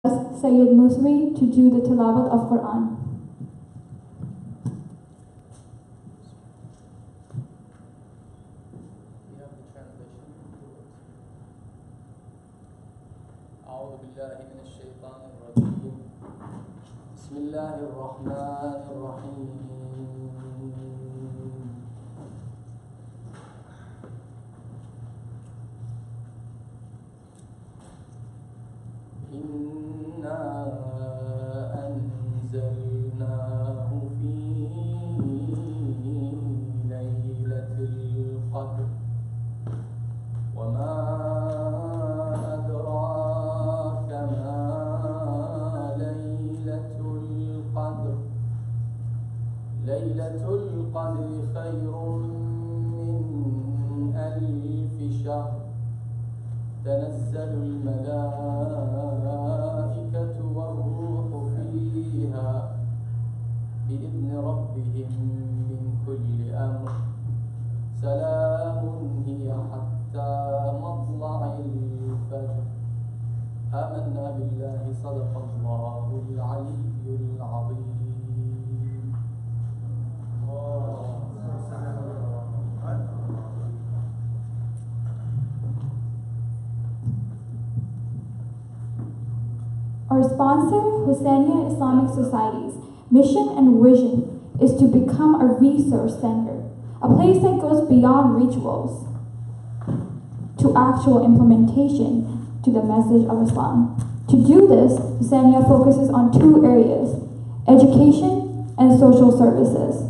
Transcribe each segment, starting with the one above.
Sayyid Muswi to do the tilawat of Quran. أعوذ بالله من الشيطان الرجيم. بسم الله الرحمن الرحيم. إنا أنزلناه في ليلة القدر وما أدراك ما ليلة القدر. ليلة القدر خير من ألف شهر. تنزل الملائكة والروح فيها بإذن ربهم من كل أمر. سلام هي حتى مطلع الفجر. آمنا بالله صدق الله العلي العظيم. Our sponsor, Husayniah Islamic Society's mission and vision is to become a resource center, a place that goes beyond rituals to actual implementation to the message of Islam. To do this, Husayniah focuses on two areas: education and social services.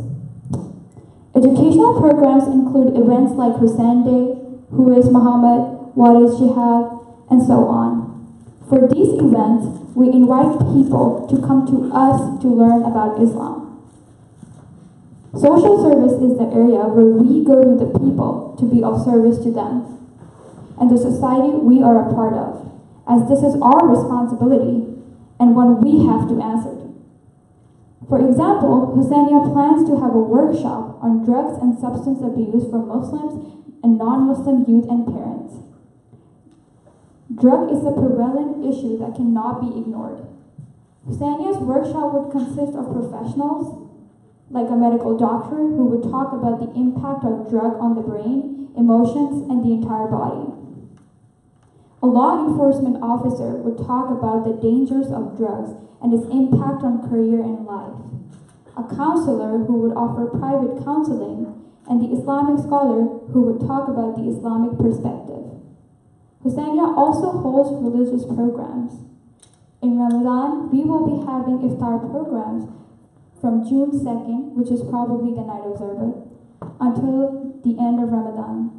Educational programs include events like Hussein Day, Who is Muhammad, What is Jihad, and so on. For these events, we invite people to come to us to learn about Islam. Social service is the area where we go to the people to be of service to them and the society we are a part of, as this is our responsibility and one we have to answer to. For example, Husayniah plans to have a workshop on drugs and substance abuse for Muslims and non-Muslim youth and parents. Drug is a prevalent issue that cannot be ignored. Husayniah's workshop would consist of professionals, like a medical doctor who would talk about the impact of drug on the brain, emotions, and the entire body. A law enforcement officer would talk about the dangers of drugs and its impact on career and life. A counselor who would offer private counseling, and the Islamic scholar who would talk about the Islamic perspective. Husayniah also holds religious programs. In Ramadan, we will be having iftar programs from June 2nd, which is probably the night of Zarbat, until the end of Ramadan.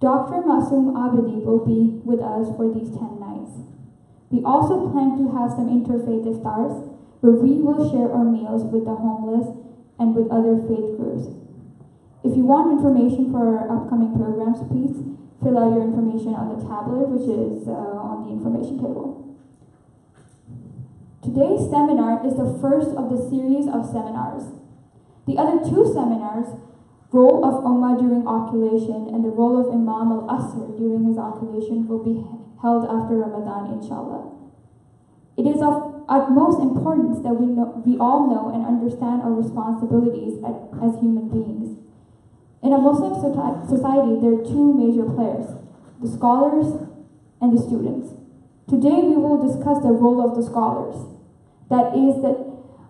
Dr. Masoom Abadi will be with us for these 10 nights. We also plan to have some interfaith iftars, where we will share our meals with the homeless and with other faith groups. If you want information for our upcoming programs, please fill out your information on the tablet, which is on the information table. Today's seminar is the first of the series of seminars. The other two seminars, Role of Ummah during Occultation and the Role of Imam al-Asr during his occultation, will be held after Ramadan, inshallah. It is of utmost importance that we all know and understand our responsibilities as human beings. In a Muslim society, there are two major players, the scholars and the students. Today we will discuss the role of the scholars. That is, that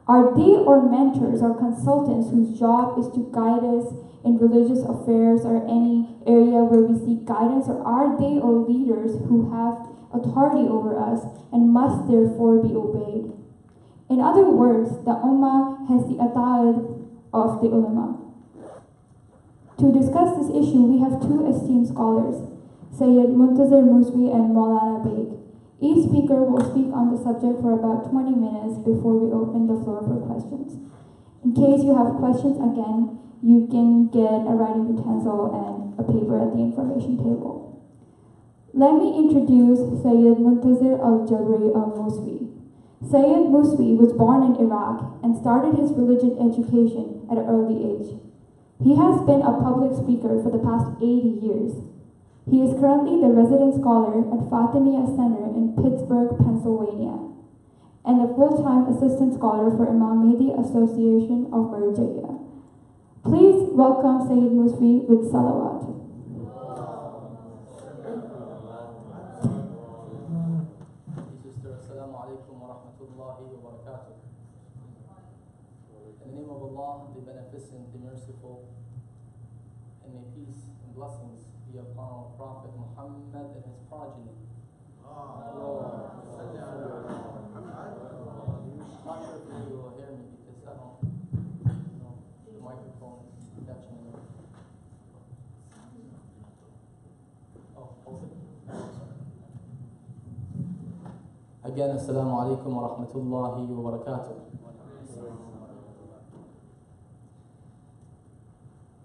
are they our mentors or consultants whose job is to guide us in religious affairs or any area where we seek guidance, or are they our leaders who have authority over us and must therefore be obeyed? In other words, the Ummah has the ata'at of the Ulema. To discuss this issue, we have two esteemed scholars, Sayyid Muntazir Muswi and Maulana Baig. Each speaker will speak on the subject for about 20 minutes before we open the floor for questions. In case you have questions, again, you can get a writing utensil and a paper at the information table. Let me introduce Sayyid Muntazir al-Jabri al-Muswi. Sayyid Muswi was born in Iraq and started his religious education at an early age. He has been a public speaker for the past 80 years. He is currently the resident scholar at Fatimiyya Center in Pittsburgh, Pennsylvania. and the full-time assistant scholar for Imam Mahdi Association of Marjaya. Please welcome Sayyid Musfi with salawat. Sister, Assalamu alaikum wa rahmatullahi wa barakatuh. In the name of Allah, the Beneficent, the Merciful, and may peace and blessings be upon our Prophet Muhammad and his progeny. Not sure if you will hear me because I don't know, the microphone is catching me. Oh, hold it. Again, Assalamu alaikum wa rahmatullahi wa barakatuh.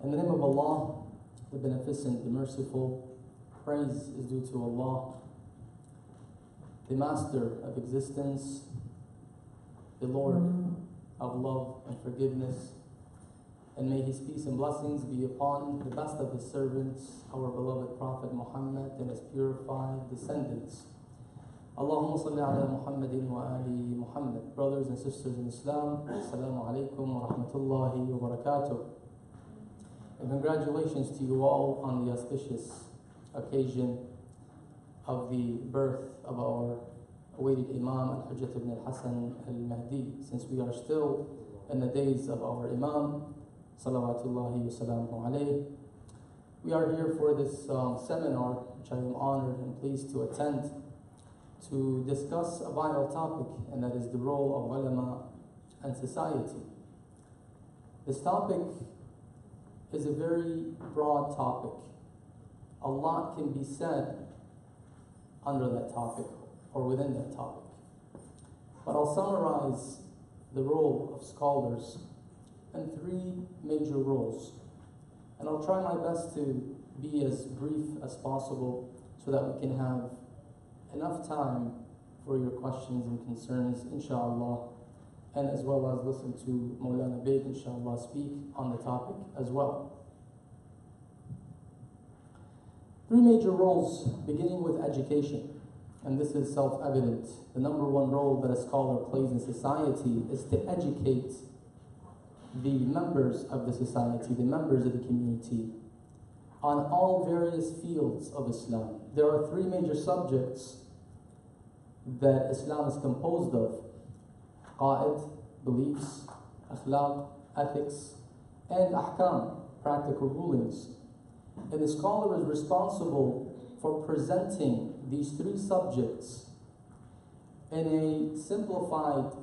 In the name of Allah, the Beneficent, the Merciful, praise is due to Allah, the Master of existence, the Lord of love and forgiveness, and may His peace and blessings be upon the best of His servants, our beloved Prophet Muhammad and His purified descendants. Allahumma salli ala Muhammadin wa ali Muhammad. Brothers and sisters in Islam, Assalamu alaikum wa rahmatullahi wa barakatuh. And congratulations to you all on the auspicious occasion of the birth of our awaited Imam Al-Hujjat ibn al-Hasan al-Mahdi. Since we are still in the days of our Imam, salawatullahi wa salamuhu alayhi, we are here for this seminar, which I am honored and pleased to attend, to discuss a vital topic, and that is the role of ulama and society. This topic is a very broad topic. A lot can be said under that topic or within that topic. But I'll summarize the role of scholars in three major roles. And I'll try my best to be as brief as possible so that we can have enough time for your questions and concerns, inshallah, and as well as listen to Maulana Beg, inshallah, speak on the topic as well. Three major roles, beginning with education, and this is self-evident. The number one role that a scholar plays in society is to educate the members of the society, the members of the community, on all various fields of Islam. There are three major subjects that Islam is composed of: Qa'id, beliefs; akhlaq, ethics; and ahkam, practical rulings. And the scholar is responsible for presenting these three subjects in a simplified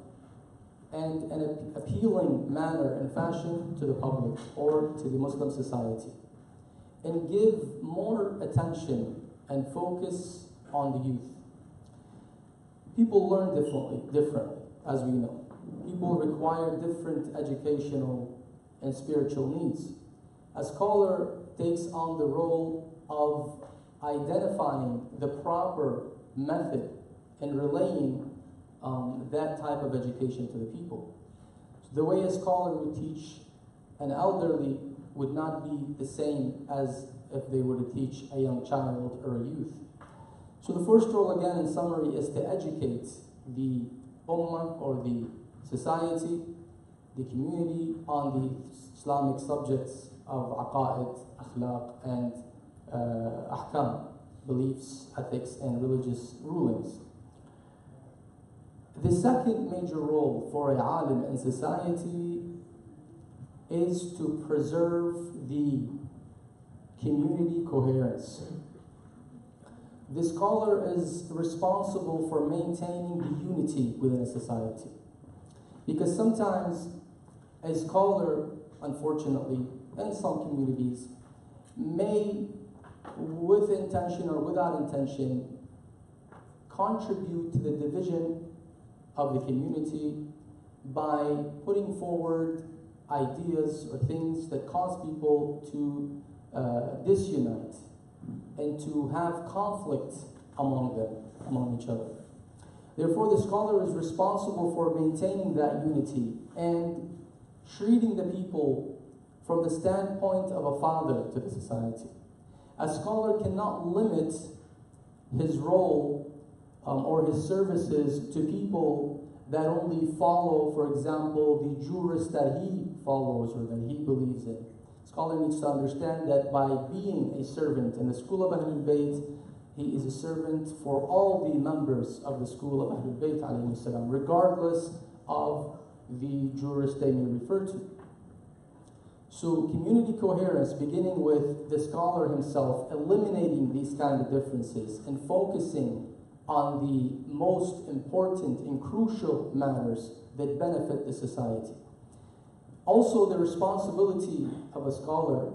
and an appealing manner and fashion to the public or to the Muslim society, and give more attention and focus on the youth. People learn differently, as we know. People require different educational and spiritual needs. A scholar takes on the role of identifying the proper method and relaying that type of education to the people. So the way a scholar would teach an elderly would not be the same as if they were to teach a young child or a youth. So the first role, again, in summary, is to educate the ummah or the society, the community, on the Islamic subjects of aqa'id, akhlaq, and ahkam, beliefs, ethics, and religious rulings. The second major role for a alim in society is to preserve the community coherence. The scholar is responsible for maintaining the unity within a society. Because sometimes a scholar, unfortunately, in some communities, may, with intention or without intention, contribute to the division of the community by putting forward ideas or things that cause people to disunite and to have conflict among them, among each other. Therefore, the scholar is responsible for maintaining that unity and treating the people from the standpoint of a father to the society. A scholar cannot limit his role or his services to people that only follow, for example, the jurist that he follows or that he believes in. The scholar needs to understand that by being a servant in the school of Ahlul Bayt, he is a servant for all the members of the school of Ahlul Bayt alayhi salam, regardless of the jurist they may refer to. So community coherence, beginning with the scholar himself, eliminating these kind of differences and focusing on the most important and crucial matters that benefit the society. Also, the responsibility of a scholar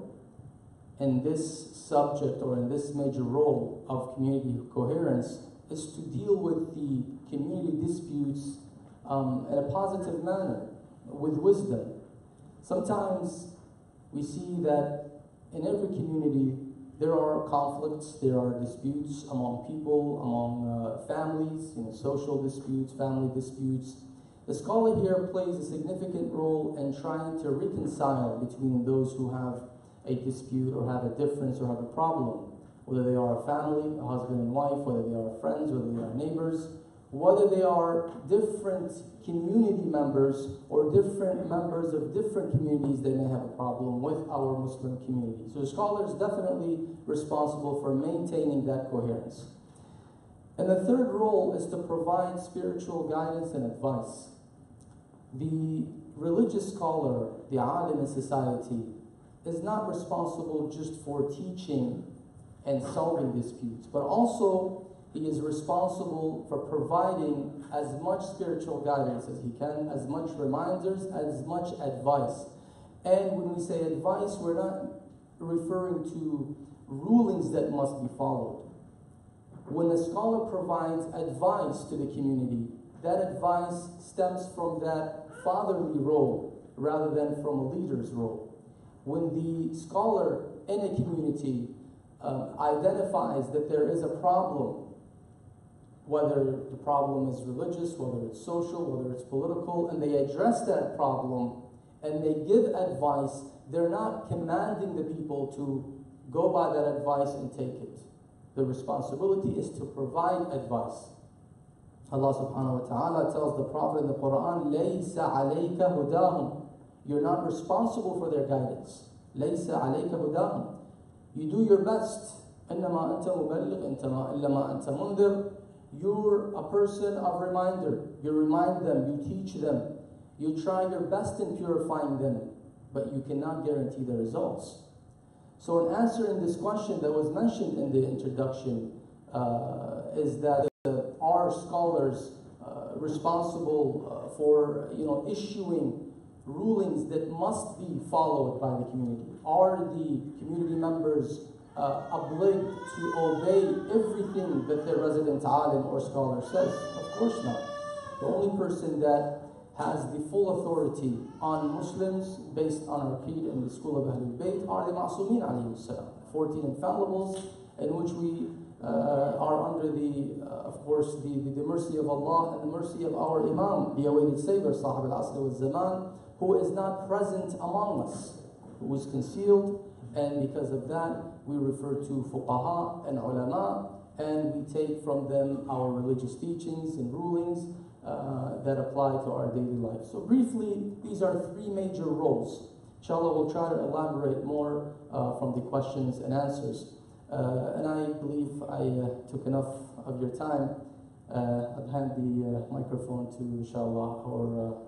in this subject or in this major role of community coherence is to deal with the community disputes in a positive manner, with wisdom. Sometimes we see that in every community there are conflicts, there are disputes among people, among families, social disputes, family disputes. The scholar here plays a significant role in trying to reconcile between those who have a dispute or have a difference or have a problem, whether they are a family, a husband and wife, whether they are friends, whether they are neighbors, whether they are different community members or different members of different communities that may have a problem with our Muslim community. So the scholar is definitely responsible for maintaining that coherence. And the third role is to provide spiritual guidance and advice. The religious scholar, the alim in society, is not responsible just for teaching and solving disputes, but also he is responsible for providing as much spiritual guidance as he can, as much reminders, as much advice. And when we say advice, we're not referring to rulings that must be followed. When the scholar provides advice to the community, that advice stems from that fatherly role rather than from a leader's role. When the scholar in a community identifies that there is a problem, whether the problem is religious, whether it's social, whether it's political, and they address that problem and they give advice, they're not commanding the people to go by that advice and take it. The responsibility is to provide advice. Allah subhanahu wa ta'ala tells the Prophet in the Quran, لَيْسَ عَلَيْكَ هُدَاهُمْ. You're not responsible for their guidance. لَيْسَ عَلَيْكَ هُدَاهُمْ. You do your best. إِنَّمَا أَنْتَ مُبَلِّغ إِنَّمَا أَنْتَ مُنذِرٌ. You're a person of reminder. You remind them, you teach them, you try your best in purifying them, but you cannot guarantee the results. So in answering this question that was mentioned in the introduction, is that are scholars responsible for issuing rulings that must be followed by the community? Are the community members obliged to obey everything that the resident alim or scholar says? Of course not. The only person that has the full authority on Muslims based on our creed in the school of Ahlul Bayt are the Ma'sumin alayhi salam, 14 infallibles, in which we are under the, of course, the mercy of Allah and the mercy of our Imam, the awaited Savior, Sahib al-Asr wal-Zaman, who is not present among us, who is concealed, and because of that, we refer to fuqaha and ulama, and we take from them our religious teachings and rulings that apply to our daily life. So briefly, these are three major roles. Inshallah, we'll try to elaborate more from the questions and answers. And I believe I took enough of your time. I'll hand the microphone to, inshallah, our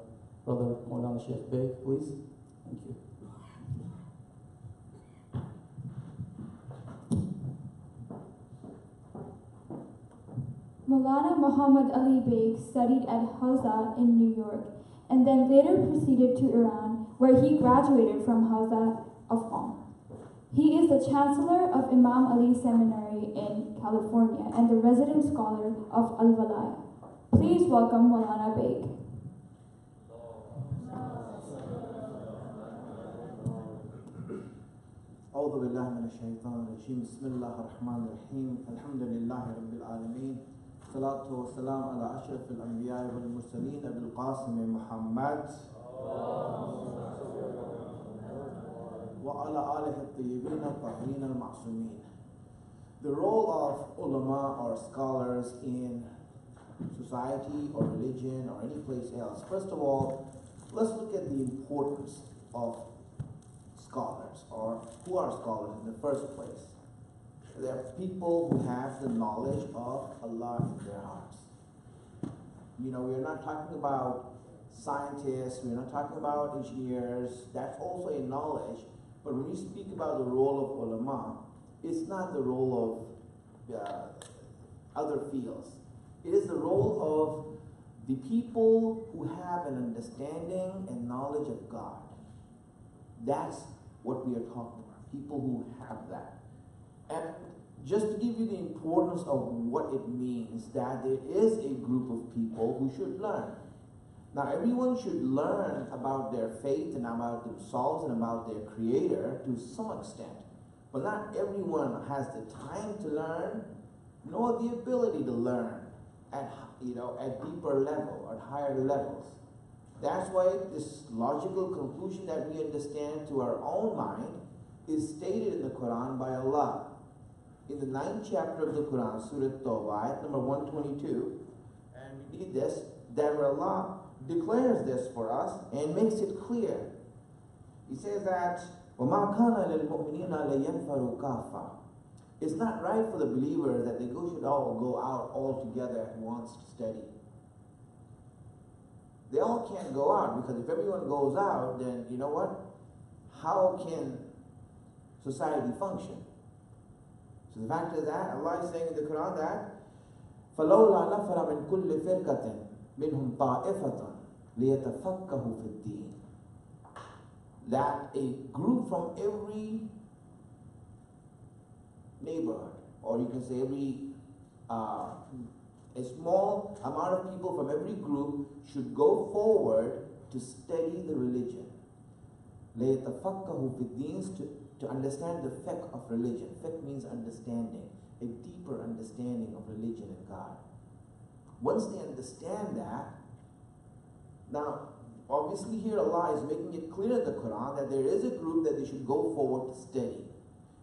brother Maulana Sheikh Bey, please. Thank you. Maulana Muhammad Ali Beg studied at Hausa in New York and then later proceeded to Iran, where he graduated from Hausa of Qom. He is the Chancellor of Imam Ali Seminary in California and the resident scholar of Al-Walaya. Please welcome Maulana Beg. أعوذ بالله من الشيطان الرجيم بسم الله الرحمن الرحيم الحمد لله رب العالمين الصلاة والسلام على أشرف الأنبياء والمرسلين أبي القاسم محمد وعلى آله الطيبين الطاهرين المعصومين. The role of ulama or scholars in society or religion or any place else, first of all, let's look at the importance of scholars, or who are scholars in the first place. They're people who have the knowledge of Allah in their hearts. You know, we're not talking about scientists, we're not talking about engineers, that's also a knowledge, but when we speak about the role of ulama, it's not the role of other fields. It is the role of the people who have an understanding and knowledge of God. That's what we are talking about, people who have that. And just to give you the importance of what it means, that there is a group of people who should learn. Now, everyone should learn about their faith and about themselves and about their Creator to some extent. But not everyone has the time to learn, nor the ability to learn at deeper level or higher levels. That's why this logical conclusion that we understand to our own mind is stated in the Quran by Allah. In the 9th chapter of the Quran, Surah Tawbah, ayat number 122, and we read this, that where Allah declares this for us and makes it clear. He says that وَمَا كَانَ لِلْمُؤْمِنِينَ لَيَنْفَرُوا كَافَّةً. It's not right for the believers that they should all go out all together at once to study. They all can't go out, because if everyone goes out, then you know what? How can society function? So the fact is that Allah is saying in the Quran that فَلَوْلَا نَفَرَ مِنْ كُلِّ فِرْقَةٍ مِنْهُمْ طَائِفَةٌ لِيَتَفَقَّهُوا فِي الدِّينِ. That a group from every neighborhood, or you can say a small amount of people from every group should go forward to study the religion. لِيَتَفَقَّهُوا فِي الدِّينِ, to understand the fiqh of religion. Fiqh means understanding, a deeper understanding of religion and God. Once they understand that, now obviously here Allah is making it clear in the Quran that there is a group that they should go forward to study.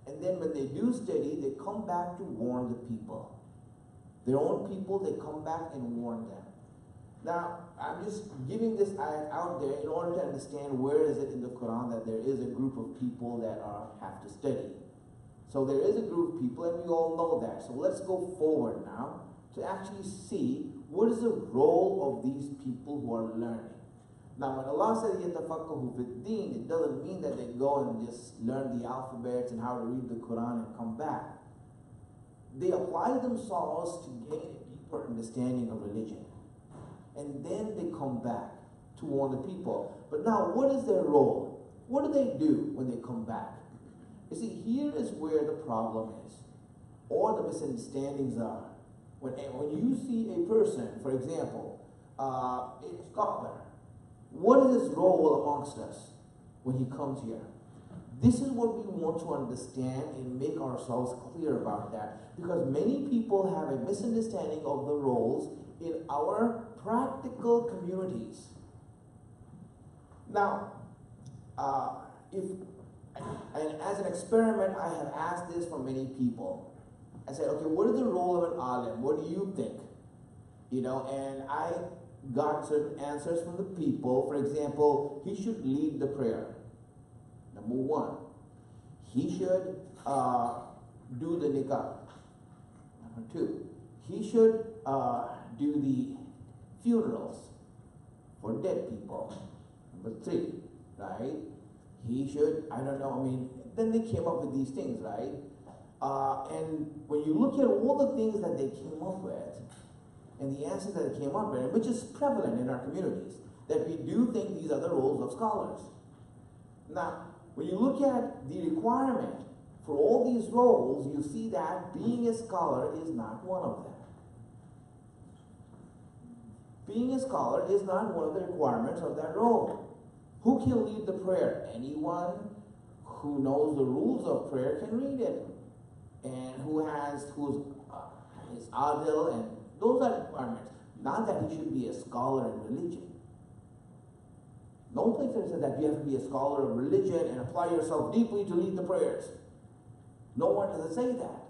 And then when they do study, they come back to warn the people. Their own people, they come back and warn them. Now, I'm just giving this ayat out there in order to understand where is it in the Quran that there is a group of people that have to study. So there is a group of people, and we all know that. So let's go forward now to actually see what is the role of these people who are learning. Now, when Allah says يَتَفَقَّهُ فِي الدِّينِ, it doesn't mean that they go and just learn the alphabets and how to read the Quran and come back. They apply themselves to gain a deeper understanding of religion. And then they come back to warn the people. But now, what is their role? What do they do when they come back? You see, here is where the problem is, or the misunderstandings are. When you see a person, for example, a scholar, what is his role amongst us when he comes here? This is what we want to understand and make ourselves clear about that, because many people have a misunderstanding of the roles in our practical communities. Now, and as an experiment, I have asked this from many people. I said, okay, what is the role of an alim? What do you think? You know, and I got certain answers from the people. For example, he should lead the prayer. Number one, he should do the nikah. Number two, he should do the funerals for dead people. Number three, right? He should, then they came up with these things, right? And when you look at all the things that they came up with, and the answers that they came up with, which is prevalent in our communities, that we do think these are the roles of scholars. Now, when you look at the requirement for all these roles, you see that being a scholar is not one of them. Being a scholar is not one of the requirements of that role. Who can lead the prayer? Anyone who knows the rules of prayer can read it, and who's adil, and those are requirements. Not that he should be a scholar in religion. No place that says that you have to be a scholar of religion and apply yourself deeply to lead the prayers. No one does say that.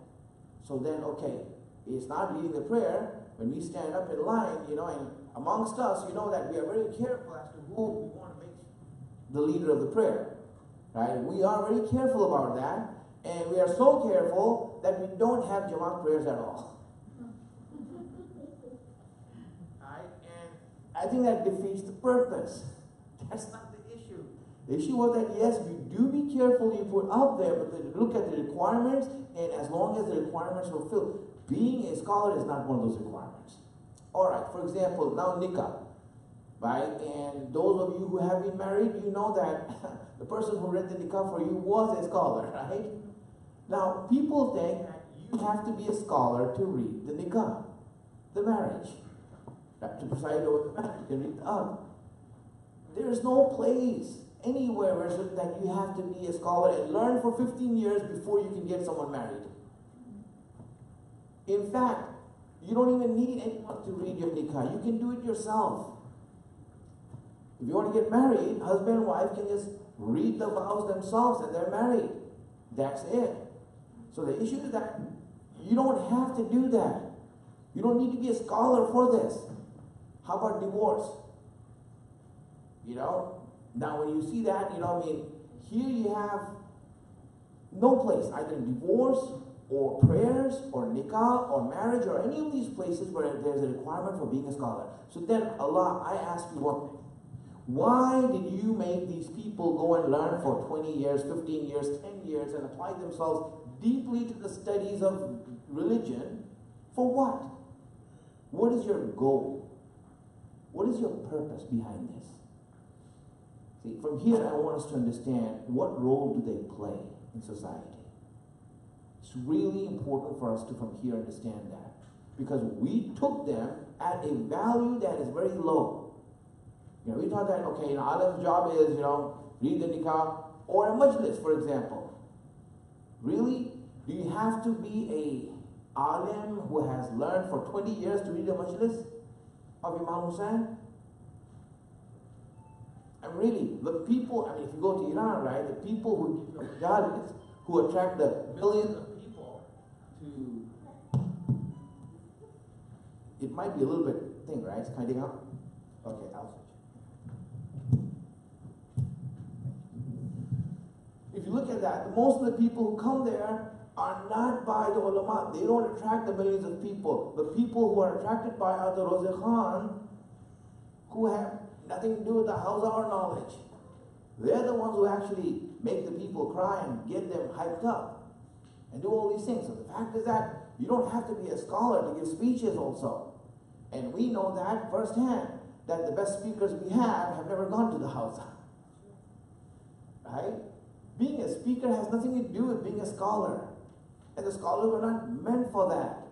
So then, okay, it's not leading the prayer, when we stand up in line, and amongst us, that we are very careful as to who we want to make the leader of the prayer. Right? We are very careful about that, and we are so careful that we don't have Jamaat prayers at all. Right? And I think that defeats the purpose. That's not the issue. The issue was that, yes, you do be careful you put out there, but look at the requirements, and as long as the requirements are fulfilled, being a scholar is not one of those requirements. Alright, for example, now nikah. Right? And those of you who have been married, you know that the person who read the nikah for you was a scholar, right? Now, people think that you have to be a scholar to read the nikah, the marriage. To preside over the marriage, to read the oath. There is no place anywhere where it's written that you have to be a scholar and learn for 15 years before you can get someone married. In fact, you don't even need anyone to read your nikah. You can do it yourself. If you want to get married, husband and wife can just read the vows themselves and they're married. That's it. So the issue is that you don't have to do that. You don't need to be a scholar for this. How about divorce? Now when you see that, here you have no place, either in divorce or prayers or nikah or marriage or any of these places where there's a requirement for being a scholar. So then Allah, I ask you one thing. Why did you make these people go and learn for 20 years, 15 years, 10 years and apply themselves deeply to the studies of religion? For what? What is your goal? What is your purpose behind this? See, from here I want us to understand what role do they play in society. It's really important for us to from here understand that. Because we took them at a value that is very low. We thought that, okay, alim's job is, read the nikah or a majlis, for example. Really? Do you have to be a alim who has learned for 20 years to read a majlis of Imam Hussain? And really, the people, if you go to Iran, right, the people who give the majalis, who attract the millions of people to, it might be a little bit thing, right? It's kiting up. Okay, I'll switch. If you look at that, most of the people who come there are not by the ulama. They don't attract the millions of people. The people who are attracted by are the Roze Khan, who have nothing to do with the Hausa or knowledge. They're the ones who actually make the people cry and get them hyped up and do all these things. So the fact is that you don't have to be a scholar to give speeches also. And we know that firsthand, that the best speakers we have never gone to the Hausa. Right? Being a speaker has nothing to do with being a scholar. And the scholars were not meant for that.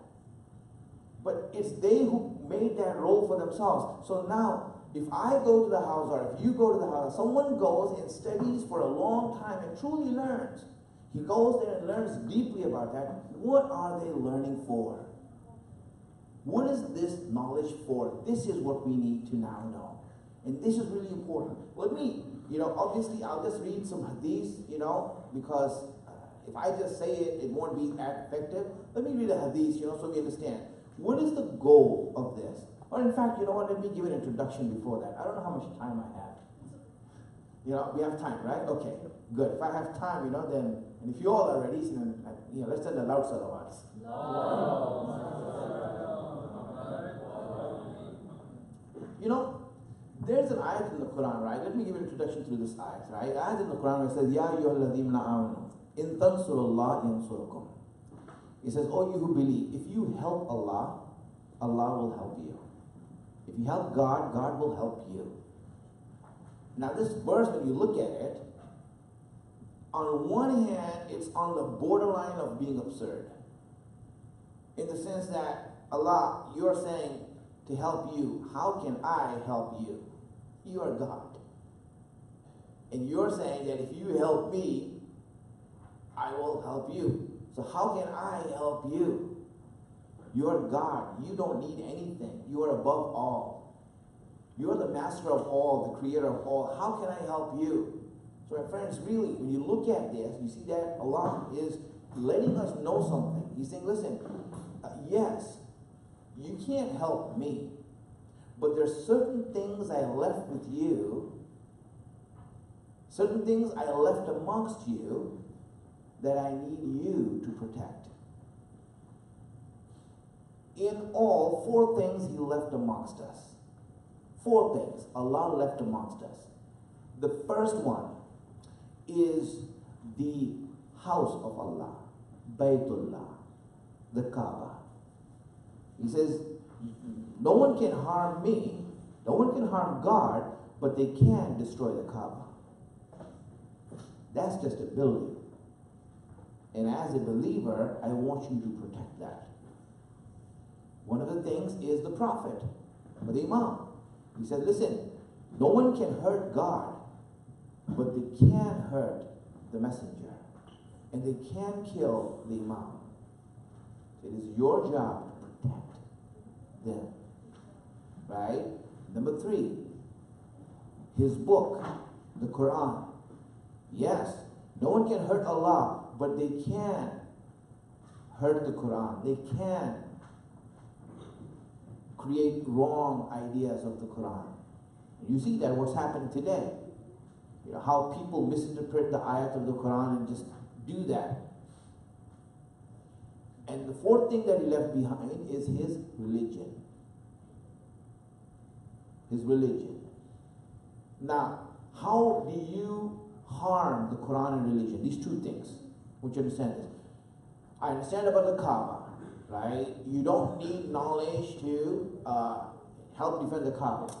But it's they who made that role for themselves. So now, if I go to the house or if you go to the house, someone goes and studies for a long time and truly learns. He goes there and learns deeply about that. What are they learning for? What is this knowledge for? This is what we need to now know. And this is really important. Let me, obviously I'll just read some hadiths, because if I just say it, it won't be that effective. Let me read a hadith, so we understand. What is the goal of this? Or in fact, let me give an introduction before that. I don't know how much time I have. We have time, right? Okay, good. If I have time, then, and if you all are ready, then, let's send a loud salawats. There's an ayat in the Quran, right? Let me give an introduction to this ayat, right? Ayat in the Quran where it says, Ya ayyuhalladhina amanu, in tansurullah yansurukum. It says, oh, you who believe, if you help Allah, Allah will help you. If you help God, God will help you. Now this verse, when you look at it, on one hand, it's on the borderline of being absurd. In the sense that, Allah, you're saying to help you, how can I help you? You are God. And you're saying that if you help me, I will help you. So how can I help you? You're God. You don't need anything. You are above all. You're the master of all, the creator of all. How can I help you? So my friends, really, when you look at this, you see that Allah is letting us know something. He's saying, listen, yes, you can't help me, but there's certain things I left with you, certain things I left amongst you that I need you to protect. In all, 4 things he left amongst us. 4 things Allah left amongst us. The first one is the house of Allah, Baytullah, the Kaaba. He says, no one can harm me, no one can harm God, but they can destroy the Kaaba. That's just a building. And as a believer, I want you to protect that. One of the things is the Prophet, or the Imam. He said, listen, no one can hurt God, but they can hurt the messenger. And they can kill the Imam. So it is your job to protect them. Right? Number 3, his book, the Quran. Yes, no one can hurt Allah, but they can hurt the Quran. They can create wrong ideas of the Quran. You see that what's happening today. You know, how people misinterpret the ayat of the Quran and just do that. And the 4th thing that he left behind is his religion. His religion. Now, how do you harm the Quran and religion? These 2 things. I want you to understand this. I understand about the Kaaba, right? You don't need knowledge to help defend the Kaaba.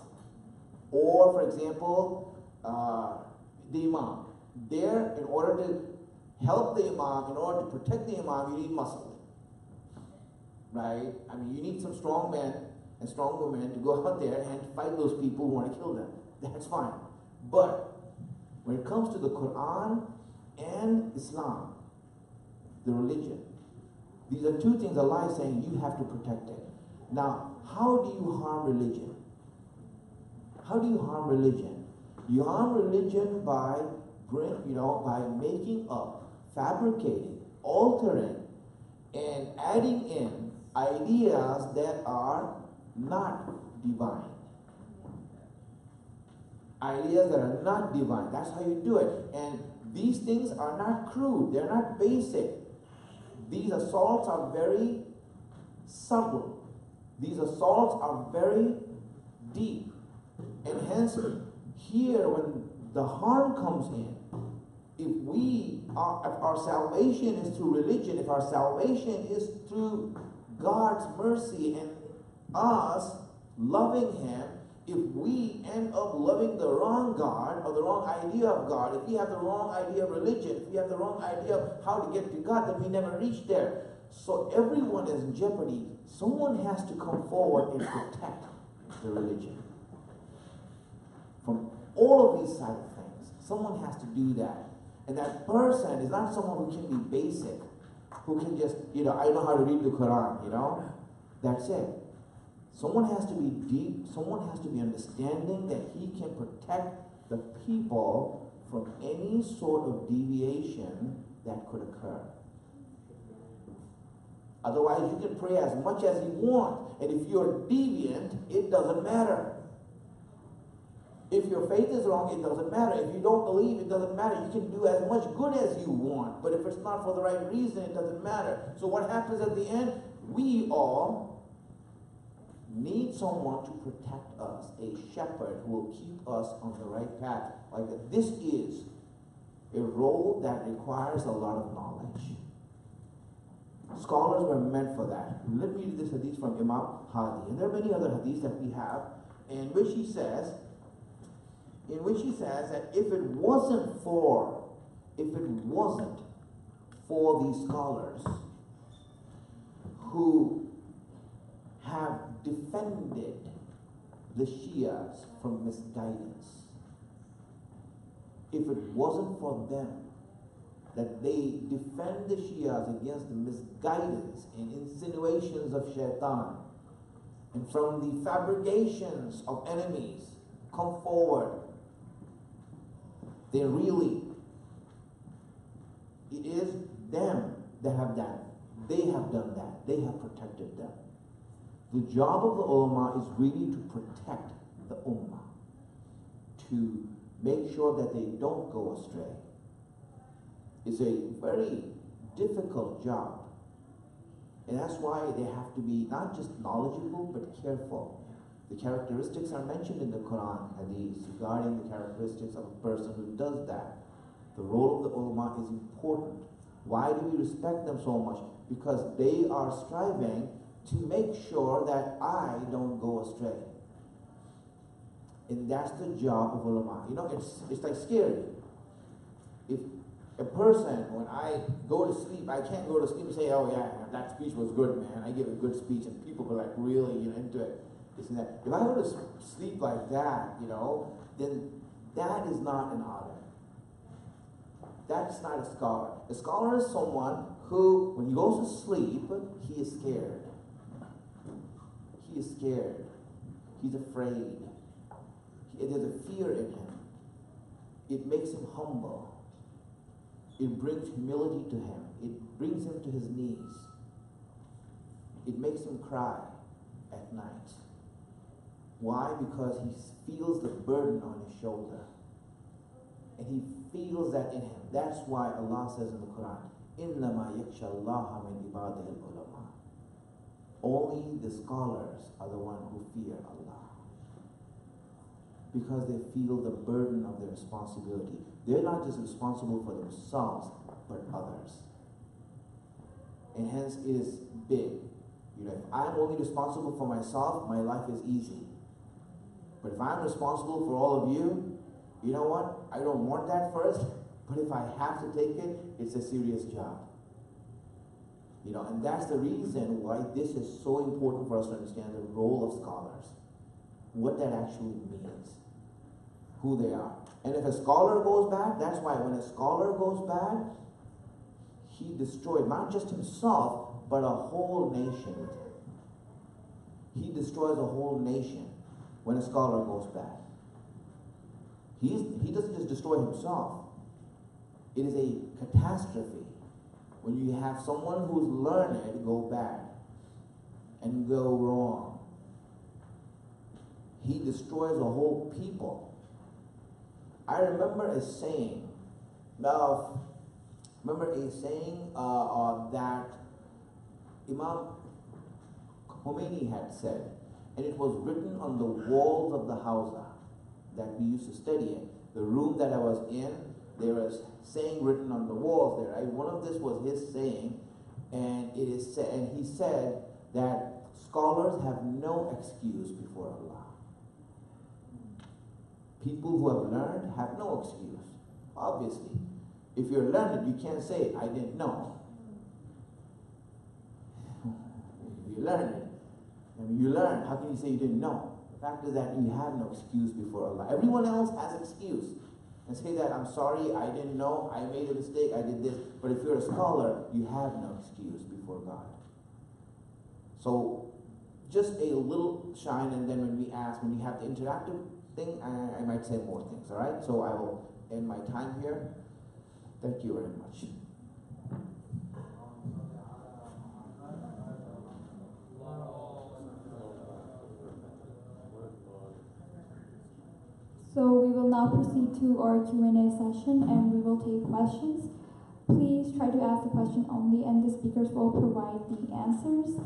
Or, for example, the Imam. There, in order to help the Imam, in order to protect the Imam, you need muscle. Right? I mean, you need some strong men and strong women to go out there and fight those people who want to kill them. That's fine. But when it comes to the Quran and Islam, the religion, these are 2 things Allah is saying you have to protect it. Now, how do you harm religion? How do you harm religion? You harm religion by making up, fabricating, altering, and adding in ideas that are not divine. Ideas that are not divine. That's how you do it. And these things are not crude. They're not basic. These assaults are very subtle. These assaults are very deep. And hence, here when the harm comes in, if our salvation is through religion, if our salvation is through God's mercy and us loving Him, if we end up loving the wrong God or the wrong idea of God, if we have the wrong idea of religion, if we have the wrong idea of how to get to God, then we never reach there. So everyone is in jeopardy. Someone has to come forward and protect the religion from all of these side of things. Someone has to do that. And that person is not someone who can be basic, who can just, I know how to read the Quran, That's it. Someone has to be deep, someone has to be understanding that he can protect the people from any sort of deviation that could occur. Otherwise, you can pray as much as you want, and if you're deviant, it doesn't matter. If your faith is wrong, it doesn't matter. If you don't believe, it doesn't matter. You can do as much good as you want, but if it's not for the right reason, it doesn't matter. So what happens at the end? We all need someone to protect us, a shepherd who will keep us on the right path. Like that. This is a role that requires a lot of knowledge. Scholars were meant for that. Let me read this hadith from Imam Hadi. And there are many other hadiths that we have in which he says that if it wasn't for these scholars who have defended the Shias from misguidance, if it wasn't for them that they defend the Shias against the misguidance and insinuations of shaitan and from the fabrications of enemies come forward, then really it is them that have done it. They have done that. They have protected them. The job of the ulama is really to protect the ummah, to make sure that they don't go astray. It's a very difficult job. And that's why they have to be not just knowledgeable, but careful. The characteristics are mentioned in the Quran, hadith, regarding the characteristics of a person who does that. The role of the ulama is important. Why do we respect them so much? Because they are striving to make sure that I don't go astray. And that's the job of ulama. You know, it's like scary. If a person, when I go to sleep, I can't go to sleep and say, oh yeah, that speech was good, man. I gave a good speech, and people were like really, into it. This and that. If I go to sleep like that, then that is not an alim. That's not a scholar. A scholar is someone who, when he goes to sleep, he is scared. He is scared. He's afraid. There's a fear in him. It makes him humble. It brings humility to him. It brings him to his knees. It makes him cry at night. Why? Because he feels the burden on his shoulder. And he feels that in him. That's why Allah says in the Quran, إِنَّمَا يَخْشَى اللَّهَ مِنْ عِبَادِهِ الْعُلَمَاءِ. Only the scholars are the ones who fear Allah. Because they feel the burden of their responsibility. They're not just responsible for themselves, but others. And hence it is big. If I'm only responsible for myself, my life is easy. But if I'm responsible for all of you, you know what? I don't want that first, but if I have to take it, it's a serious job. And that's the reason why this is so important for us to understand the role of scholars. What that actually means. Who they are. And if a scholar goes bad, that's why when a scholar goes bad, he destroyed not just himself, but a whole nation with him. He destroys a whole nation when a scholar goes bad. He doesn't just destroy himself. It is a catastrophe when you have someone who's learned go bad and go wrong. He destroys a whole people. I remember a saying. That Imam Khomeini had said, and it was written on the walls of the Hausa that we used to study in. The room that I was in, there was saying written on the walls there. Right? One of this was his saying, and it is said, and he said that scholars have no excuse before Allah. People who have learned have no excuse. Obviously, if you're learned, you can't say, I didn't know. You learned it. You learned. How can you say you didn't know? The fact is that you have no excuse before Allah. Everyone else has excuse. And say that, I'm sorry, I didn't know, I made a mistake, I did this. But if you're a scholar, you have no excuse before God. So, just a little shine, and then when we have the interactive thing, I might say more things, all right? So I will end my time here. Thank you very much. So we will now proceed to our Q&A session, and we will take questions. Please try to ask the question only, and the speakers will provide the answers.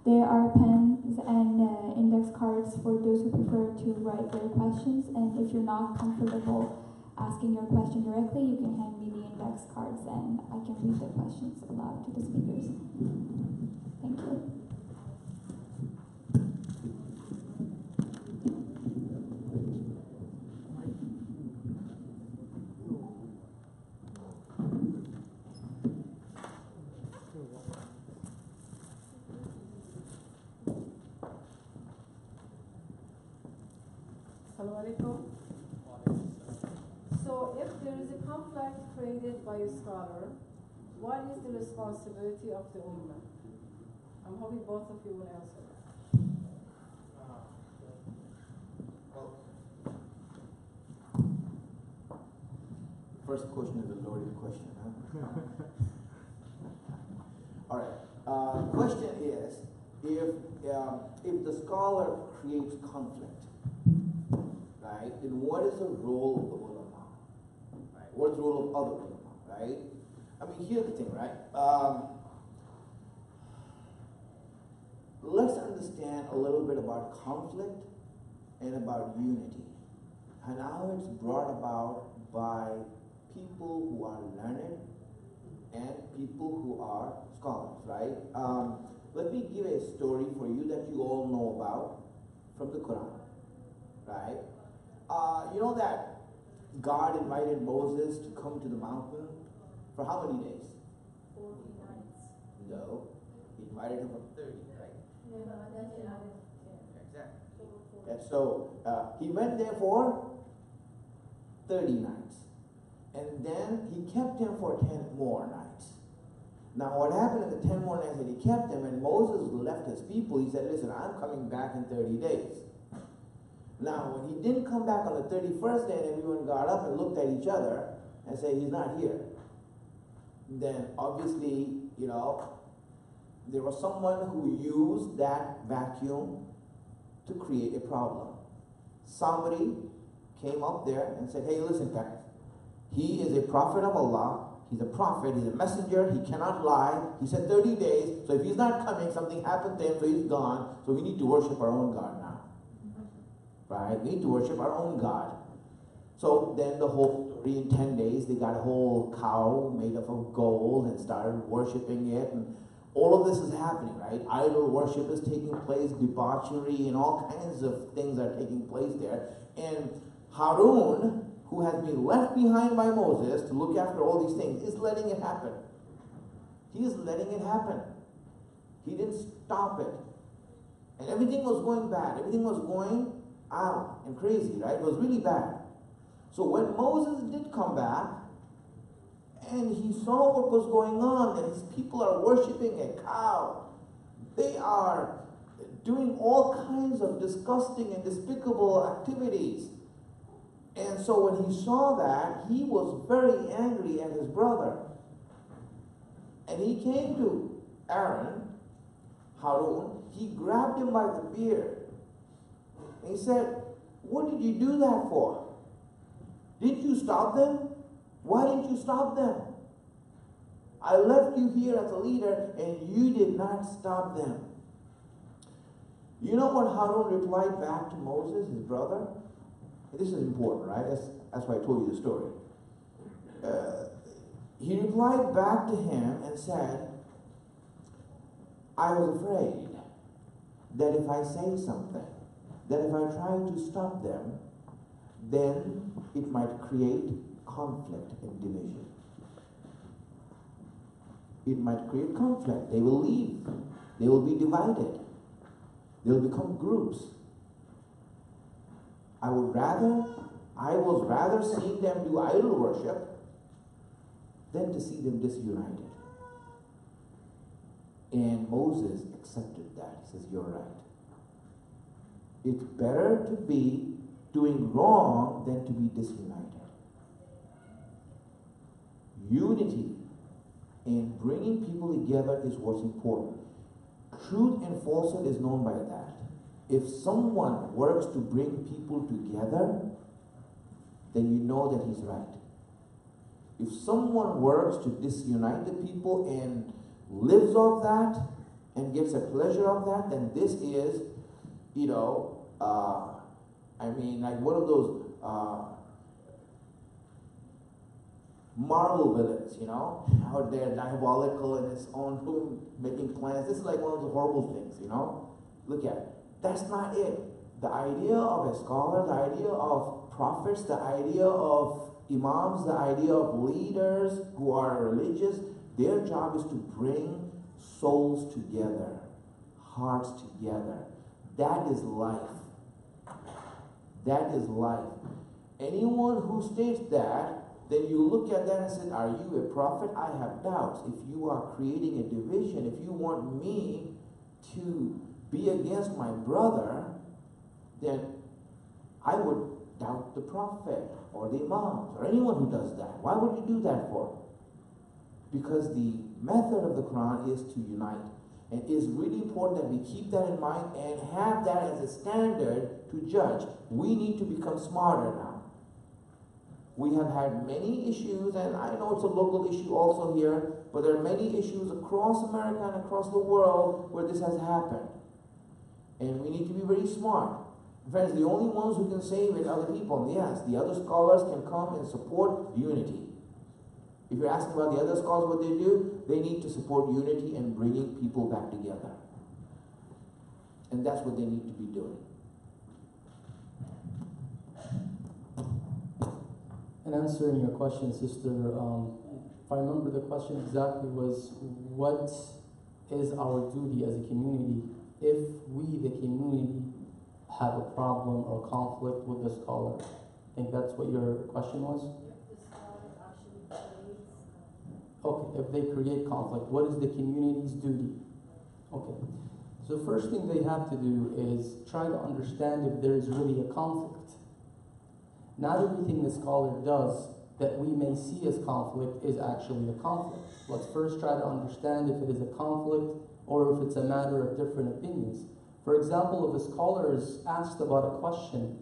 There are pens and index cards for those who prefer to write their questions, and if you're not comfortable asking your question directly, you can hand me the index cards and I can read the questions aloud to the speakers. Thank you. So if there is a conflict created by a scholar, what is the responsibility of the Ummah? I'm hoping both of you will answer that. First question is a loaded question, huh? All right. Question is, if the scholar creates conflict, right, then what is the role of the ulama? Right? What's the role of other ulama, right? I mean, here's the thing, right? Let's understand a little bit about conflict and about unity, and how it's brought about by people who are learned and people who are scholars, right? Let me give a story for you that you all know about from the Quran, right? You know that God invited Moses to come to the mountain for how many days? 40 nights. No, he invited him for 30, right? Exactly. And so he went there for 30 nights. And then he kept him for 10 more nights. Now what happened in the 10 more nights that he kept him, and Moses left his people, he said, listen, I'm coming back in 30 days. Now when he didn't come back on the 31st day and everyone got up and looked at each other and said, he's not here, then obviously, you know, there was someone who used that vacuum to create a problem. Somebody came up there and said, hey, listen guys, he is a prophet of Allah. He's a prophet. He's a messenger. He cannot lie. He said 30 days. So if he's not coming, something happened to him, so he's gone. So we need to worship our own God now. Right? We need to worship our own God. So then the whole story, in 10 days, they got a whole cow made up of gold and started worshiping it. And all of this is happening, right? Idol worship is taking place, debauchery, and all kinds of things are taking place there. And Harun, who has been left behind by Moses to look after all these things, is letting it happen. He is letting it happen. He didn't stop it. And everything was going bad. Everything was going out and crazy, right? It was really bad. So when Moses did come back, and he saw what was going on, that his people are worshiping a cow, they are doing all kinds of disgusting and despicable activities. And so when he saw that, he was very angry at his brother. And he came to Aaron, Harun, he grabbed him by the beard. And he said, what did you do that for? Didn't you stop them? Why didn't you stop them? I left you here as a leader and you did not stop them. You know what Harun replied back to Moses, his brother? This is important, right? That's why I told you the story. He replied back to him and said, I was afraid that if I say something, that if I try to stop them, then it might create conflict and division. It might create conflict. They will leave. They will be divided. They'll become groups. I was rather seeing them do idol worship than to see them disunited. And Moses accepted that. He says, you're right. It's better to be doing wrong than to be disunited. Unity and bringing people together is what's important. Truth and falsehood is known by that. If someone works to bring people together, then you know that he's right. If someone works to disunite the people and lives off that and gets a pleasure of that, then this is, you know, like one of those Marvel villains, you know, how they're diabolical in its own room, making plans. This is like one of those horrible things, you know. Look at it. That's not it. The idea of a scholar, the idea of prophets, the idea of imams, the idea of leaders who are religious, their job is to bring souls together, hearts together. That is life. That is life. Anyone who states that, then you look at that and say, are you a prophet? I have doubts. If you are creating a division, if you want me to be against my brother, then I would doubt the prophet or the imams or anyone who does that. Why would you do that for? Because the method of the Quran is to unite. And it is really important that we keep that in mind and have that as a standard to judge. We need to become smarter now. We have had many issues, and I know it's a local issue also here, but there are many issues across America and across the world where this has happened. And we need to be very smart. Friends, the only ones who can save it are the people. And yes, the other scholars can come and support unity. If you're asking about the other scholars, what they do, they need to support unity and bringing people back together. And that's what they need to be doing. And answering your question, sister, if I remember the question exactly was, what is our duty as a community if we, the community, have a problem or conflict with the scholar? I think that's what your question was? If the scholar actually creates Okay, if they create conflict, what is the community's duty? Okay, so the first thing they have to do is try to understand if there is really a conflict. Not everything the scholar does that we may see as conflict is actually a conflict. Let's first try to understand if it is a conflict or if it's a matter of different opinions. For example, if a scholar is asked about a question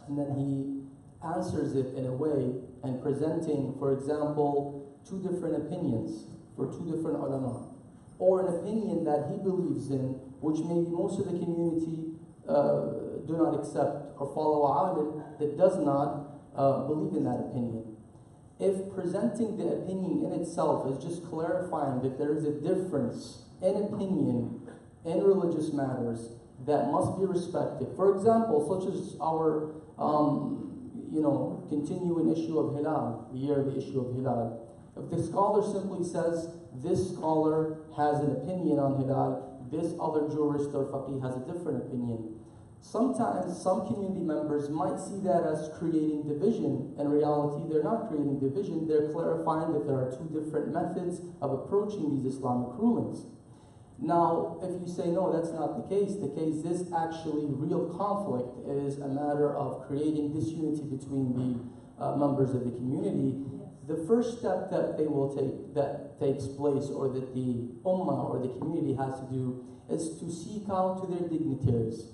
and then he answers it in a way and presenting, for example, two different opinions for two different ulema, or an opinion that he believes in, which maybe most of the community do not accept, or follow a alim that does not believe in that opinion. If presenting the opinion in itself is just clarifying that there is a difference in opinion in religious matters that must be respected. For example, such as our continuing issue of Hilal, the yearly issue of Hilal. If the scholar simply says, this scholar has an opinion on Hilal, this other jurist or faqih has a different opinion. Sometimes some community members might see that as creating division. In reality, they're not creating division, they're clarifying that there are two different methods of approaching these Islamic rulings. Now, if you say, no, that's not the case is actually real conflict. It is a matter of creating disunity between the members of the community. The first step that they will take, that takes place, or that the ummah or the community has to do, is to seek out to their dignitaries.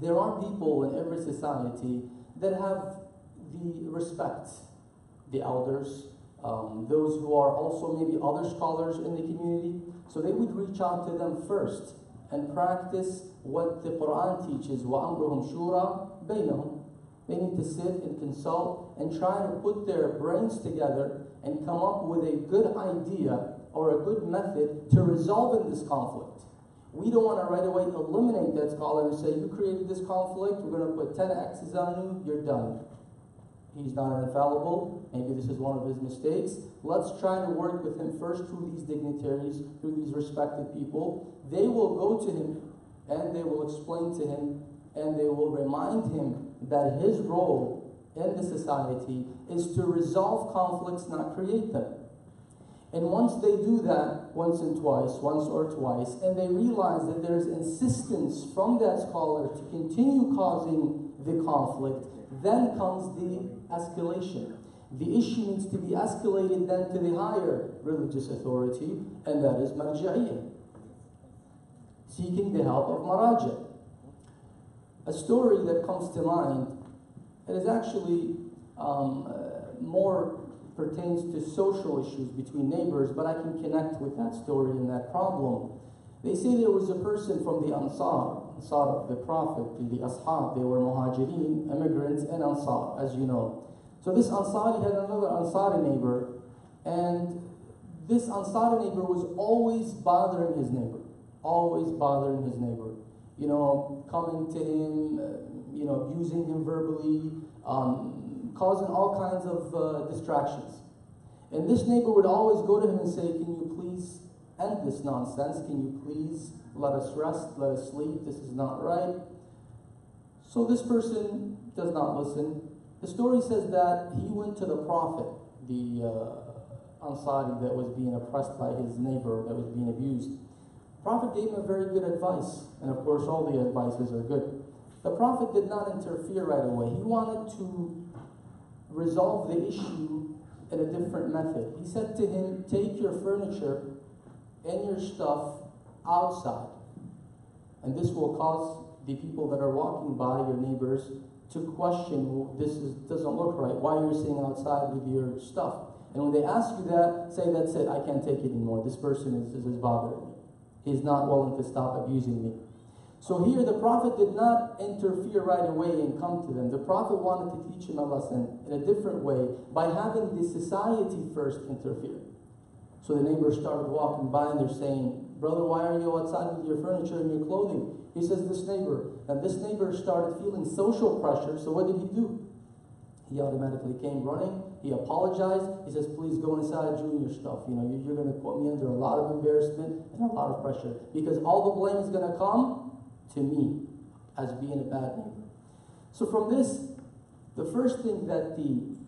There are people in every society that have the respect, the elders, those who are also maybe other scholars in the community. So they would reach out to them first and practice what the Quran teaches, وَأَمْرُهُمْ شُورَى بَيْنَهُمْ. They need to sit and consult and try to put their brains together and come up with a good idea or a good method to resolve in this conflict. We don't want to right away eliminate that scholar and say, you created this conflict, we're going to put 10 X's on you, you're done. He's not infallible, maybe this is one of his mistakes. Let's try to work with him first through these dignitaries, through these respected people. They will go to him and they will explain to him and they will remind him that his role in the society is to resolve conflicts, not create them. And once they do that once or twice, and they realize that there's insistence from that scholar to continue causing the conflict, then comes the escalation. The issue needs to be escalated then to the higher religious authority, and that is marja'iyah, seeking the help of maraja. A story that comes to mind, it is actually more pertains to social issues between neighbors, but I can connect with that story and that problem. They say there was a person from the Ansar of the Prophet, the Ashab. They were Muhajirin, immigrants, and Ansar, as you know. So this Ansari had another Ansari neighbor, and this Ansari neighbor was always bothering his neighbor. You know, coming to him, abusing him verbally, causing all kinds of distractions. And this neighbor would always go to him and say, can you please end this nonsense? Can you please let us rest, let us sleep? This is not right. So this person does not listen. The story says that he went to the Prophet, the Ansari that was being oppressed by his neighbor, that was being abused. The Prophet gave him a very good advice, and of course all the advices are good. The Prophet did not interfere right away. He wanted to resolve the issue in a different method. He said to him, take your furniture and your stuff outside. And this will cause the people that are walking by, your neighbors, to question, well, doesn't look right. Why are you sitting outside with your stuff? And when they ask you that, say, that's it, I can't take it anymore. This person is bothering me. He's not willing to stop abusing me. So here the Prophet did not interfere right away and come to them. The Prophet wanted to teach him a lesson in a different way by having the society first interfere. So the neighbors started walking by and they're saying, brother, why are you outside with your furniture and your clothing? He says, this neighbor. And this neighbor started feeling social pressure, so what did he do? He automatically came running. He apologized. He says, please go inside, you and your stuff. You know, you're going to put me under a lot of embarrassment and a lot of pressure. Because all the blame is going to come to me as being a bad neighbor. So from this, the first thing that the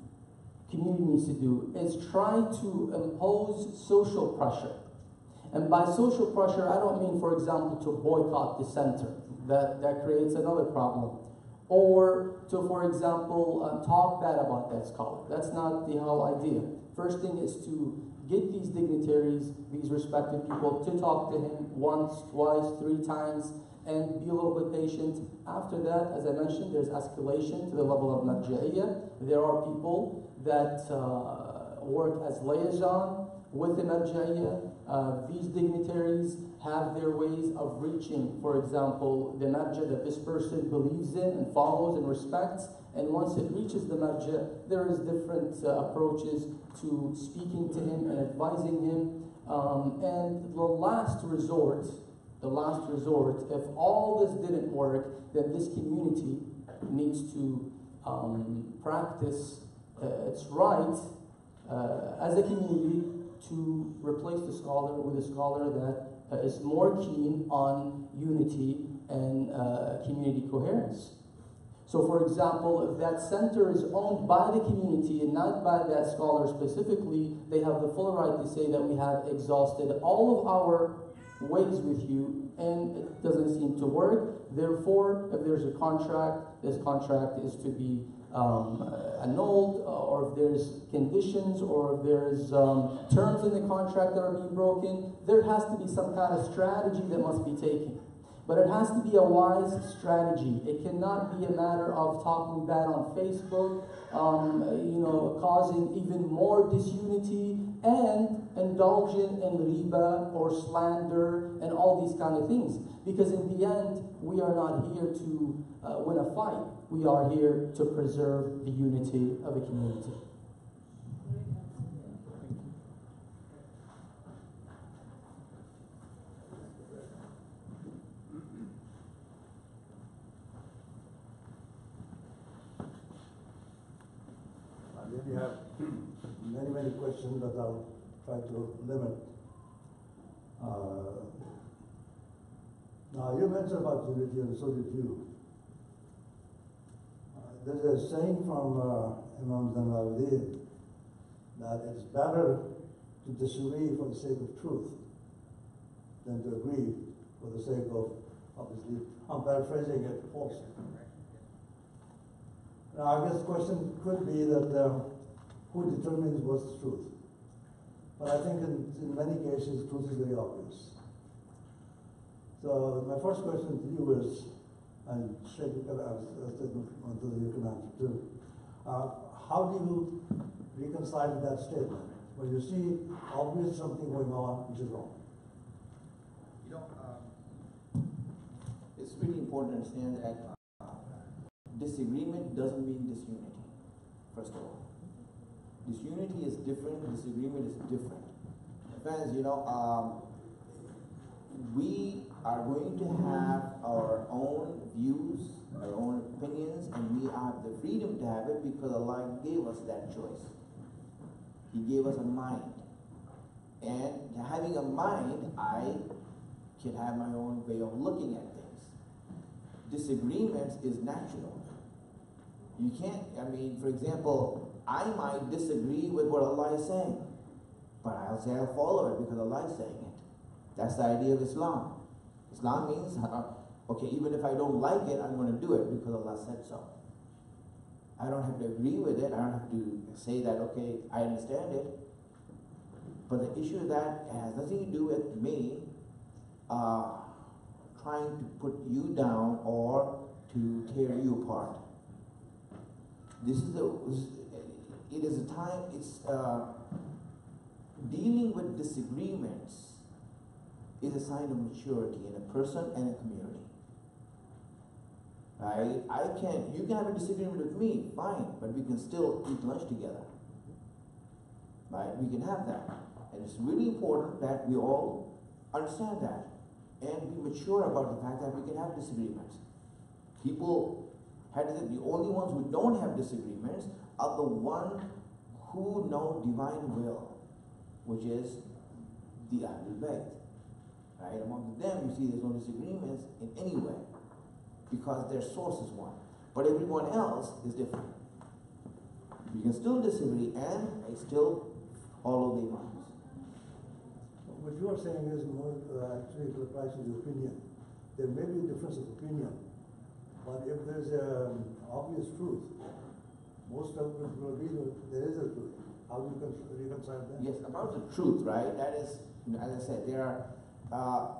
community needs to do is try to impose social pressure. And by social pressure, I don't mean, for example, to boycott the center. That creates another problem. Or to, for example, talk bad about that scholar. That's not the whole idea. First thing is to get these dignitaries, these respected people, to talk to him once, twice, 3 times, and be a little bit patient. After that, as I mentioned, there's escalation to the level of marja'iyah. There are people that work as liaison with the marja'iyah. These dignitaries have their ways of reaching, for example, the marja that this person believes in and follows and respects. And once it reaches the marja, there is different approaches to speaking to him and advising him. And the last resort, if all this didn't work, then this community needs to practice its right as a community to replace the scholar with a scholar that is more keen on unity and community coherence. So for example, if that center is owned by the community and not by that scholar specifically, they have the full right to say that we have exhausted all of our ways with you and it doesn't seem to work. Therefore, if there's a contract, this contract is to be annulled, or if there's conditions, or if there's terms in the contract that are being broken, there has to be some kind of strategy that must be taken. But it has to be a wise strategy. It cannot be a matter of talking bad on Facebook, causing even more disunity and indulging in riba or slander and all these kind of things. Because in the end, we are not here to win a fight. We are here to preserve the unity of a community. I really have many questions, but I'll try to limit. Now, you mentioned about unity, and so did you. There's a saying from Imam Zainal that it's better to disagree for the sake of truth than to agree for the sake of, obviously, I'm paraphrasing it falsely. Now, I guess the question could be that who determines what's the truth? But I think in many cases, truth is very obvious. So my first question to you is, and Sheikh, you can answer too, how do you reconcile that statement when you see obviously something going on which is wrong? It's really important to understand that disagreement doesn't mean disunity, first of all. Disunity is different, disagreement is different. Friends, we are going to have our own views, our own opinions, and we have the freedom to have it because Allah gave us that choice. He gave us a mind. And having a mind, I can have my own way of looking at things. Disagreements is natural. You can't, for example, I might disagree with what Allah is saying, but I'll say I'll follow it because Allah is saying it. That's the idea of Islam. Islam means, okay, even if I don't like it, I'm going to do it because Allah said so. I don't have to agree with it. I don't have to say that, okay, I understand it. But the issue of that has nothing to do with me trying to put you down or to tear you apart. It is a time, it's dealing with disagreements is a sign of maturity in a person and a community. Right? You can have a disagreement with me, fine, but we can still eat lunch together. Right? We can have that. And it's really important that we all understand that and be mature about the fact that we can have disagreements. People the only ones who don't have disagreements are the ones who know divine will, which is the Ahlul Bayt. Right? Among them, you see there's no disagreements in any way because their source is one. But everyone else is different. You can still disagree and still follow the imams. What you are saying is more actually it applies to the opinion. There may be a difference of opinion, but if there's an obvious truth, most of us will agree that there is a truth. How do you reconcile that? Yes, about the truth, right? That is, as I said, there are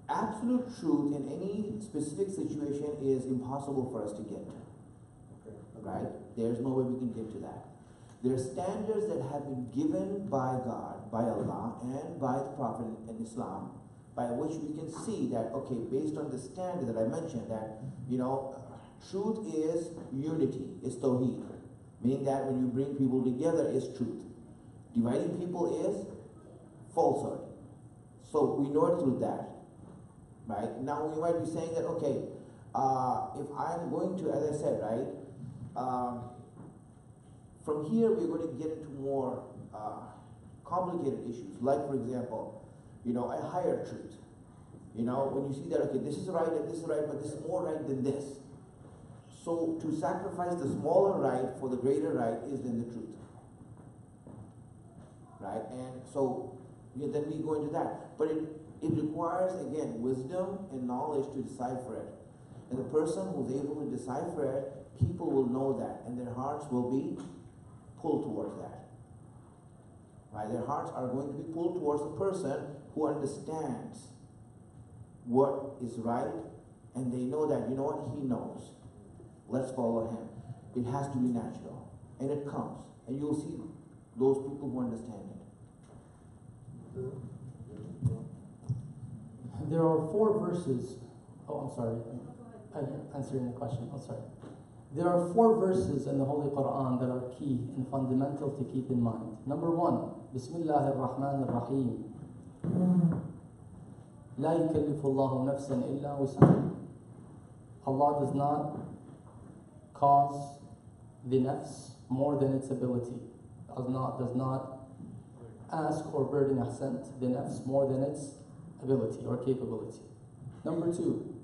absolute truth in any specific situation is impossible for us to get to. Okay. Right? There's no way we can get to that. There are standards that have been given by God, by Allah, and by the Prophet in Islam, by which we can see that, okay, based on the standard that I mentioned, that, truth is unity, is tawheed, meaning that when you bring people together is truth. Dividing people is falsehood. So we know it through that. Right? Now we might be saying that, okay, if I'm going to, as I said, right, from here we're going to get into more complicated issues. Like, for example, a higher truth. When you see that, okay, this is right and this is right, but this is more right than this. So to sacrifice the smaller right for the greater right is then the truth. Right? And so then we go into that. But it requires, again, wisdom and knowledge to decipher it. And the person who's able to decipher it, people will know that, and their hearts will be pulled towards that. Right? Their hearts are going to be pulled towards the person who understands what is right, and they know that, he knows. Let's follow him. It has to be natural. And it comes. And you'll see those people who understand it. There are 4 verses. Oh, I'm sorry. I'm answering the question. I'm sorry. There are 4 verses in the Holy Quran that are key and fundamental to keep in mind. Number 1, Bismillah ar-Rahman ar-Rahim. لا يكلف الله نفسا إلا وسعها. Allah does not cause the nafs more than its ability. Does not ask or burden the nafs more than its ability or capability. Number 2,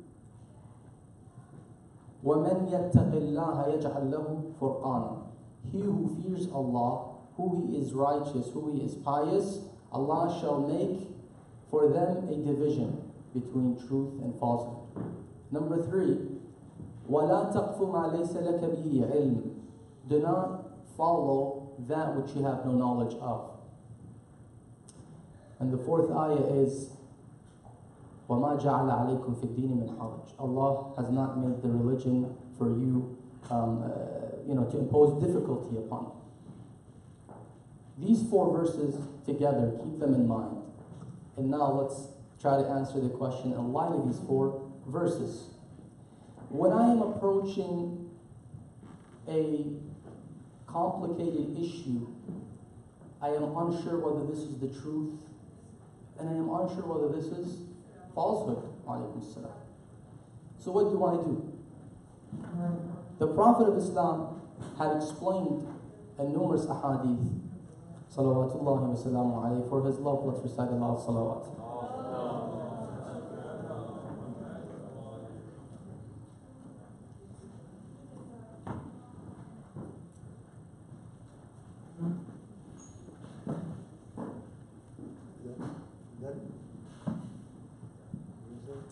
وَمَنْ يَتَّقِ اللَّهَ يَجْعَلْ لَهُ فُرْقَانًا. He who fears Allah, who he is righteous, who he is pious, Allah shall make for them a division between truth and falsehood. Number 3, وَلَا تَقْفُ مَا لَيْسَ لَكَ بِهِ عِلْمٍ. Do not follow that which you have no knowledge of. And the 4th ayah is وَمَا جَعَلَ عَلَيْكُمْ فِي الدِّينِ مِنْ حَرَجٍ. Allah has not made the religion for you, to impose difficulty upon you. These 4 verses together, keep them in mind. And now let's try to answer the question in light of these 4 verses. When I am approaching a complicated issue, I am unsure whether this is the truth, and I am unsure whether this is falsehood. So what do I do? The Prophet of Islam had explained in numerous ahadith, salawatullahi wa salamu alayhi, for his love, let's recite a lot of salawat.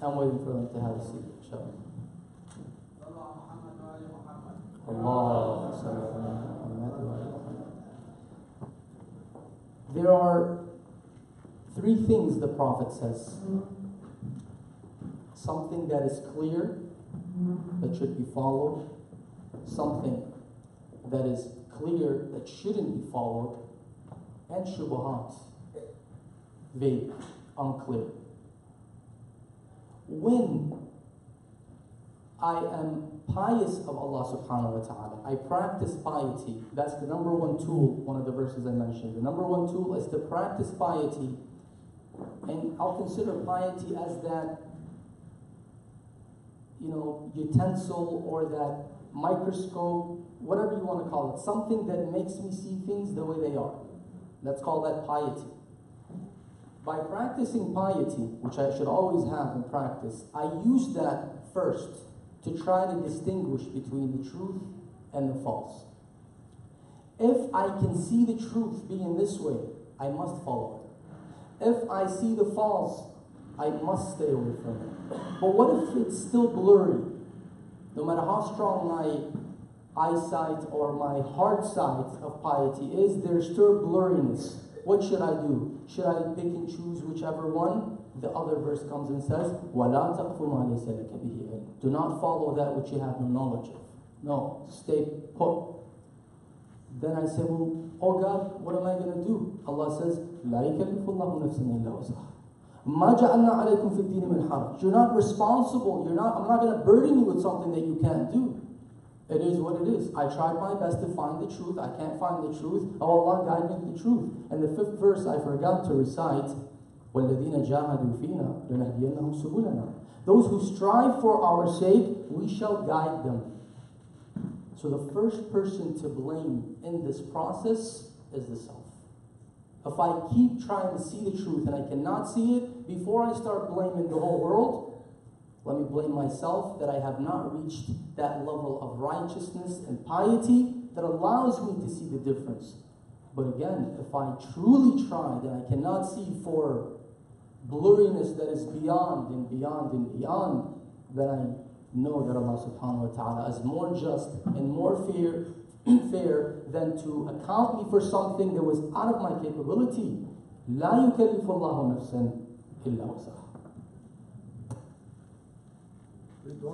I'm waiting for them to have a seat, inshallah. There are 3 things the Prophet says something that is clear, that should be followed, something that is clear, that shouldn't be followed, and shubuhat, vague, unclear. When I am pious of Allah subhanahu wa ta'ala, I practice piety. That's the number one tool, one of the verses I mentioned. The number one tool is to practice piety. And I'll consider piety as that, utensil or that microscope, whatever you want to call it, something that makes me see things the way they are. Let's call that piety. By practicing piety, which I should always have in practice, I use that first to try to distinguish between the truth and the false. If I can see the truth being this way, I must follow it. If I see the false, I must stay away from it. But what if it's still blurry? No matter how strong my eyesight or my heart sight of piety is, there's still blurriness. What should I do? Should I pick and choose whichever one? The other verse comes and says, وَلَا تَقْفُ مَا لَيْسَ لَكَ بِهِ عِلْمٌ. Do not follow that which you have no knowledge of. No, stay put. Then I say, well, oh God, what am I going to do? Allah says, لَا يُكَلِّفُ اللَّهُ نَفْسًا إِلَّا وُسْعَهَا. مَا جَعَلْنَا عَلَيْكُمْ فِي الدِّينِ مِنْ حَرَجٍ. You're not responsible. I'm not going to burden you with something that you can't do. It is what it is. I tried my best to find the truth. I can't find the truth. Oh, Allah, guide me to the truth. And the fifth verse I forgot to recite, وَالَّذِينَ جَاهَدُوا فِينَا لَنَهْدِيَنَّهُمْ سُبُلَنَا. Those who strive for our sake, we shall guide them. So the first person to blame in this process is the self. If I keep trying to see the truth and I cannot see it, before I start blaming the whole world, let me blame myself that I have not reached that level of righteousness and piety that allows me to see the difference. But again, if I truly try, then I cannot see for blurriness that is beyond and beyond and beyond, then I know that Allah subhanahu wa ta'ala is more just and more fair than to account me for something that was out of my capability. لا يكلف الله نفسا إلا وسعها.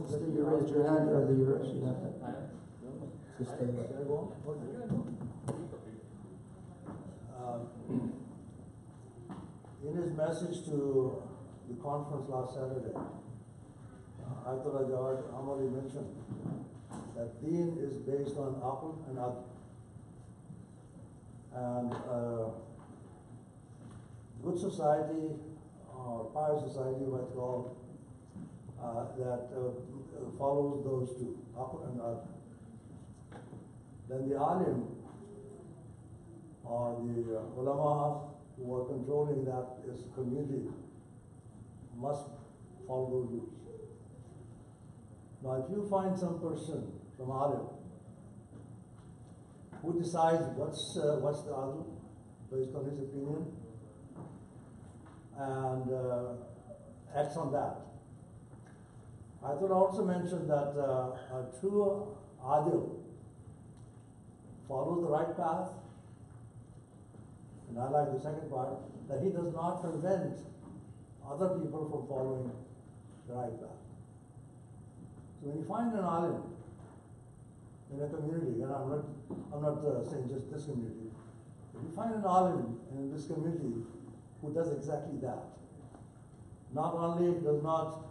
Sister, you raised your hand earlier. You actually have that. Sister. In his message to the conference last Saturday, Ayatollah Jawad Amali mentioned that deen is based on aql and adl. And good society, or pious society, you might call, that follows those two, aql and adl. Then the alim, or the ulama who are controlling that is community, must follow those rules. Now, if you find some person from alim who decides what's the adl based on his opinion and acts on that, I thought I also mentioned that a true adil follows the right path, and I like the second part, that he does not prevent other people from following the right path. So when you find an alim in a community, and I'm not saying just this community, if you find an alim in this community who does exactly that, not only does not,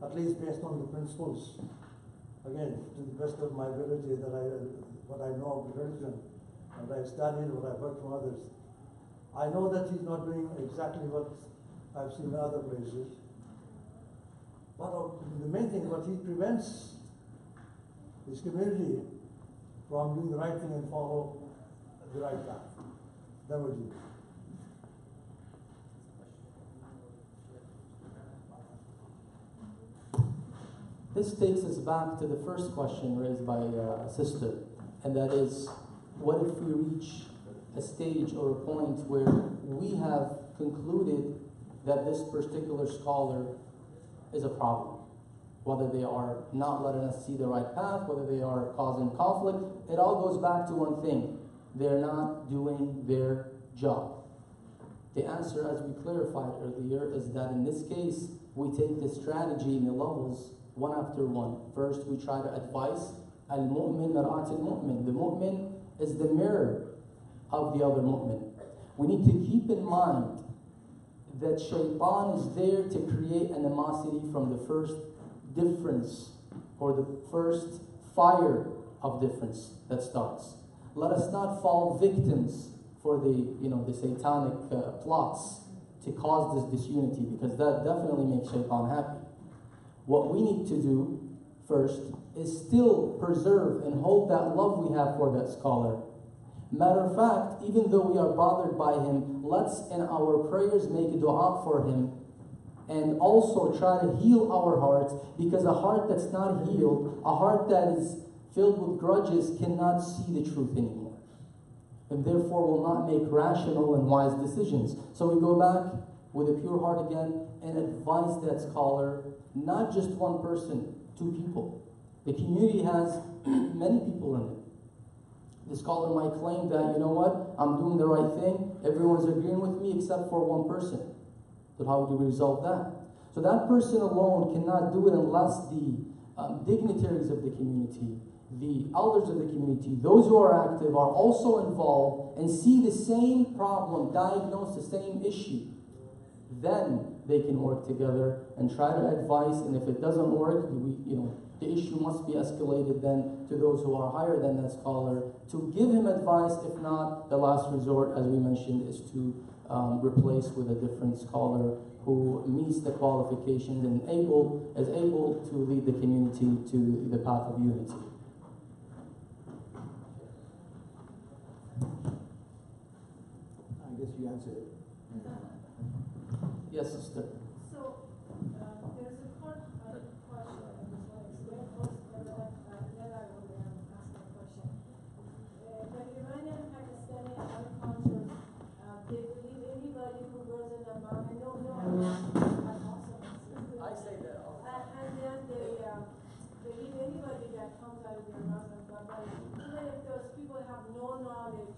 at least based on the principles, again, to the best of my ability, what I know of the religion, what I've studied, what I've heard from others, I know that he's not doing exactly what I've seen in other places. But the main thing, what he prevents his community from doing the right thing and follow the right path. Then what do you do? This takes us back to the first question raised by sister, and that is, what if we reach a stage or a point where we have concluded that this particular scholar is a problem? Whether they are not letting us see the right path, whether they are causing conflict, it all goes back to one thing. They're not doing their job. The answer, as we clarified earlier, is that in this case, we take the strategy in the levels one after one. First, we try to advise al-mu'min mir'at al-mu'min. The mu'min is the mirror of the other mu'min. We need to keep in mind that shaitan is there to create animosity from the first difference or the first fire of difference that starts. Let us not fall victims for the satanic plots to cause this disunity, because that definitely makes shaitan happy. What we need to do first is still preserve and hold that love we have for that scholar. Matter of fact, even though we are bothered by him, let's in our prayers make dua for him, and also try to heal our hearts, because a heart that's not healed, a heart that is filled with grudges, cannot see the truth anymore, and therefore will not make rational and wise decisions. So we go back with a pure heart again and advise that scholar, not just one person, two people. The community has many people in it. The scholar might claim that, you know what, I'm doing the right thing, everyone's agreeing with me except for one person. But how do we resolve that? So that person alone cannot do it unless the dignitaries of the community, the elders of the community, those who are active, are also involved and see the same problem, diagnose the same issue. Then they can work together and try to advise, and if it doesn't work, the issue must be escalated then to those who are higher than that scholar to give him advice. If not, the last resort, as we mentioned, is to replace with a different scholar who meets the qualifications and is able to lead the community to the path of unity. I guess you answered it. Yes, sister. So, there's a question. I just want to explain first, and then I will ask my question. The Iranian and Pakistani and other cultures, they believe anybody who wears an imam, and no, I say that. and then they believe anybody that comes out of their mouth and God, even if those people have no knowledge,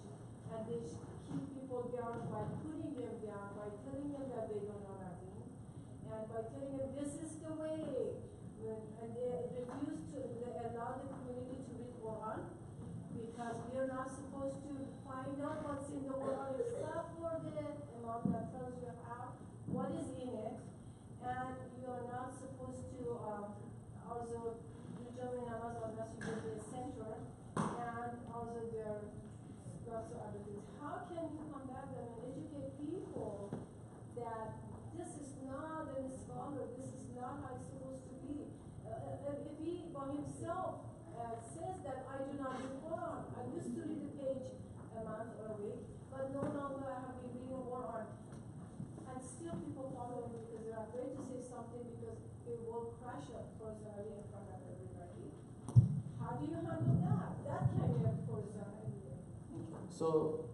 and they keep people down by putting them down, by telling them that they don't know nothing, and by telling them this is the way, and they refuse to allow the community to read Quran, because we are not supposed to find out what's in the Quran except for the Imam that tells you what is in it, and you are not supposed to also do Jami Namaz unless you go to the center, and also there are lots of other things. How can you combat them and educate people that this is not a scholar, this is not how it's supposed to be? If he by himself says that I do not read Quran, I used to read a page a month or a week, but no longer I have been reading Quran. And still people follow him because they're afraid to say something because it will crash up personally in front of everybody. How do you handle that? That kind of personality. So,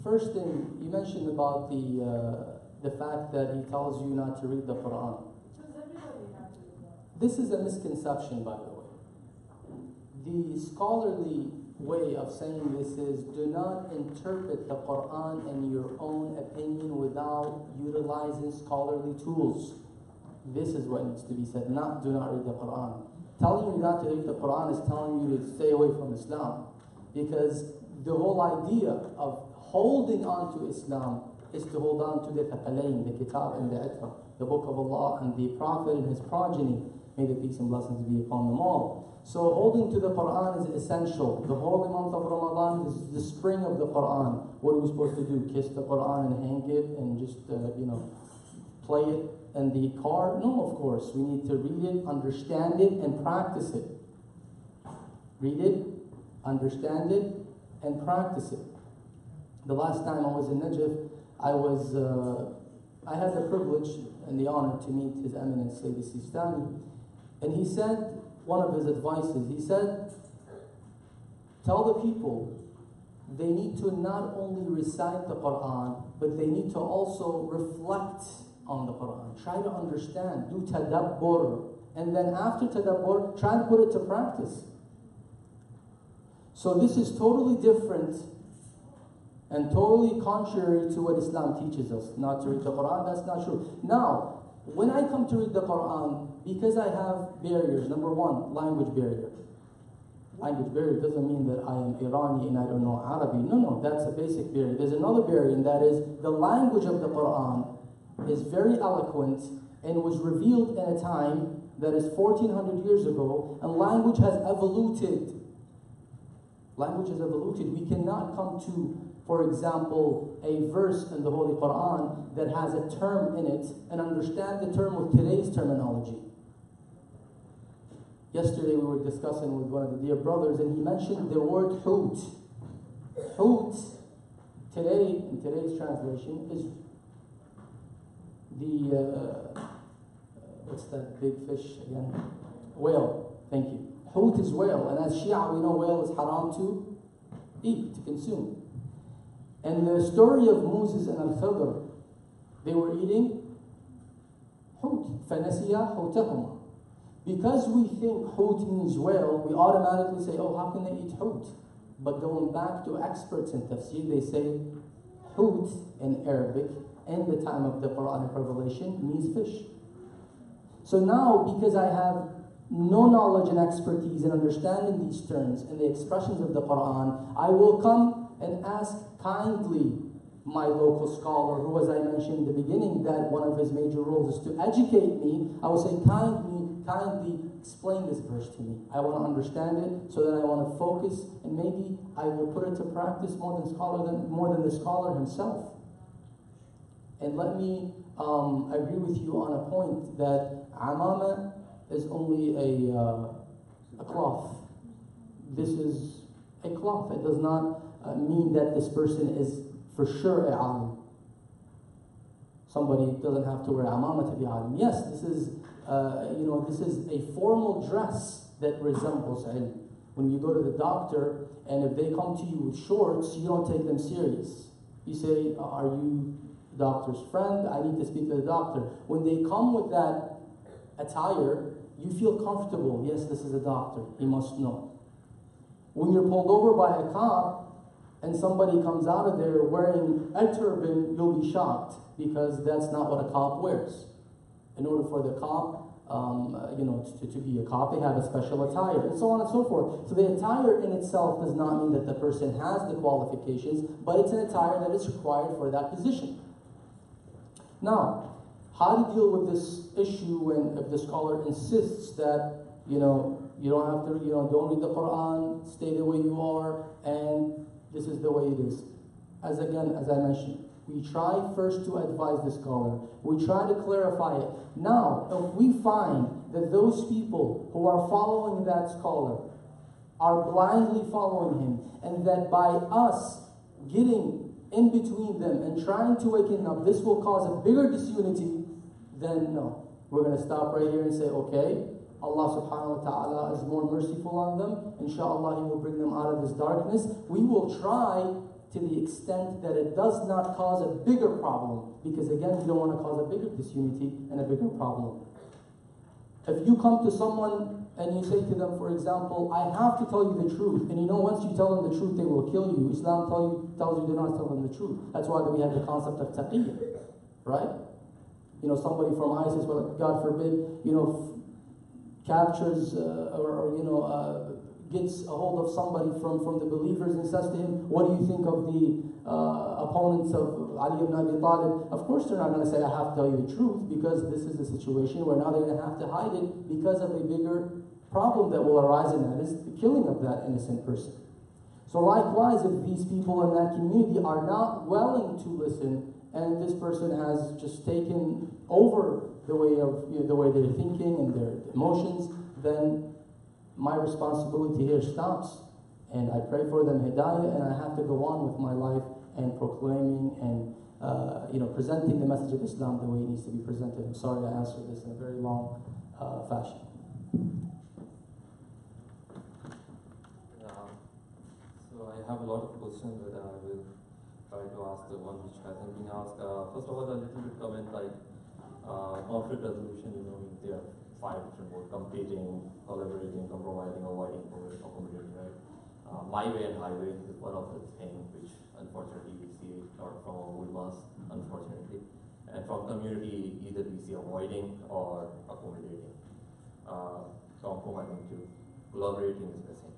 first thing, you mentioned about the fact that he tells you not to read the Quran. Does everybody have to do that? This is a misconception, by the way. The scholarly way of saying this is, do not interpret the Quran in your own opinion without utilizing scholarly tools. This is what needs to be said, not do not read the Quran. Telling you not to read the Quran is telling you to stay away from Islam, because the whole idea of holding on to Islam is to hold on to the Thaqalain, the Kitab and the Itra, the Book of Allah and the Prophet and his progeny. May the peace and blessings be upon them all. So holding to the Quran is essential. The holy month of Ramadan is the spring of the Quran. What are we supposed to do? Kiss the Quran and hang it and just, play it in the car? No, of course. We need to read it, understand it, and practice it. Read it, understand it, and practice it. The last time I was in Najaf, I had the privilege and the honor to meet His Eminence Sayyid Sistani, and he said, one of his advices, he said, tell the people they need to not only recite the Quran, but they need to also reflect on the Quran. Try to understand, do tadabbur, and then after tadabbur, try to put it to practice. So this is totally different and totally contrary to what Islam teaches us. Not to read the Quran, that's not true. Now, when I come to read the Quran, because I have barriers, number one, language barrier. Language barrier doesn't mean that I am Irani and I don't know Arabic. No, that's a basic barrier. There's another barrier, and that is the language of the Quran is very eloquent and was revealed in a time that is 1400 years ago, and language has evoluted. Language has evoluted. We cannot come to, for example, a verse in the Holy Quran that has a term in it and understand the term with today's terminology. Yesterday we were discussing with one of the dear brothers, and he mentioned the word hoot. Hoot, today, in today's translation, is the, what's that big fish again? Whale, thank you. Hoot is whale, and as Shia we know whale is haram to eat, to consume. And the story of Moses and Al-Khidr, they were eating hoot, فَنَسِيَ حُوتَهُمَا. Because we think hoot means whale, we automatically say, oh, how can they eat hoot? But going back to experts in tafsir, they say hoot in Arabic, in the time of the Quranic revelation, means fish. So now, because I have no knowledge and expertise in understanding these terms and the expressions of the Quran, I will come and ask kindly my local scholar, who, as I mentioned in the beginning, that one of his major roles is to educate me. I will say, kindly explain this verse to me. I want to understand it so that I want to focus, and maybe I will put it to practice more than the scholar himself. And let me agree with you on a point that amama is only a cloth. This is a cloth. It does not mean that this person is for sure a alim. Somebody doesn't have to wear amama to be alim. Yes, this is this is a formal dress that resembles ilm. When you go to the doctor, and if they come to you with shorts, you don't take them serious. You say, are you the doctor's friend? I need to speak to the doctor. When they come with that attire, you feel comfortable. Yes, this is a doctor. He must know. When you're pulled over by a cop, and somebody comes out of there wearing a turban, you'll be shocked, because that's not what a cop wears. In order for the cop, to be a cop, they have a special attire, and so on and so forth. So the attire in itself does not mean that the person has the qualifications, but it's an attire that is required for that position. Now, how to deal with this issue when if the scholar insists that, you don't have to, don't read the Quran, stay the way you are, and this is the way it is. As I mentioned, we try first to advise the scholar. We try to clarify it. Now, if we find that those people who are following that scholar are blindly following him, and that by us getting in between them and trying to waken up, this will cause a bigger disunity, then no. We're going to stop right here and say, okay, Allah subhanahu wa ta'ala is more merciful on them. Inshallah, He will bring them out of this darkness. We will try to the extent that it does not cause a bigger problem. Because again, we don't want to cause a bigger disunity and a bigger problem. If you come to someone and you say to them, for example, I have to tell you the truth, and once you tell them the truth, they will kill you. Islam tells you do not tell them the truth. That's why we have the concept of taqiyya, right? Somebody from ISIS, well, God forbid, captures gets a hold of somebody from the believers and says to him, what do you think of the opponents of Ali ibn Abi Talib? Of course they're not going to say, I have to tell you the truth, because this is a situation where now they're going to have to hide it because of a bigger problem that will arise, and that is the killing of that innocent person. So likewise, if these people in that community are not willing to listen, and this person has just taken over the way they're thinking and their emotions, then my responsibility here stops. And I pray for them hidayah, and I have to go on with my life and proclaiming and presenting the message of Islam the way it needs to be presented. I'm sorry I answered this in a very long fashion. So I have a lot of questions, but I will try to ask the one which hasn't been asked. First of all, a little bit comment like conflict resolution, there are 5 different modes: competing, collaborating, compromising, avoiding, accommodating, right? My way and highway is one of the things which unfortunately we see a lot from our ulemas, unfortunately. And from community, either we see avoiding or accommodating, compromising to collaborating is missing.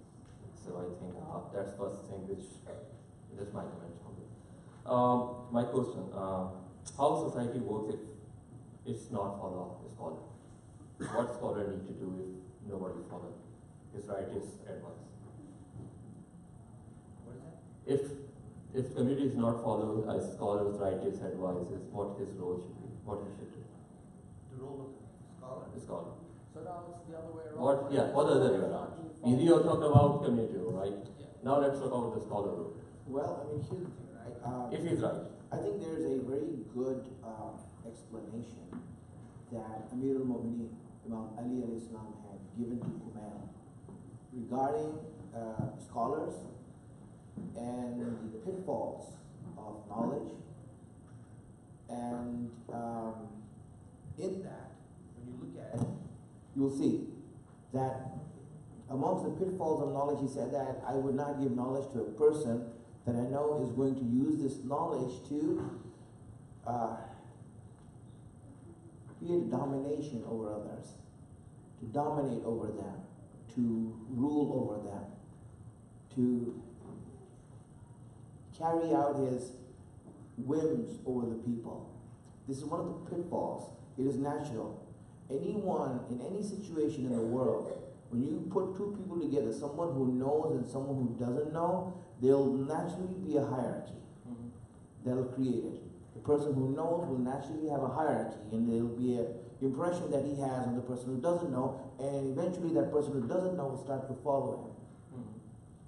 So I think that's first thing which is my comment on it. My question, how society works if it's not follow a scholar? What scholar need to do if nobody follow his righteous advice? What is that? If community is not follow a scholar's righteous advices, what his role should be, what he should do? The role of the scholar? The scholar. So now it's the other way around. What other way around? You talked about community, right? Yeah. Now let's talk about the scholar role. Well, I mean, here's the thing, right? If he's right. I think there's a very good explanation that Amir al-Mu'mineen, Imam Ali al-Islam, had given to Kumail regarding scholars and the pitfalls of knowledge. And in that, when you look at it, you'll see that amongst the pitfalls of knowledge, he said that I would not give knowledge to a person that I know is going to use this knowledge to create domination over others, to dominate over them, to rule over them, to carry out his whims over the people. This is one of the pitfalls. It is natural. Anyone in any situation in the world, when you put two people together, someone who knows and someone who doesn't know, there'll naturally be a hierarchy that'll create it. The person who knows will naturally have a hierarchy, and there'll be an impression that he has on the person who doesn't know, and eventually that person who doesn't know will start to follow him.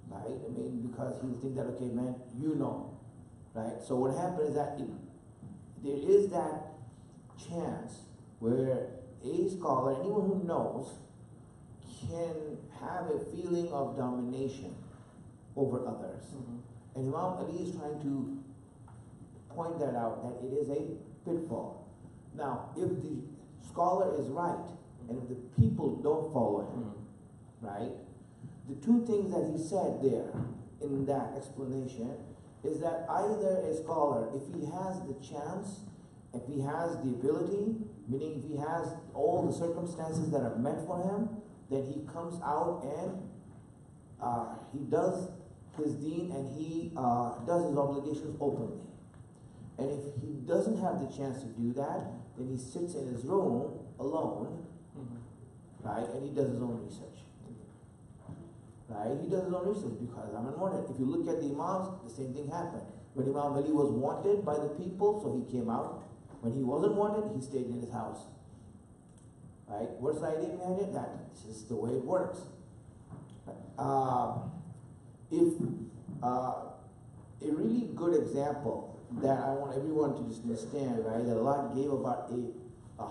Right? I mean, because he'll think that, okay, man, you know. Right? So what happens is that there is that chance where a scholar, anyone who knows, can have a feeling of domination over others. And Imam Ali is trying to point that out, that it is a pitfall. Now, if the scholar is right, and if the people don't follow him, right, the two things that he said there in that explanation is that either a scholar, if he has the chance, if he has the ability, meaning if he has all the circumstances that are meant for him, then he comes out and he does his deen and he does his obligations openly. And if he doesn't have the chance to do that, then he sits in his room alone, right, and he does his own research. Right? He does his own research because I'm unwanted. If you look at the Imams, the same thing happened. When Imam Ali was wanted by the people, so he came out. When he wasn't wanted, he stayed in his house. Right? What's the idea behind it? That this is the way it works. A really good example that I want everyone to just understand, right, that Allah gave about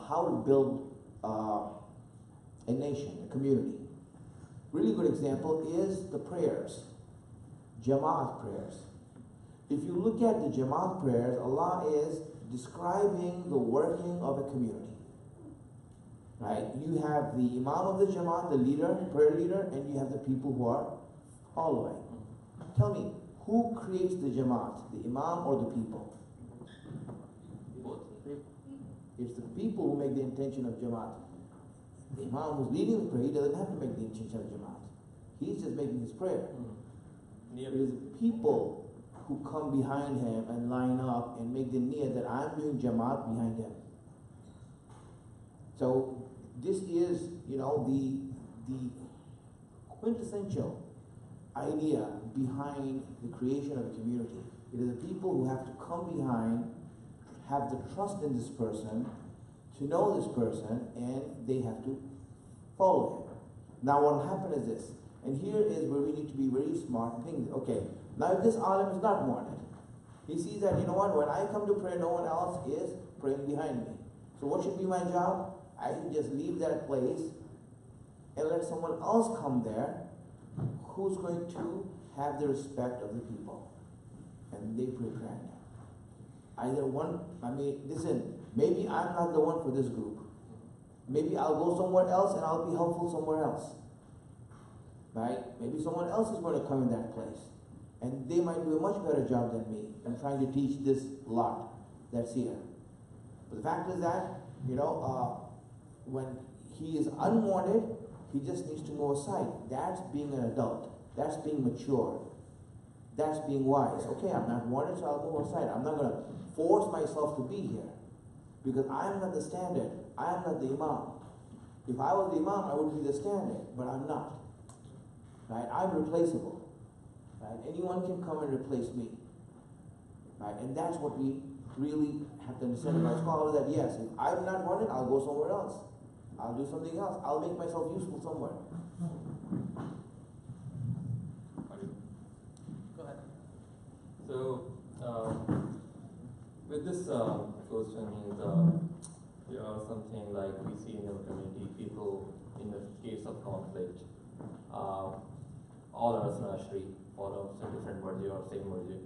how to build a nation, a community. Really good example is the prayers, Jama'at prayers. If you look at the Jama'at prayers, Allah is describing the working of a community. Right? You have the Imam of the Jama'at, the leader, prayer leader, and you have the people who are following. Tell me, who creates the Jama'at, the Imam or the people? Both. It's the people who make the intention of Jama'at. The Imam who's leading the prayer, he doesn't have to make the intention of Jama'at. He's just making his prayer. It is the people who come behind him and line up and make the niyyah that I'm doing Jama'at behind him. So this is, the quintessential idea behind the creation of a community. It is the people who have to come behind, have the trust in this person, to know this person, and they have to follow him. Now what will happen is this, and here is where we need to be very smart and think, okay, now if this alim is not wanted, he sees that, when I come to pray, no one else is praying behind me. So what should be my job? I should just leave that place and let someone else come there who's going to have the respect of the people. And they pray behind him. Listen, maybe I'm not the one for this group. Maybe I'll go somewhere else and I'll be helpful somewhere else. Right? Maybe someone else is going to come in that place. And they might do a much better job than me in trying to teach this lot that's here. But the fact is that, when he is unwanted, he just needs to move aside. That's being an adult. That's being mature. That's being wise. Okay, I'm not wanted, so I'll move aside. I'm not going to force myself to be here because I am not the standard. I am not the imam. If I was the imam, I would be the standard, but I'm not. Right? I'm replaceable. Right? Anyone can come and replace me. Right? And that's what we really have to understand about scholars, that yes, if I'm not wanted, I'll go somewhere else. I'll do something else. I'll make myself useful somewhere. Go ahead. So, with this question, there are something like we see in our community, people in the case of conflict, all are Sunashri, follow some different marji or same marji.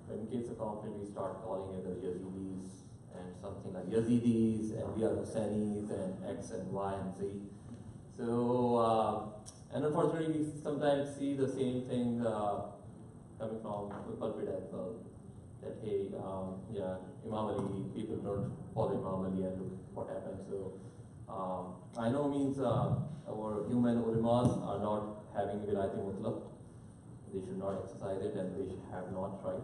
But in case of conflict, we start calling it the Yazidis and something like Yazidis, and we are Hussainis and X and Y and Z. So, and unfortunately, we sometimes see the same thing coming from the pulpit as well. That hey, Imam Ali, people don't follow Imam Ali, and look what happens. So, I know means our human ulemas are not having vilayat mutlaq. They should not exercise it, and they have not, right?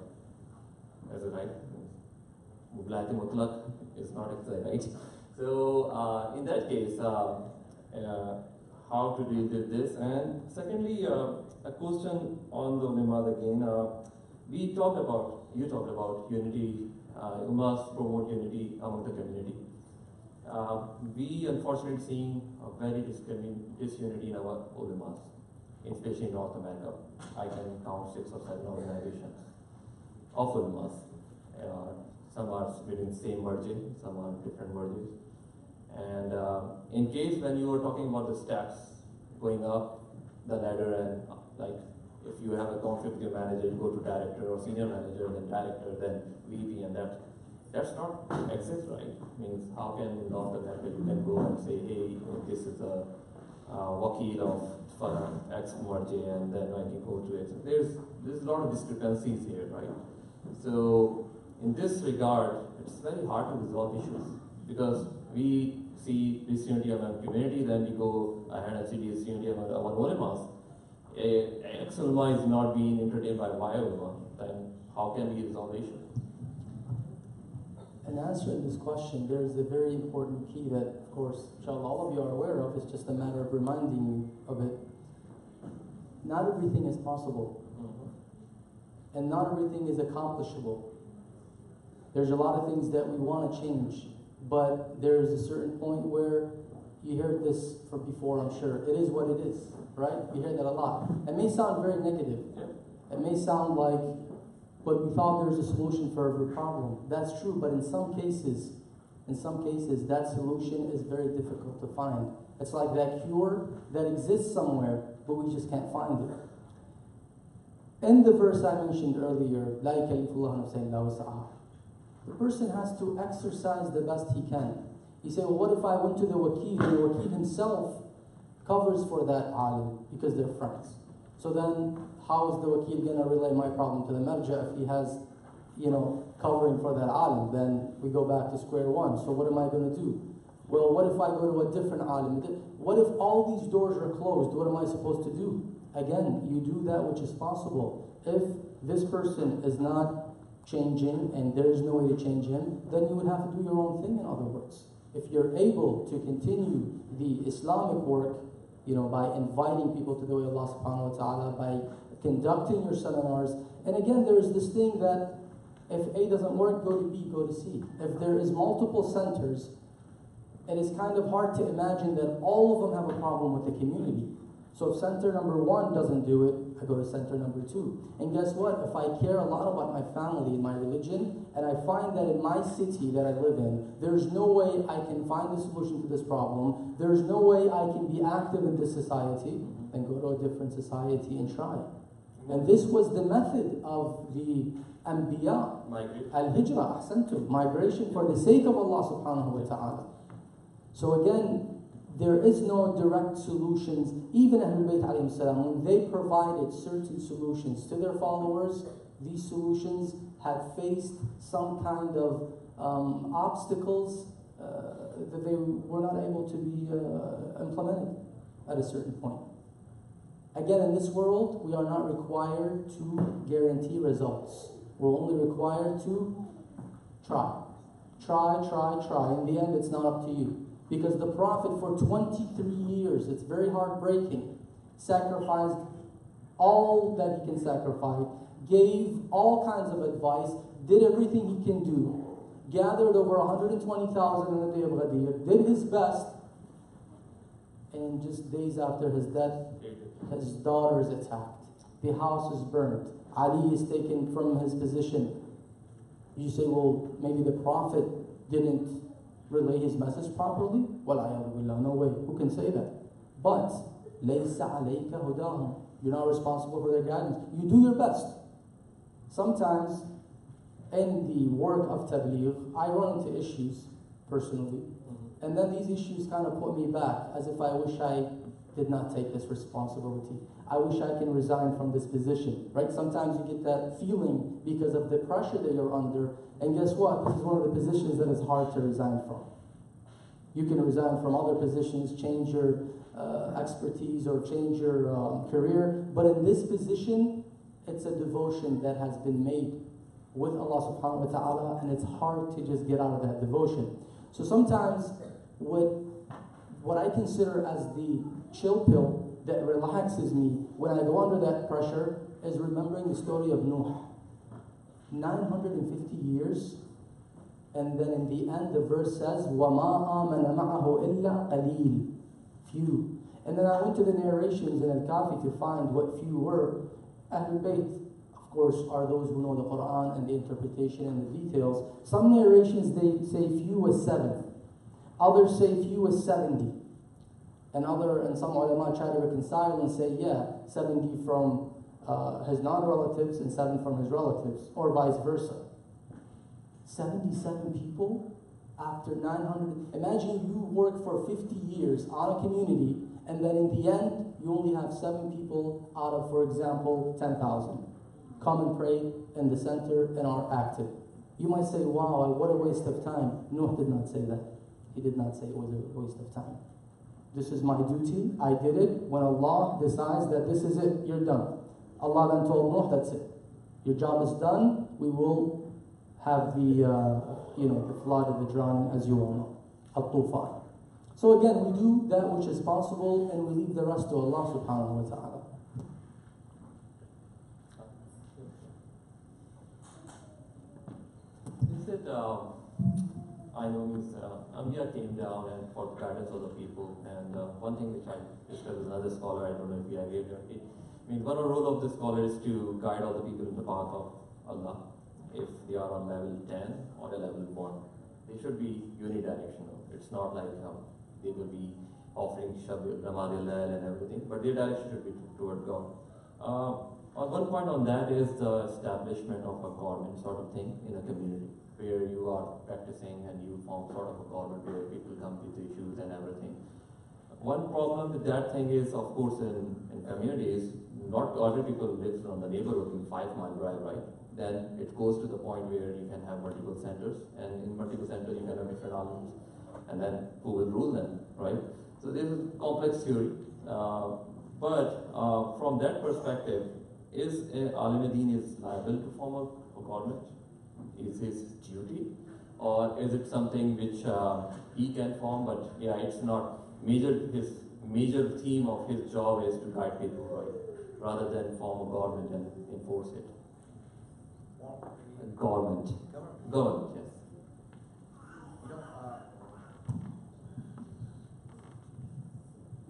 Is it right? Vilayat mutlaq is not exercised, right? So, in that case, how to deal with this? And secondly, a question on the ulemas again. You talked about unity. Ulemas promote unity among the community. We unfortunately seeing a very disunity in our ulemas, especially in North America. I can count 6 or 7 organizations of ulemas. Some are within the same margin, some are different margins. And in case when you were talking about the steps going up the ladder, and like if you have a conflict with your manager, you go to director or senior manager, then director, then VP, and that's not exist, right? Means how can in North America you can go and say, hey, this is a wakil of X margin, and then I can go to X. There's a lot of discrepancies here, right? So in this regard, it's very hard to resolve issues because we see disunity among community, then we go ahead and see disunity among our ulemas. X ulema is not being entertained by Y ulema, then how can we resolve the issue? In answering this question, there is a very important key that, of course, inshallah, all of you are aware of. It's just a matter of reminding you of it. Not everything is possible, and not everything is accomplishable. There's a lot of things that we want to change, but there's a certain point where you heard this from before, I'm sure. It is what it is, right? You hear that a lot. It may sound very negative. It may sound like, but we thought there was a solution for every problem. That's true, but in some cases, that solution is very difficult to find. It's like that cure that exists somewhere, but we just can't find it. In the verse I mentioned earlier, لا يكلف الله نفسا إلا وسعها, the person has to exercise the best he can. You say, well, what if I went to the wakil, and the wakil himself covers for that alim because they're friends? So then, how is the wakil going to relay my problem to the marja if he has, covering for that alim? Then we go back to square one. So what am I going to do? Well, what if I go to a different alim? What if all these doors are closed? What am I supposed to do? Again, you do that which is possible. If this person is not changing and there is no way to change him, then you would have to do your own thing, in other words. If you're able to continue the Islamic work, by inviting people to the way of Allah subhanahu wa ta'ala, by conducting your seminars, and again, there's this thing that if A doesn't work, go to B, go to C. If there is multiple centers, it is kind of hard to imagine that all of them have a problem with the community. So if center number 1 doesn't do it, I go to center number 2. And guess what? If I care a lot about my family and my religion, and I find that in my city that I live in, there's no way I can find a solution to this problem, there's no way I can be active in this society, then go to a different society and try. And this was the method of the Anbiya, al-Hijrah, ahsantum, migration for the sake of Allah subhanahu wa ta'ala. So again, there is no direct solutions. Even Ahlul Bayt alayhim salam, when they provided certain solutions to their followers, these solutions had faced some kind of obstacles that they were not able to be implemented at a certain point. Again, in this world, we are not required to guarantee results. We're only required to try. Try. In the end, it's not up to you. Because the Prophet, for 23 years, it's very heartbreaking, sacrificed all that he can sacrifice, gave all kinds of advice, did everything he can do, gathered over 120,000 on the day of Ghadir, did his best, and just days after his death, his daughter is attacked. The house is burnt. Ali is taken from his position. You say, well, maybe the Prophet didn't relay his message properly? Well, no way. Who can say that? But, لَيْسَ عَلَيْكَ هُدَاهُمْ. You're not responsible for their guidance. You do your best. Sometimes, in the work of tabligh, I run into issues, personally. And then these issues kind of put me back, as if I wish I did not take this responsibility. I wish I can resign from this position, right? Sometimes you get that feeling because of the pressure that you're under. And guess what? This is one of the positions that is hard to resign from. You can resign from other positions, change your expertise or change your career. But in this position, it's a devotion that has been made with Allah subhanahu wa ta'ala, and it's hard to just get out of that devotion. So sometimes what I consider as the chill pill that relaxes me when I go under that pressure is remembering the story of Nuh. 950 years, and then in the end the verse says, وَمَا آمَنَ مَعَهُ إِلَّا قَلِيلٌ. Few. And then I went to the narrations in Al-Kafi to find what few were. Ahlul Bayt, of course, are those who know the Quran and the interpretation and the details. Some narrations, they say few was 7. Others say few was 70. And some ulema try to reconcile and say, 70 from his non-relatives and 7 from his relatives, or vice versa. 77 people after 900. Imagine you work for 50 years on a community, and then in the end, you only have 7 people out of, for example, 10,000. Come and pray in the center and are active. You might say, wow, what a waste of time. Nuh did not say that. He did not say it was a waste of time. This is my duty. I did it. When Allah decides that this is it, you're done. Allah then told Nuh, that's it. Your job is done. We will have the flood and the drowning, as you all know. Al-Tufan. So again, we do that which is possible, and we leave the rest to Allah subhanahu wa ta'ala. Is it, I know Ambiya came down and for the guidance of the people, and one thing which I discussed with another scholar, I don't know if you agree or not. I mean, one role of the scholar is to guide all the people in the path of Allah. If they are on level 10 or a level 1, they should be unidirectional. It's not like they will be offering Ramadilal and everything, but their direction should be toward God. On one point on that is the establishment of a government sort of thing in a community, where you are practicing and you form sort of a government where people come with issues and everything. One problem with that thing is, of course, in communities, not all people live on the neighborhood in 5-mile drive, right? Then it goes to the point where you can have multiple centers, and in multiple centers you can have different alims, and then who will rule them, right? So this is complex theory, but from that perspective, is Alim Deen is liable to form a government? Is his duty, or is it something which he can form? But it's not major. His major theme of his job is to guide people, right, rather than form a government and enforce it. Government, yes.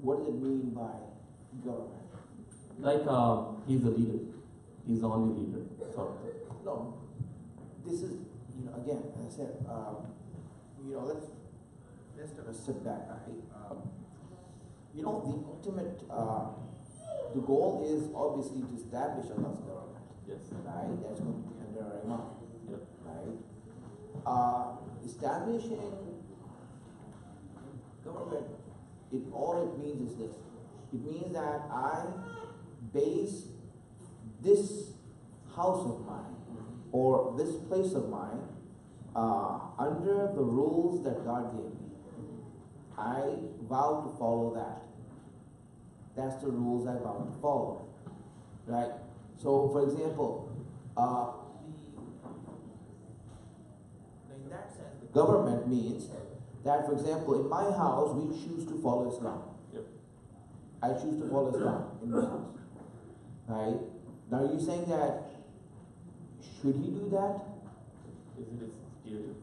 What does it mean by government? Like he's the leader. He's the only leader, sort of. No, this is, again, as I said, let's take a step back, right? The ultimate, the goal is obviously to establish Allah's government. Yes. Right? That's going to be under our Imam. Yep. Right? Establishing government, all it means is this. It means that I base this house of mine or this place of mine under the rules that God gave me, I vow to follow that. That's the rules I vow to follow, right? So, for example, in that sense, the government means that, for example, in my house, we choose to follow Islam. Yep. I choose to follow Islam in my house, right? Now, are you saying that should he do that? Is it his duty?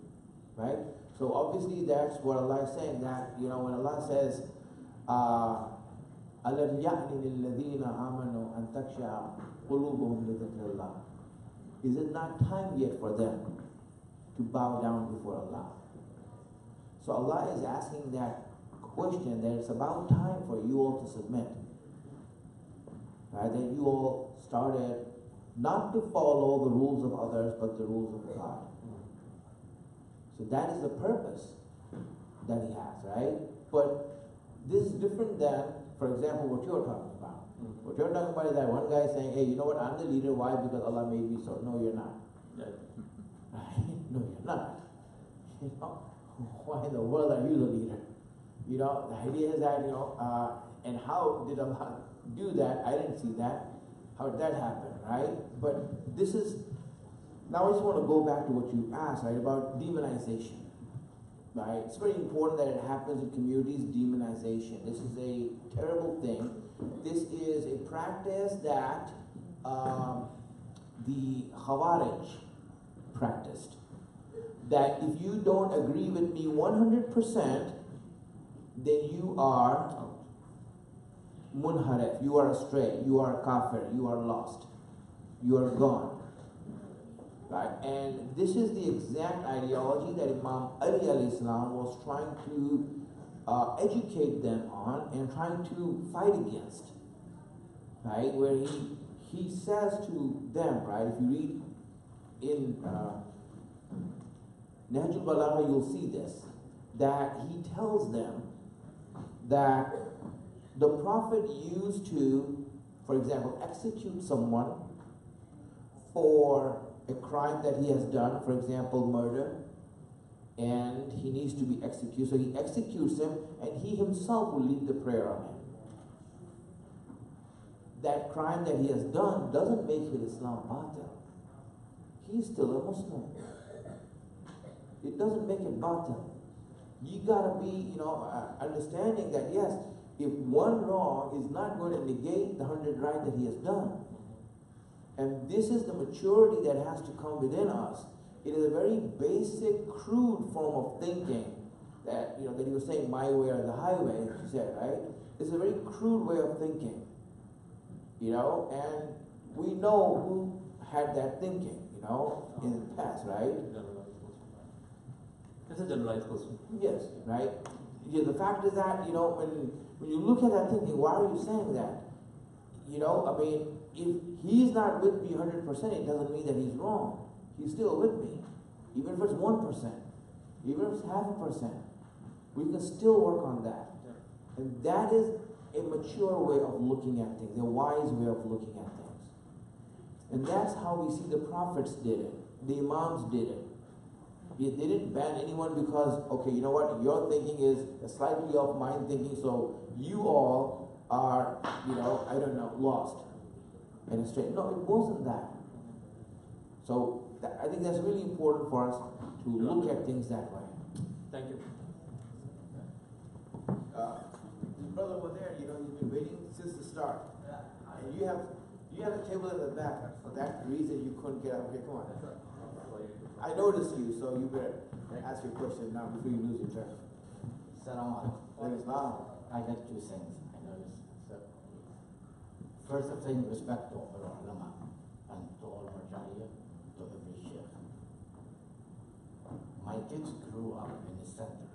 Right? So obviously that's what Allah is saying, that, you know, when Allah says, أَلَمْ يَعْنِ لِلَّذِينَ آمَنُوا أَن تَخْشَعَ قُلُوبُهُمْ لِذِكْرِ اللَّهِ. Is it not time yet for them to bow down before Allah? So Allah is asking that question, that it's about time for you all to submit. Right? That you all started not to follow the rules of others, but the rules of God. So that is the purpose that he has, right? But this is different than, for example, what you're talking about. What you're talking about is that one guy saying, hey, you know what, I'm the leader, why? Because Allah made me so. No, you're not. Right. Right? No, you're not. You know, why in the world are you the leader? You know, the idea is that, you know, and how did Allah do that? I didn't see that. How did that happen, right? But this is, now I just want to go back to what you asked, right, about demonization. Right? It's very important that it happens in communities, demonization. This is a terrible thing. This is a practice that the Khawarij practiced. That if you don't agree with me 100%, then you are munharif, you are astray, you are kafir, you are lost, you are gone. Right? And this is the exact ideology that Imam Ali alayhi salam was trying to educate them on and trying to fight against. Right? Where he says to them, right, if you read in Nahjul Balagha, you'll see this, that he tells them that the Prophet used to, for example, execute someone for a crime that he has done, for example, murder, and he needs to be executed. So he executes him, and he himself will lead the prayer on him. That crime that he has done doesn't make his Islam batil. He's still a Muslim. It doesn't make it batil. You gotta be, you know, understanding that yes, if one wrong is not going to negate the 100 right that he has done. And this is the maturity that has to come within us. It is a very basic, crude form of thinking that, you know, that he was saying my way or the highway, he said, right? It's a very crude way of thinking, you know, and we know who had that thinking, you know, in the past, right? It's a generalized question. Yes, right? Yeah, the fact is that, you know, when you look at that thinking, why are you saying that? You know, I mean, if he's not with me 100%, it doesn't mean that he's wrong. He's still with me. Even if it's 1%, even if it's 0.5%, we can still work on that. Yeah. And that is a mature way of looking at things, a wise way of looking at things. And that's how we see the prophets did it. The imams did it. They didn't ban anyone because, okay, you know what, your thinking is slightly off my thinking, so you all are, you know, I don't know, lost and astray. No, it wasn't that. So I think that's really important for us to look at things that way. Thank you. This brother over there, you know, he's been waiting since the start. And you have a table in the back. For that reason, you couldn't get up. Okay, come on. I noticed you, so you better ask your question now before you lose your turn. Assalamu alaikum. I got two things I noticed. So, first thing, respect to all ulama and to all marja'iyah, to every sheikh. My kids grew up in the center,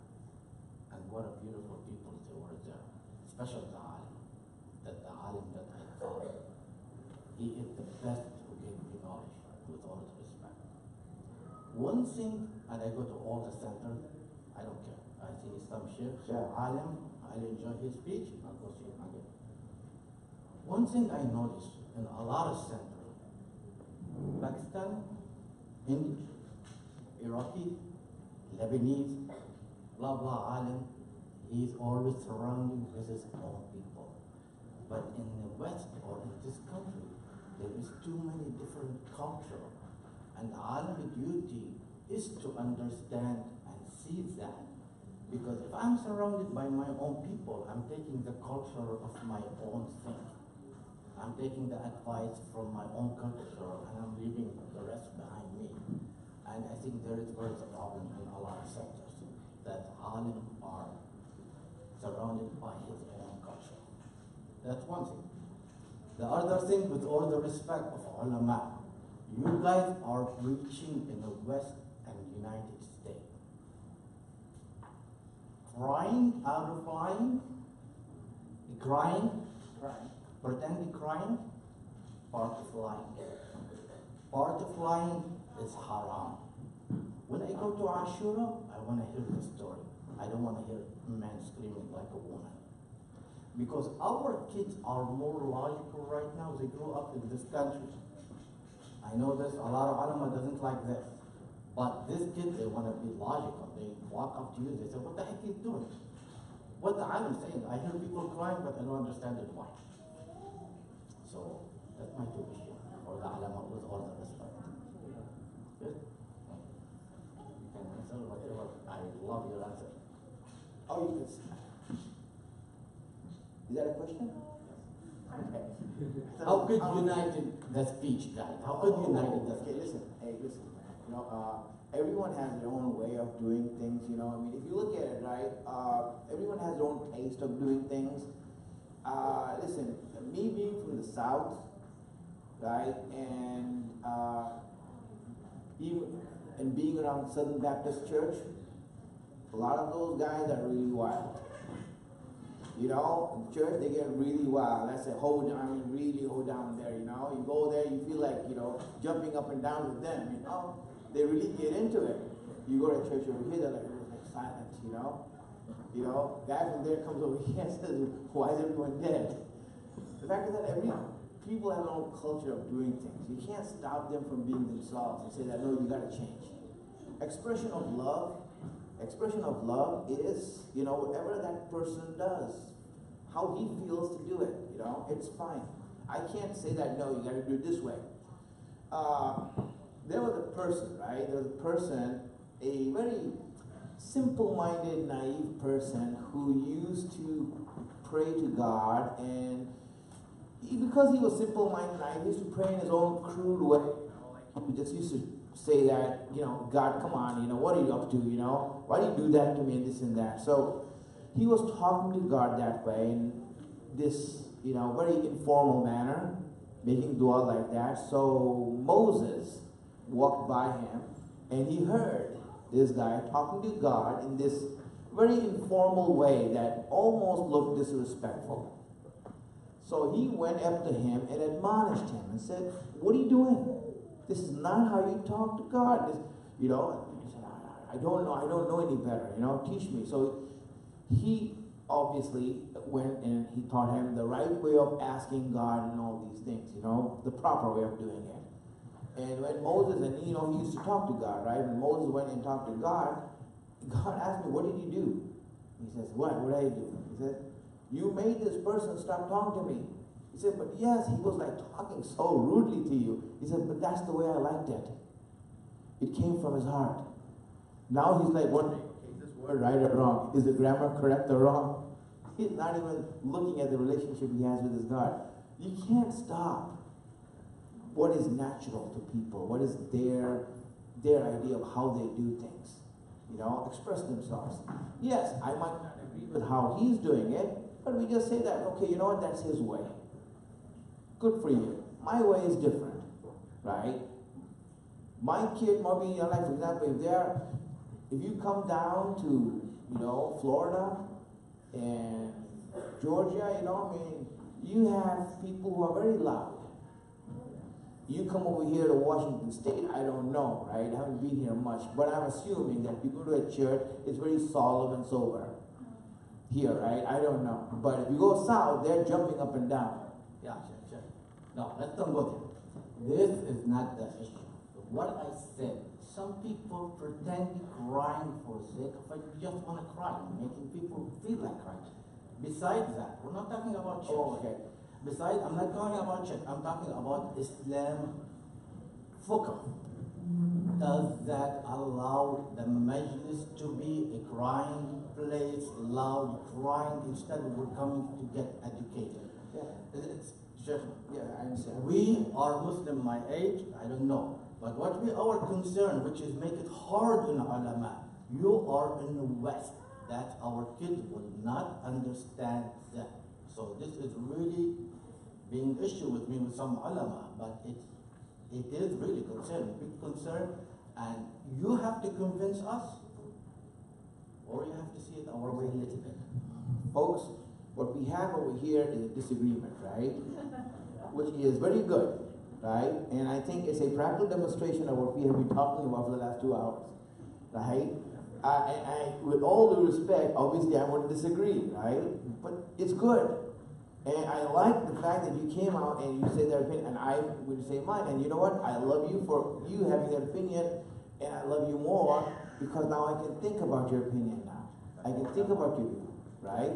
and what a beautiful people they were there, especially the alim. That the alim that I taught, he is the best who gave me knowledge, with all due respect. One thing, and I go to all the center, I don't care. I see some sheikh, alim, I'll enjoy his speech, I'll go see him again. One thing I noticed in a lot of centers, Pakistan, English, Iraqi, Lebanese, blah blah alim, he's always surrounded with his own people. But in the West or in this country, there is too many different cultures. And the alim's duty is to understand and see that. Because if I'm surrounded by my own people, I'm taking the culture of my own thing. I'm taking the advice from my own culture and I'm leaving the rest behind me. And I think there is a problem in a lot of sectors that alim are surrounded by his own culture. That's one thing. The other thing, with all the respect of ulama, you guys are preaching in the West and United States. Crying out of line, crying, pretending crying, part of lying. Part of lying is haram. When I go to Ashura, I want to hear the story. I don't want to hear a man screaming like a woman. Because our kids are more logical right now. They grew up in this country. I know this, a lot of ulama doesn't like this. But this kid, they want to be logical. They walk up to you, they say, what the heck are you doing? What the alim is saying? I hear people crying, but I don't understand it why. So, that's my two issue. For the ulama, with all the respect. Good? You can answer whatever. I love your answer. Oh, you can. Is that a question? Okay. How could united the speech, guys? How could united the Okay, speech? listen. Hey, listen. You know, everyone has their own way of doing things. You know, I mean, if you look at it, right, everyone has their own taste of doing things. Listen, me being from the South, right, and being around Southern Baptist Church, a lot of those guys are really wild. You know, in church they get really wild. That's a really hold down there, you know. You go there, you feel like, you know, jumping up and down with them, you know. They really get into it. You go to church over here, they're like silent, you know. You know, guy from there comes over here and says, why is everyone dead? The fact is that people have their own culture of doing things. You can't stop them from being themselves and say that, no, you gotta change. Expression of love is, you know, whatever that person does, how he feels to do it, you know, it's fine. I can't say that, no, you gotta do it this way. There was a person, right? There was a person, a very simple-minded, naive person who used to pray to God, and because he was simple-minded, naive, he used to pray in his own crude way. You know, like he just used to say that, you know, God, come on, you know, what are you up to, you know? Why do you do that to me and this and that? So he was talking to God that way in this, you know, very informal manner, making dua like that. So Moses walked by him and he heard this guy talking to God in this very informal way that almost looked disrespectful. So he went up to him and admonished him and said, what are you doing? This is not how you talk to God. This, you know, he said, I don't know any better, you know, teach me. So he obviously went and he taught him the right way of asking God and all these things, you know, the proper way of doing it. And when Moses, and you know, he used to talk to God, right? When Moses went and talked to God, God asked me, what did you do? He says, what did I do? He said, you made this person stop talking to me. He said, but yes, he was like talking so rudely to you. He said, but that's the way I liked it. It came from his heart. Now he's like wondering, is this word right or wrong? Is the grammar correct or wrong? He's not even looking at the relationship he has with his God. You can't stop what is natural to people, what is their idea of how they do things. You know, express themselves. Yes, I might not agree with how he's doing it, but we just say that, okay, you know what, that's his way. Good for you. My way is different, right? My kid, maybe, you know, like for example, if you come down to, you know, Florida and Georgia, you know, I mean, you have people who are very loud. You come over here to Washington State, I don't know, right? I haven't been here much, but I'm assuming that if you go to a church, it's very solemn and sober. Here, right? I don't know. But if you go south, they're jumping up and down. Yeah, sure. No, let's don't go there. This is not the issue. The what I said. Some people pretend crying for sake of it, just want to cry, making people feel like crying. Besides that, we're not talking about church. Oh, okay. Besides, I'm not talking about church, I'm talking about Islam fiqh. Does that allow the majlis to be a crying place, loud crying, instead of we're coming to get educated? Yeah. It's just, Yeah, I understand. we are Muslim my age, I don't know. But what we our concern, which is make it hard in ulama, you are in the West, that our kids will not understand that. So this is really being issue with me with some ulama, but it is really concern, big concern, and you have to convince us, or you have to see it our way a little bit. Folks, what we have over here is a disagreement, right? Which is very good, right? And I think it's a practical demonstration of what we have been talking about for the last 2 hours, right? With all due respect, obviously I would disagree, right? But it's good. And I like the fact that you came out and you said that opinion, and I would say mine. And you know what? I love you for you having that opinion, and I love you more because now I can think about your opinion now. I can think about your view, right?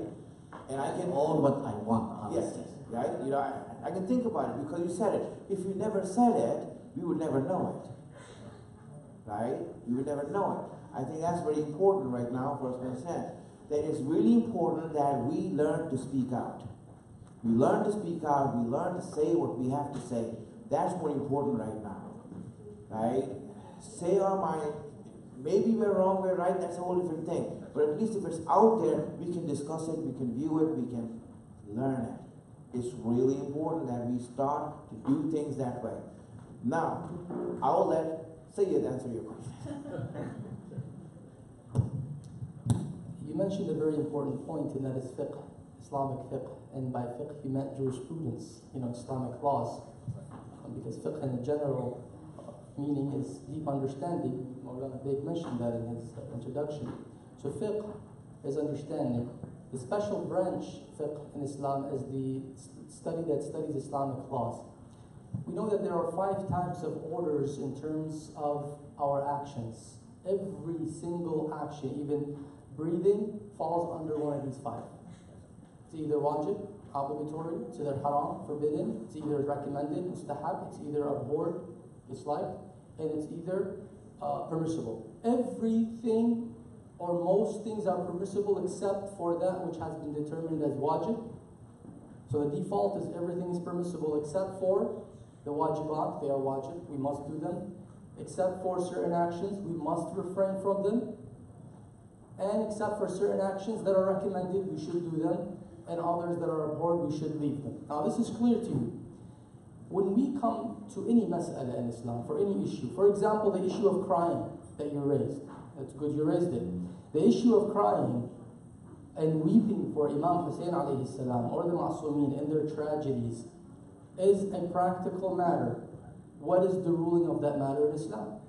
And I can All what I want, yes, honestly. right? You know, I can think about it because you said it. If you never said it, we would never know it, right? We would never know it. I think that's very important right now for us to understand. That it's really important that we learn to speak out. We learn to speak out. We learn to say what we have to say. That's more important right now, right? Say our mind. Maybe we're wrong, we're right. That's a whole different thing. But at least if it's out there, we can discuss it. We can view it. We can learn it. It's really important that we start to do things that way. Now, I will let Sayyid answer your question. You mentioned a very important point, and that is fiqh, Islamic fiqh. And by fiqh, you meant jurisprudence, Islamic laws. Because fiqh in a general meaning is deep understanding. Maulana Beg mentioned that in his introduction. So fiqh is understanding. The special branch, fiqh in Islam, is the study that studies Islamic laws. We know that there are 5 types of orders in terms of our actions. Every single action, even breathing, falls under one of these 5. It's either wajib, obligatory, it's either haram, forbidden, it's either recommended, mustahab, it's either abhorred, disliked, and it's either permissible. Everything or most things are permissible except for that which has been determined as wajib. So the default is everything is permissible except for the wajibat, they are wajib, we must do them. Except for certain actions, we must refrain from them. And except for certain actions that are recommended, we should do them. And others that are abhorred, we should leave them. Now this is clear to you. When we come to any mas'ala in Islam, for any issue, for example, the issue of crying that you raised, that's good you raised it. The issue of crying and weeping for Imam Hussein alayhi salam or the Ma'sumin in their tragedies is a practical matter. What is the ruling of that matter in Islam?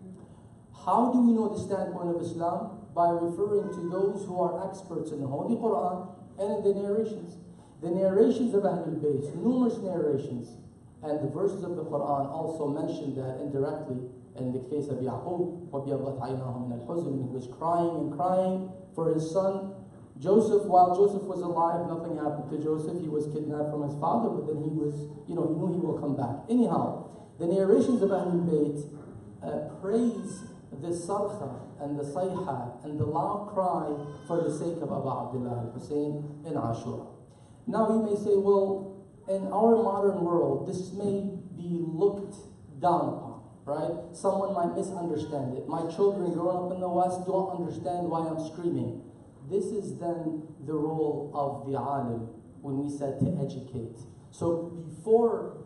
How do we know the standpoint of Islam? By referring to those who are experts in the Holy Quran and in the narrations. The narrations of Ahlul Bayt, numerous narrations, and the verses of the Quran also mention that indirectly. In the case of Yaqub, وَبْيَضَّتْ عَيْنَاهُ مِنَ الْحُزْنِ, he was crying and crying for his son Joseph. While Joseph was alive, nothing happened to Joseph. He was kidnapped from his father, but then he was, he knew he will come back. Anyhow, the narrations of Ahlul Bayt praise the sarkha and the sayha and the loud cry for the sake of Abu Abdullah al-Hussein in Ashura. Now you may say, well, in our modern world, this may be looked down upon, right? Someone might misunderstand it. My children growing up in the West don't understand why I'm screaming. This is then the role of the alim when we said to educate. So before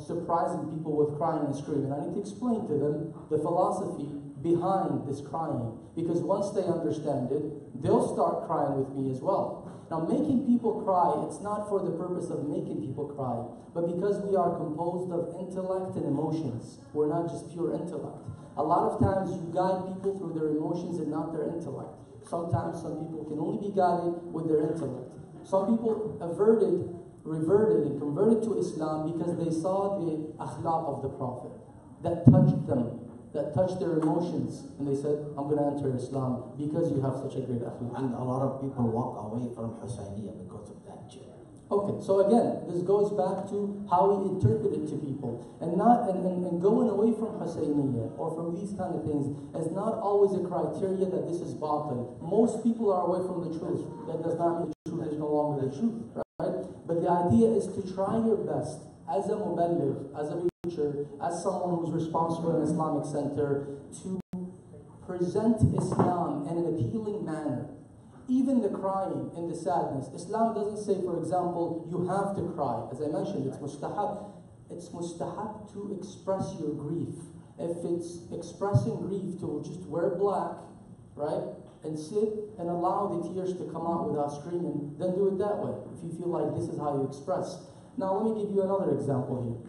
surprising people with crying and screaming, I need to explain to them the philosophy behind this crying. Because once they understand it, they'll start crying with me as well. Now, making people cry, it's not for the purpose of making people cry, but because we are composed of intellect and emotions. We're not just pure intellect. A lot of times you guide people through their emotions and not their intellect. Sometimes some people can only be guided with their intellect. Some people reverted and converted to Islam because they saw the akhlaq of the Prophet. that touched them, that touched their emotions, and they said, I'm going to enter Islam because you have such a great akhlaq. And a lot of people walk away from Husayniah because of that chair. Okay, so again, this goes back to how we interpret it to people, and going away from Husayniyyah or from these kind of things is not always a criteria that this is batil. Most people are away from the truth. That does not mean the truth is no longer the truth, right? But the idea is to try your best as a muballigh, as a preacher, as someone who's responsible in an Islamic center, to present Islam in an appealing manner. Even the crying and the sadness. Islam doesn't say, for example, you have to cry. As I mentioned, it's mustahab. It's mustahab to express your grief. If it's expressing grief to just wear black, right, and sit and allow the tears to come out without screaming, then do it that way, if you feel like this is how you express. Now, let me give you another example here.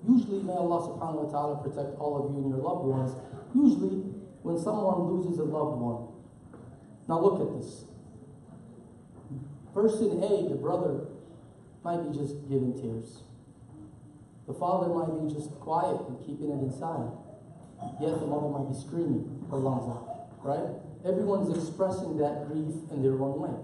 Usually, may Allah subhanahu wa ta'ala protect all of you and your loved ones. Usually, when someone loses a loved one, now look at this. Person A, the brother, might be just giving tears. The father might be just quiet and keeping it inside. Yet the mother might be screaming her lungs out, right? Everyone's expressing that grief in their own way.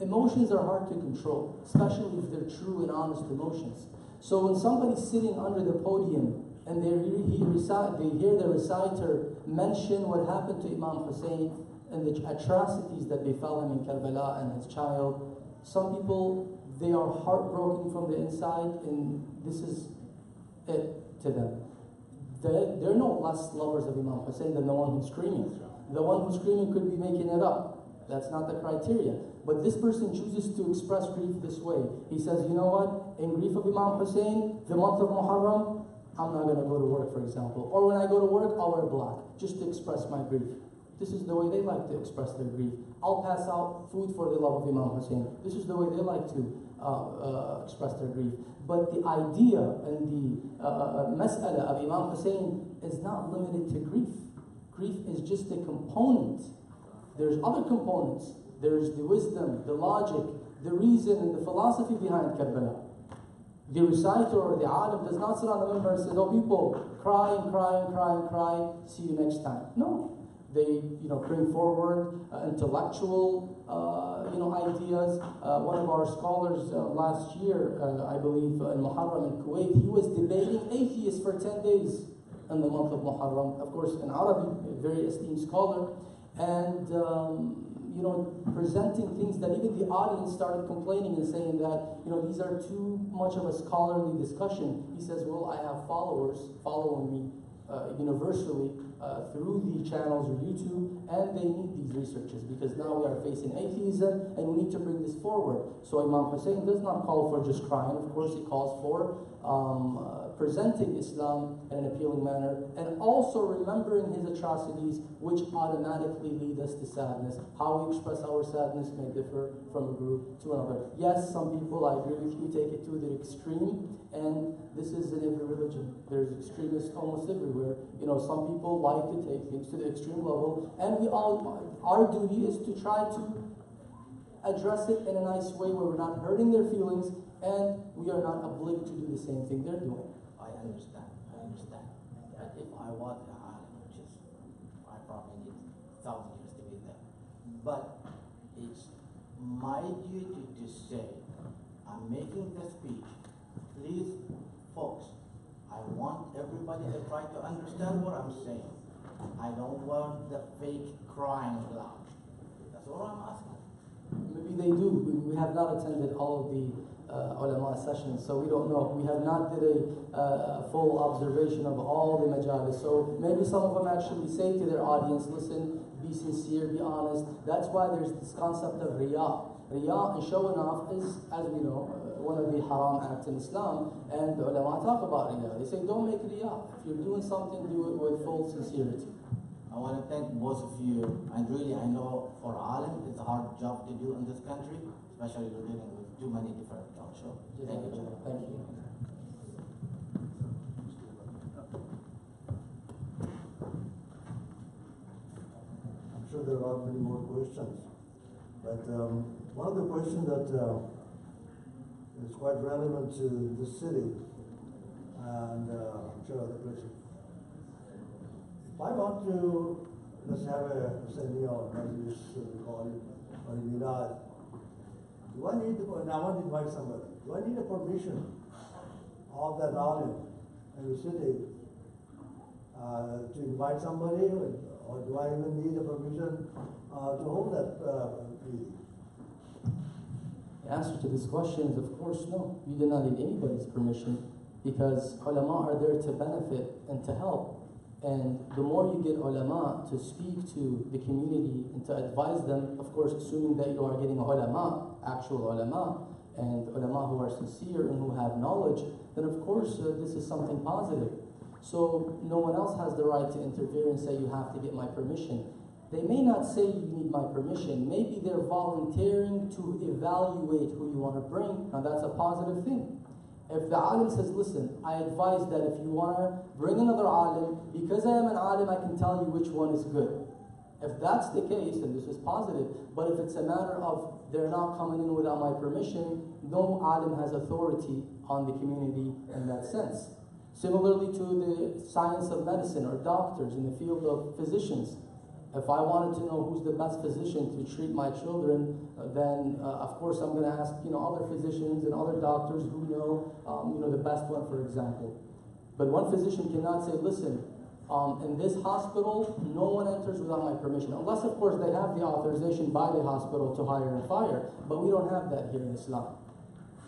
Emotions are hard to control, especially if they're true and honest emotions. So when somebody's sitting under the podium and they hear the reciter mention what happened to Imam Hussein, and the atrocities that befell him in Karbala and his child, some people, they are heartbroken from the inside, and this is it to them. They're no less lovers of Imam Hussein than the one who's screaming. The one who's screaming could be making it up. That's not the criteria. But this person chooses to express grief this way. He says, you know what? In grief of Imam Hussein, the month of Muharram, I'm not going to go to work, for example. Or when I go to work, I'll wear black, just to express my grief. This is the way they like to express their grief. I'll pass out food for the love of Imam Hussein. This is the way they like to express their grief. But the idea and the mas'ala of Imam Hussein is not limited to grief. Grief is just a component. There's other components. There's the wisdom, the logic, the reason, and the philosophy behind Karbala. The reciter or the alim does not sit on the member and say, oh, people, cry and cry and cry and cry, see you next time. No. They, bring forward intellectual, ideas. One of our scholars last year, I believe, in Muharram in Kuwait, he was debating atheists for 10 days in the month of Muharram. Of course, in Arabic, a very esteemed scholar, and presenting things that even the audience started complaining and saying that, these are too much of a scholarly discussion. He says, well, I have followers following me universally through the channels or YouTube, and they need these researchers because now we are facing atheism and we need to bring this forward. So Imam Hussein does not call for just crying. Of course, he calls for presenting Islam in an appealing manner and also remembering his atrocities, which automatically lead us to sadness. How we express our sadness may differ from a group to another. Yes, some people, I agree with you, take it to the extreme, and this is in every religion. There's extremists almost everywhere. Some people like to take things to the extreme level, and our duty is to try to address it in a nice way where we're not hurting their feelings and we are not obliged to do the same thing they're doing. I understand. But if I was a alim, which is, I probably need 1,000 years to be there. But it's my duty to say, I'm making this speech. Please, folks, I want everybody to try to understand what I'm saying. I don't want the fake crying loud. That's all I'm asking. Maybe they do. We have not attended all of the ulama sessions, so we don't know. We have not did a full observation of all the majalis. So maybe some of them actually say to their audience, listen, be sincere, be honest. That's why there's this concept of riyah. Riyah and showing off is, as we know, one of the haram acts in Islam, and the ulama talk about riyah. They say, don't make riyah. If you're doing something, do it with full sincerity. I want to thank both of you, and really I know for alim it's a hard job to do in this country, especially we're dealing with too many different jobs. So thank you. Thank you. I'm sure there are many more questions, but one of the questions that is quite relevant to this city, and I'm sure other places. If I want to, let's have a Husayniah or Majlis, we call it, or a Milad, do I need to, and I want to invite somebody, do I need a permission of that alim in the city to invite somebody, or do I even need a permission to hold that meeting? The answer to this question is, of course, no. You do not need anybody's permission, because ulama are there to benefit and to help. And the more you get ulama to speak to the community and to advise them, of course, assuming that you are getting ulama, actual ulama, and ulama who are sincere and who have knowledge, then of course this is something positive. So no one else has the right to interfere and say you have to get my permission. They may not say you need my permission. Maybe they're volunteering to evaluate who you want to bring. Now that's a positive thing. If the alim says, listen, I advise that if you want to bring another alim, because I am an alim, I can tell you which one is good. If that's the case, then this is positive. But if it's a matter of they're not coming in without my permission, no alim has authority on the community in that sense. Similarly to the science of medicine or doctors in the field of physicians. If I wanted to know who's the best physician to treat my children, then of course I'm going to ask other physicians and other doctors who know the best one, for example. But one physician cannot say, listen, in this hospital, no one enters without my permission, unless of course they have the authorization by the hospital to hire and fire. But we don't have that here in Islam.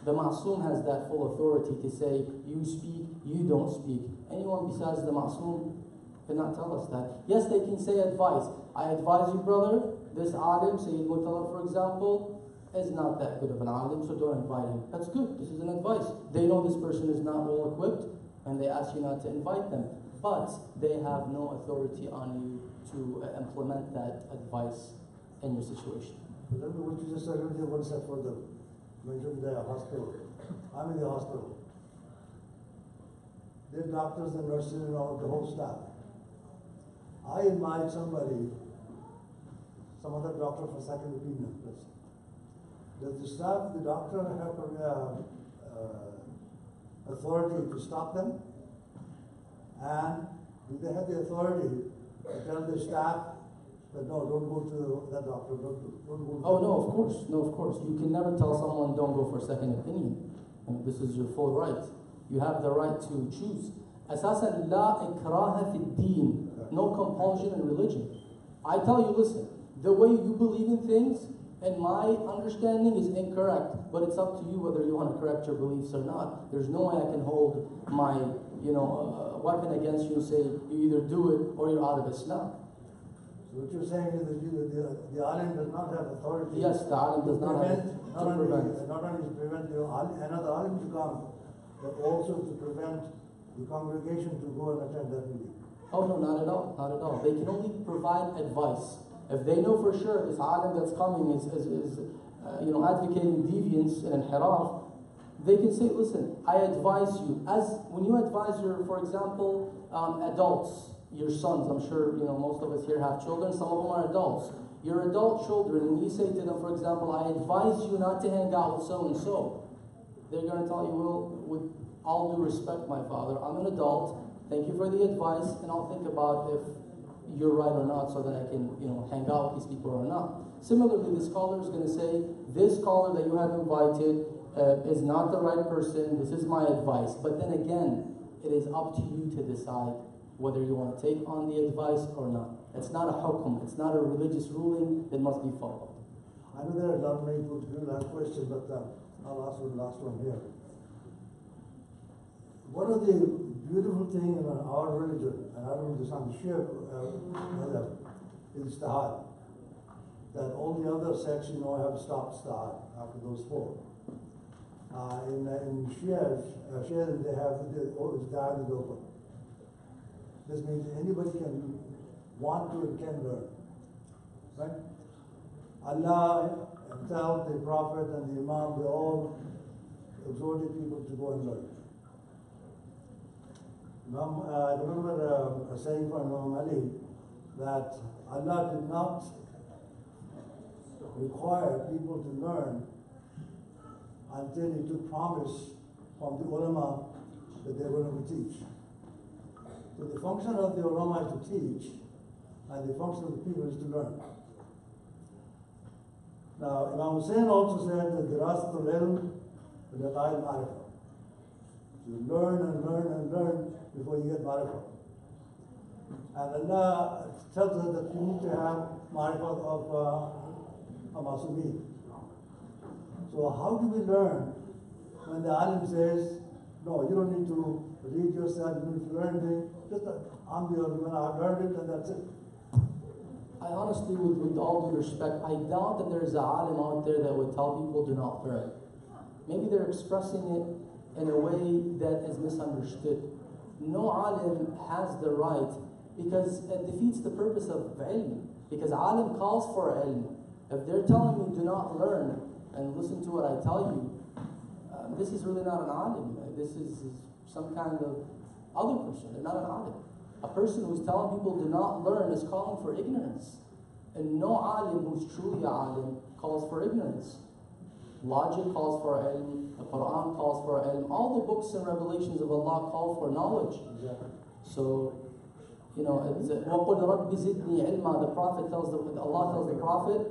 The Ma'soom has that full authority to say, you speak, you don't speak. Anyone besides the Ma'soom cannot tell us that. Yes, they can say advice. I advise you, brother, this alim, Sayyid Murtala, for example, is not that good of an alim, so don't invite him. That's good. This is an advice. They know this person is not well equipped, and they ask you not to invite them. But they have no authority on you to implement that advice in your situation. Remember what you just said earlier, one step further. Mentioned the hospital. I'm in the hospital. There are doctors and nurses and all, the whole staff. I invite somebody, some other doctor for second opinion. Does the staff, the doctor have authority to stop them? And do they have the authority to tell the staff that no, don't go to that doctor, don't go to Oh, no, of course. No, of course. You can never tell someone don't go for second opinion. And this is your full right. You have the right to choose. Asasan la ikraha fi din. No compulsion in religion. I tell you, listen, the way you believe in things, and my understanding is incorrect, but it's up to you whether you want to correct your beliefs or not. There's no way I can hold my, weapon against you and say, you either do it or you're out of Islam. So what you're saying is that the alim does not have authority. Yes, the alim does not have to prevent. Not only to prevent another alim to come, but also to prevent the congregation to go and attend that meeting. Oh no, not at all, not at all. They can only provide advice. If they know for sure this alim that's coming is advocating deviance and inhiraf, they can say, listen, I advise you. As when you advise your, for example, adults, your sons, I'm sure most of us here have children, some of them are adults. Your adult children, when you say to them, for example, I advise you not to hang out with so-and-so, they're going to tell you, well, with all due respect, my father, I'm an adult, thank you for the advice, and I'll think about if you're right or not so that I can, hang out with these people or not. Similarly, the scholar is going to say, this scholar that you have invited is not the right person, this is my advice. But then again, it is up to you to decide whether you want to take on the advice or not. It's not a hukum, it's not a religious ruling that must be followed. I know there are a lot of many people who have questions, but I'll ask the last one here. One of the beautiful things in our religion, and I don't know this on the Shia is istihad. That all the other sects, have stopped istihad after those four. In Shia, they have istihad is open. This means anybody can want to and can learn. Right? Allah himself, the Prophet and the Imam, they all exhorted people to go and learn. I remember a saying from Imam Ali that Allah did not require people to learn until He took promise from the ulema that they're going to teach. So the function of the ulama is to teach, and the function of the people is to learn. Now, Imam Hussein also said that dirasatul ilm bi'al ma'rifah. You learn and learn and learn before you get ma'rifah. And Allah tells us that you need to have ma'rifah of Masumi. So how do we learn when the alim says, no, you don't need to read yourself, you don't need to learn anything, just I'm the ulama, I've learned it and that's it. I honestly, with all due respect, I doubt that there's an alim out there that would tell people do not learn. Maybe they're expressing it in a way that is misunderstood. No alim has the right, because it defeats the purpose of ilm. Because alim calls for ilm. If they're telling me do not learn and listen to what I tell you, this is really not an alim. This is some kind of other person. They're not an alim. A person who's telling people do not learn is calling for ignorance. And no alim who's truly a alim calls for ignorance. Logic calls for ilm, the Quran calls for ilm, all the books and revelations of Allah call for knowledge. So, you know, وَقُلْ رَبِّ زِدْنِي عِلْمًا. The Prophet tells Allah tells the Prophet,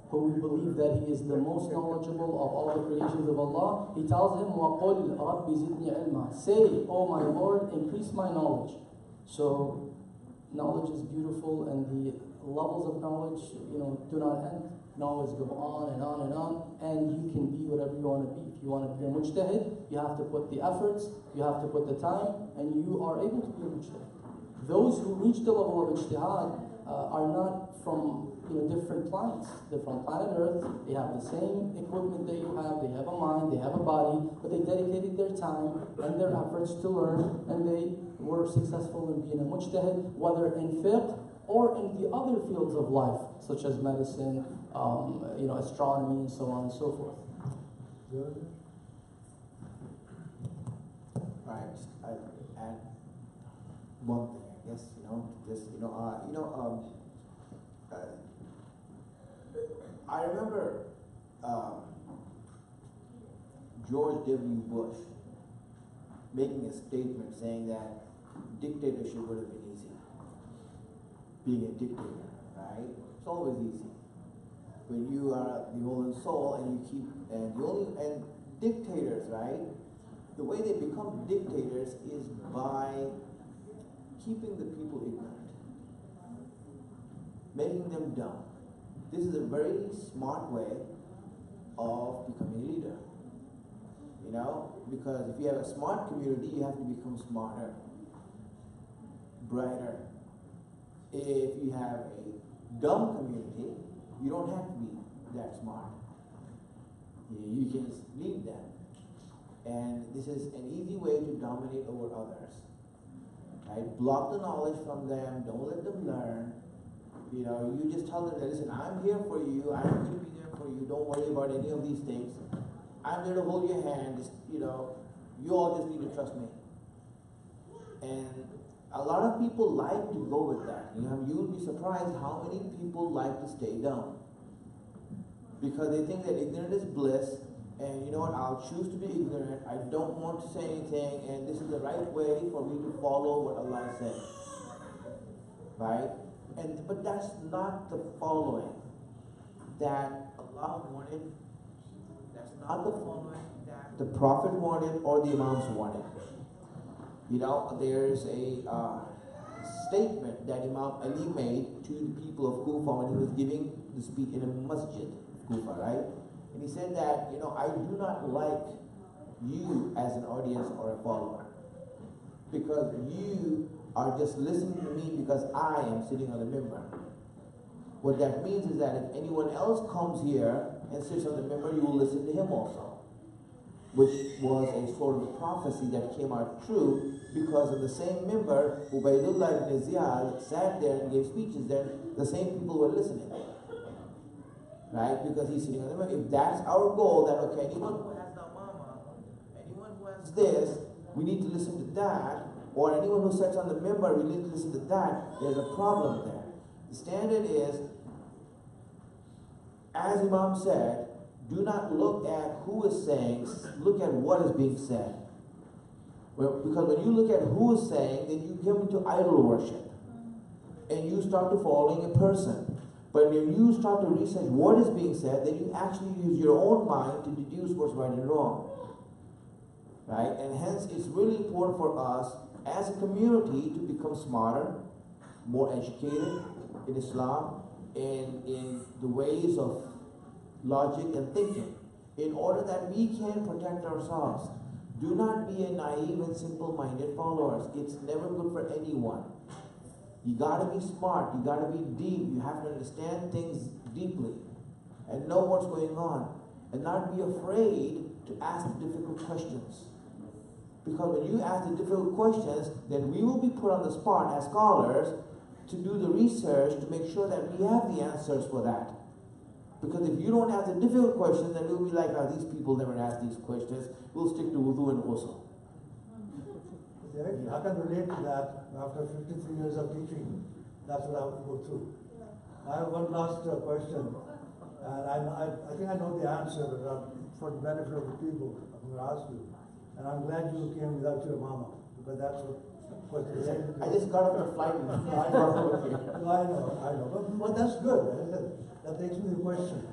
who we believe that he is the most knowledgeable of all the creations of Allah, he tells him, وَقُلْ رَبِّ زِدْنِي عِلْمًا. Say, oh my Lord, increase my knowledge. So, knowledge is beautiful, and the levels of knowledge, you know, do not end. Knowledge go on and on and on, and you can be whatever you want to be. If you want to be a mujtahid, you have to put the efforts, you have to put the time, and you are able to be a mujtahid. Those who reach the level of ijtihad are not from different planets. They're from planet Earth. They have the same equipment that you have. They have a mind, they have a body, but they dedicated their time and their efforts to learn, and they were successful in being a mujtahid, whether in fiqh or in the other fields of life, such as medicine, astronomy, and so on and so forth. Right. I add one thing, I guess. I remember George W. Bush making a statement saying that dictatorship would have been easy. Being a dictator, right? It's always easy. When you are the whole and soul, and dictators, right? The way they become dictators is by keeping the people ignorant, making them dumb. This is a very smart way of becoming a leader. Because if you have a smart community, you have to become smarter, brighter. If you have a dumb community, you don't have to be that smart. You can lead them. And this is an easy way to dominate over others. Right? Block the knowledge from them, don't let them learn. You just tell them that, listen, I'm here for you, I'm going to be there for you, don't worry about any of these things. I'm there to hold your hand, you all just need to trust me. And a lot of people like to go with that. You'll be surprised how many people like to stay dumb. Because they think that ignorance is bliss, and you know what, I'll choose to be ignorant, I don't want to say anything, and this is the right way for me to follow what Allah said. Right? But that's not the following that Allah wanted. That's not the following that the Prophet wanted or the Imams wanted. There's a statement that Imam Ali made to the people of Kufa when he was giving the speech in a masjid of Kufa, right? And he said that, I do not like you as an audience or a follower, because you are just listening to me because I am sitting on the mimbar. What that means is that if anyone else comes here and sits on the mimbar, you will listen to him also. Which was a sort of prophecy that came out true, because of the same mimbar, Ubaydullah ibn Ziyad sat there and gave speeches there, the same people were listening. Right? Because he's sitting on the mimbar. If that's our goal, that okay, anyone who has the mama, anyone who has this, we need to listen to that, or anyone who sits on the mimbar, we need to listen to that, there's a problem there. The standard is, as Imam said, do not look at who is saying, look at what is being said. Well, because when you look at who is saying, then you get into idol worship. And you start to following a person. But when you start to research what is being said, then you actually use your own mind to deduce what's right and wrong. Right? And hence, it's really important for us as a community to become smarter, more educated in Islam, and in the ways of logic and thinking, in order that we can protect ourselves. Do not be a naive and simple-minded followers. It's never good for anyone. You gotta be smart, you gotta be deep, you have to understand things deeply and know what's going on, and not be afraid to ask the difficult questions. Because when you ask the difficult questions, then we will be put on the spot as scholars to do the research to make sure that we have the answers for that. Because if you don't ask the difficult questions, then we'll be like, oh, these people never ask these questions. We'll stick to wudu and ghusl. I can relate to that. After 53 years of teaching, that's what I have to go through. I have one last question, and I think I know the answer, but for the benefit of the people, I'm going to ask you. And I'm glad you came without your mama, because that's what related to. I just got off the flight and I know. But that's good. That takes me to the question.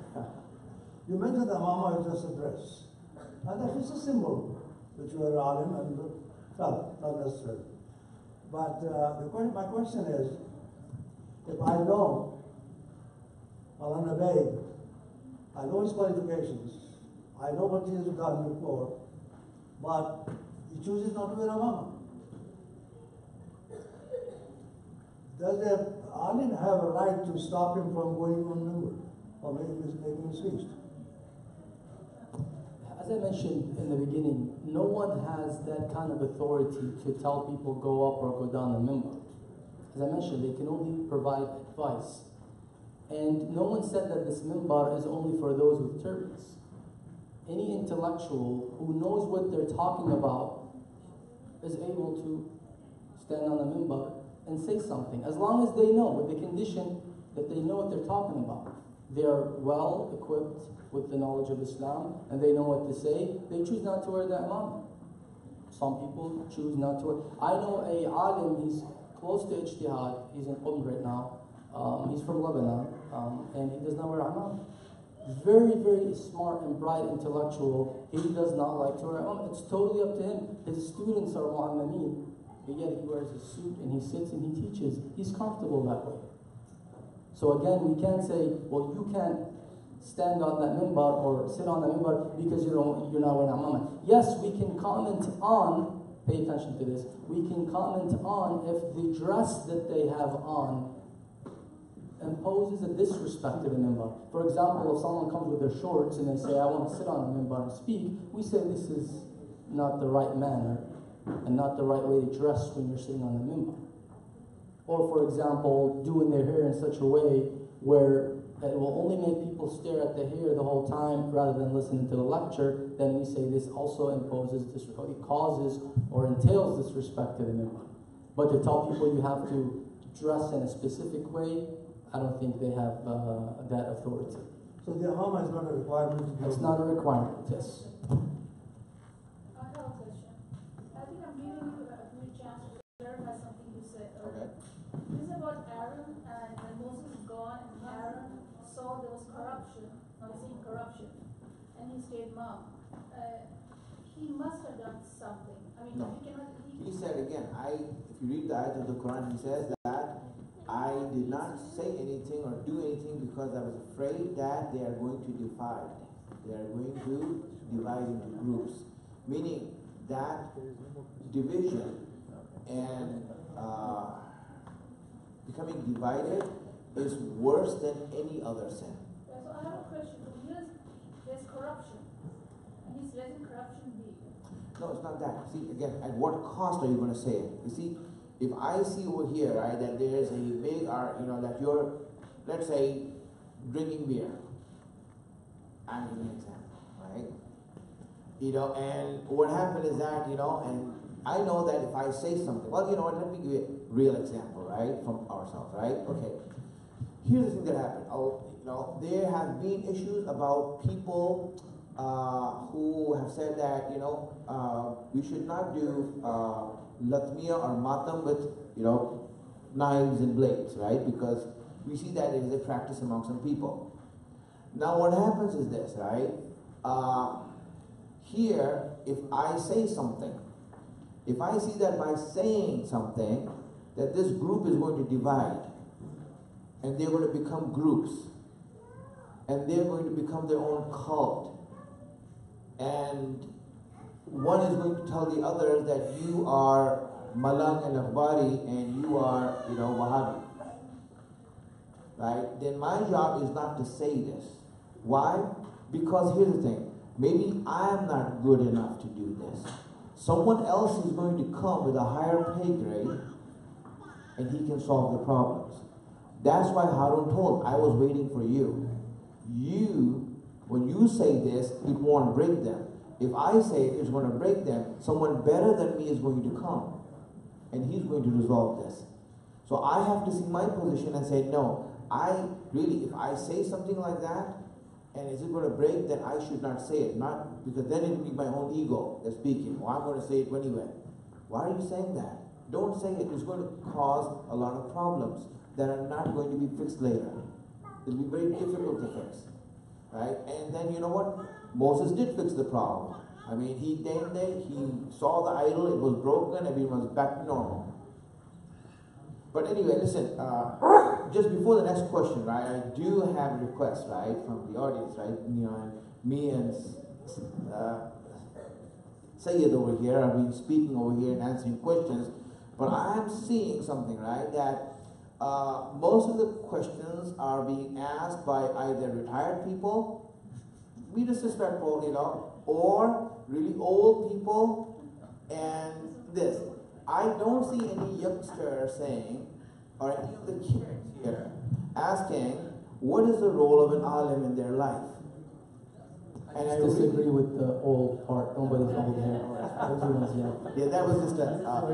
You mentioned the mama is just a dress. And that is a symbol that you are alim and well, not necessarily. But my question is, if I know Maulana Bey, I know his qualifications, I know what he has done before, but he chooses not to wear a mama. Does the alim have a right to stop him from going on member or making his speech? As I mentioned in the beginning, no one has that kind of authority to tell people go up or go down the minbar. As I mentioned, they can only provide advice. And no one said that this minbar is only for those with turbans. Any intellectual who knows what they're talking about is able to stand on the minbar and say something, as long as they know, with the condition that they know what they're talking about. They are well equipped with the knowledge of Islam, and they know what to say. They choose not to wear the imam. Some people choose not to wear. I know a alim, he's close to ijtihad, he's in right now. He's from Lebanon, and he does not wear imam. Very, very smart and bright intellectual. He does not like to wear imam. It's totally up to him. His students are mu'ammamin, but yet he wears a suit and he sits and he teaches. He's comfortable that way. So again, we can't say, well, you can't stand on that minbar or sit on that minbar because you're not wearing imam. Yes, we can comment on, pay attention to this, we can comment on if the dress that they have on imposes a disrespect to the minbar. For example, if someone comes with their shorts and they say, I want to sit on the minbar and speak, we say this is not the right manner and not the right way to dress when you're sitting on the minbar. Or for example, doing their hair in such a way where it will only make people stare at the hair the whole time rather than listening to the lecture, then we say this also imposes disrespect, it causes or entails disrespect to the minbar. But to tell people you have to dress in a specific way, I don't think they have that authority. So the imam is not a requirement? It's not a requirement, yes. I have a question. I think I'm giving you a good chance to clarify something you said earlier. This is about Aaron, and when Moses is gone, and Aaron saw there was corruption, not saying corruption, and he stayed mum. He must have done something. I mean, No. he cannot. He said again, if you read the ayat of the Quran, he says that I did not say anything or do anything because I was afraid that they are going to divide. They are going to divide into groups. Meaning that division and becoming divided is worse than any other sin. So I have a question. There's corruption, and he's letting corruption be. No, it's not that. See, again, at what cost are you going to say it? You see, if I see over here, right, that there's a big, that you're, let's say, drinking beer. I'm giving an example, right? And what happened is that, and I know that if I say something, well, let me give you a real example, right, from ourselves, right? Okay. Here's the thing that happened. There have been issues about people who have said that, you know, we should not do latmiya or matam with, you know, knives and blades, right? Because we see that it is a practice among some people. Now what happens is this, right? Here, if I say something, if I see that by saying something, that this group is going to divide, and they're going to become groups, and they're going to become their own cult, and one is going to tell the others that you are Malang and Akhbari and you are, you know, Wahhabi, right? Then my job is not to say this. Why? Because here's the thing. Maybe I'm not good enough to do this. Someone else is going to come with a higher pay grade and he can solve the problems. That's why Harun told, I was waiting for you. You, when you say this, it won't break them. If I say it, it's going to break them. Someone better than me is going to come and he's going to resolve this. So I have to see my position and say, no, I really, if I say something like that, and is it going to break, then I should not say it. Not because then it will be my own ego that's speaking. Well, I'm going to say it anyway. Why are you saying that? Don't say it. It's going to cause a lot of problems that are not going to be fixed later. It'll be very difficult to fix. Right? And then you know what? Moses did fix the problem. I mean, he saw the idol, it was broken, everyone was back to normal. But anyway, listen, just before the next question, right, I do have a request, right, from the audience, right, you know, and me and Sayyid over here, I've been speaking over here and answering questions, but I'm seeing something, right, that most of the questions are being asked by either retired people, be disrespectful, you know, or really old people, and this. I don't see any youngster saying, or any of the kids here, asking, what is the role of an alim in their life? And I disagree with the old part. Nobody's old here. Everyone's young. Yeah, that was just a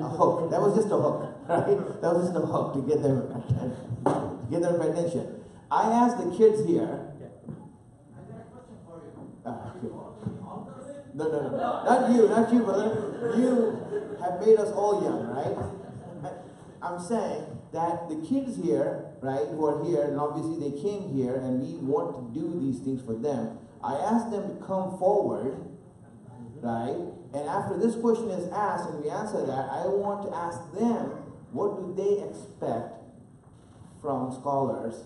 hook. That was just a hook, right? That was just a hook to get their attention. I asked the kids here. No, not you, brother. You have made us all young, right? I'm saying that the kids here, right, who are here, and obviously they came here, and we want to do these things for them. I asked them to come forward, right? And after this question is asked and we answer that, I want to ask them, what do they expect from scholars,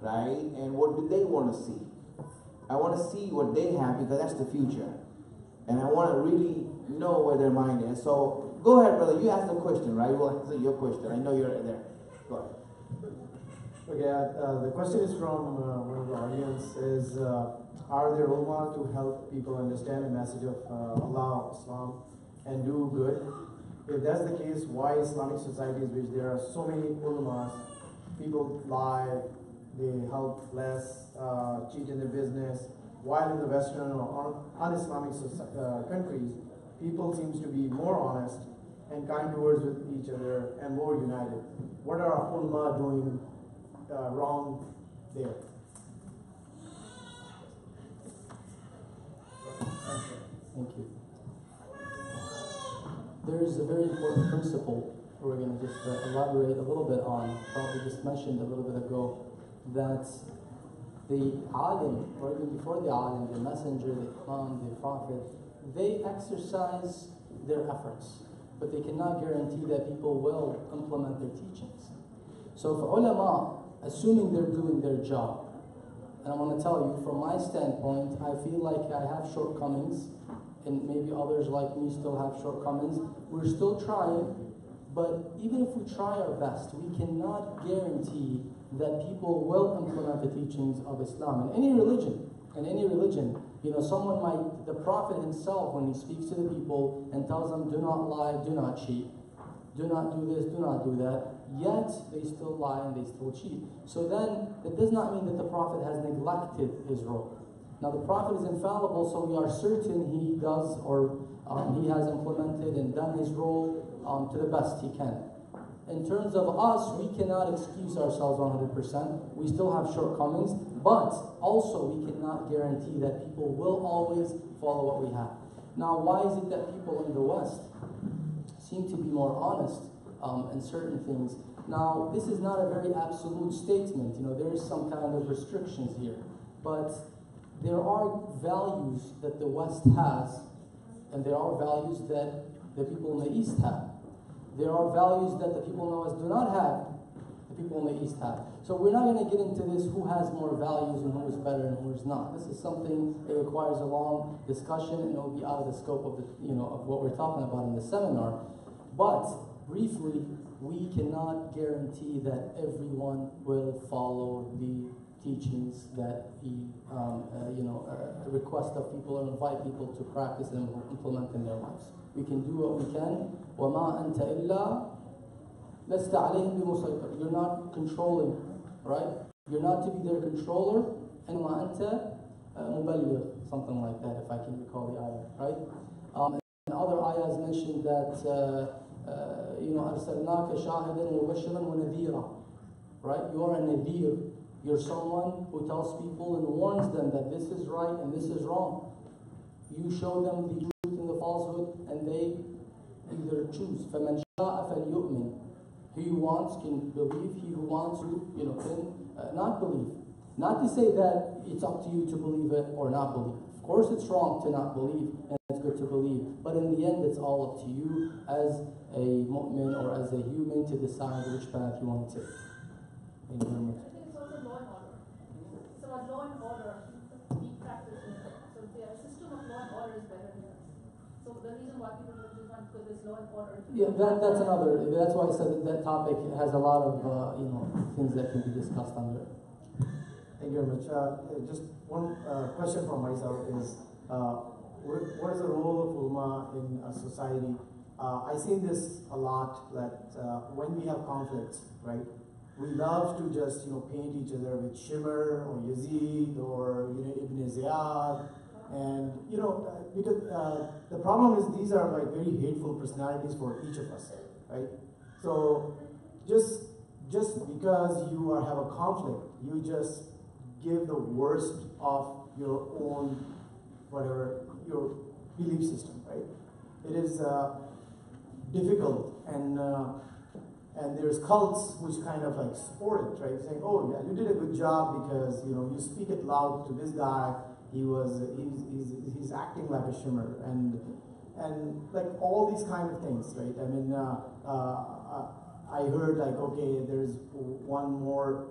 right? And what do they want to see? I want to see what they have because that's the future. And I want to really know where their mind is. So go ahead, brother. You asked the question, right? We'll answer your question. I know you're there. Go ahead. Okay, the question is from one of the audience is, are there ulama to help people understand the message of Allah, Islam, and do good? If that's the case, why Islamic societies, which there are so many ulamas, people lie, they help less, cheat in the business, while in the Western or un-Islamic countries, people seems to be more honest and kind towards with each other and more united. What are our ulama doing wrong there? Thank you. There is a very important principle we're going to just elaborate a little bit on, probably just mentioned a little bit ago, that the alim, or even before the alim, the messenger, the imam, the prophet, they exercise their efforts, but they cannot guarantee that people will implement their teachings. So for ulama, assuming they're doing their job, and I want to tell you, from my standpoint, I feel like I have shortcomings, and maybe others like me still have shortcomings. We're still trying, but even if we try our best, we cannot guarantee that people will implement the teachings of Islam. In any religion, you know, someone might, the Prophet himself, when he speaks to the people and tells them, do not lie, do not cheat, do not do this, do not do that, yet they still lie and they still cheat. So then, it does not mean that the Prophet has neglected his role. Now the Prophet is infallible, so we are certain he does, or he has implemented and done his role to the best he can. In terms of us, we cannot excuse ourselves 100%. We still have shortcomings, but also we cannot guarantee that people will always follow what we have. Now, why is it that people in the West seem to be more honest in certain things? Now, this is not a very absolute statement. There is some kind of restrictions here, but there are values that the West has, and there are values that the people in the East have. There are values that the people in the West do not have, the people in the East have. So we're not going to get into this who has more values and who is better and who is not. This is something that requires a long discussion, and it will be out of the scope of of what we're talking about in the seminar. But briefly, we cannot guarantee that everyone will follow the teachings that he request of people or invite people to practice and implement in their lives. We can do what we can. وَمَا أَنْتَ إِلَّا لَسْتَ عَلَيْهِمْ بِمُسَيْطِرٍ. You're not controlling, right? You're not to be their controller. إِنَّمَا أَنْتَ مُبَلِّغ, something like that, if I can recall the ayah, right? And other ayahs mentioned that أَرْسَلْنَاكَ شَاهِدًا وَمُبَشِّرًا وَنَذِيرًا, right? You are a nadhir. You're someone who tells people and warns them that this is right and this is wrong. You show them the truth and the falsehood, and they either choose. فَمَنْ شَاءَ فَلْيُؤْمِنْ. He who wants can believe. He who wants to, can not believe. Not to say that it's up to you to believe it or not believe. Of course, it's wrong to not believe, and it's good to believe. But in the end, it's all up to you as a mu'min or as a human to decide which path you want to take. Thank you very much. I think it's also law and order. It's about law and order being practiced here. So the system of law and order is better here. So the reason why people don't just want to put this law and order. Yeah, that's another. That's why I said that topic has a lot of things that can be discussed under it. Thank you very much. Just one question from myself is, what is the role of ulama in a society? I see this a lot, that when we have conflicts, right, we love to just paint each other with Shimr or Yazid or Ibn Ziyad, and because the problem is these are like very hateful personalities for each of us, right? So just because you have a conflict, you just give the worst of your own your belief system, right? It is difficult, and there's cults which kind of like support it, right? Saying, oh yeah, you did a good job because you speak it loud to this guy. He's acting like a shimmer, and like all these kind of things, right? I mean, I heard like, okay, there's one more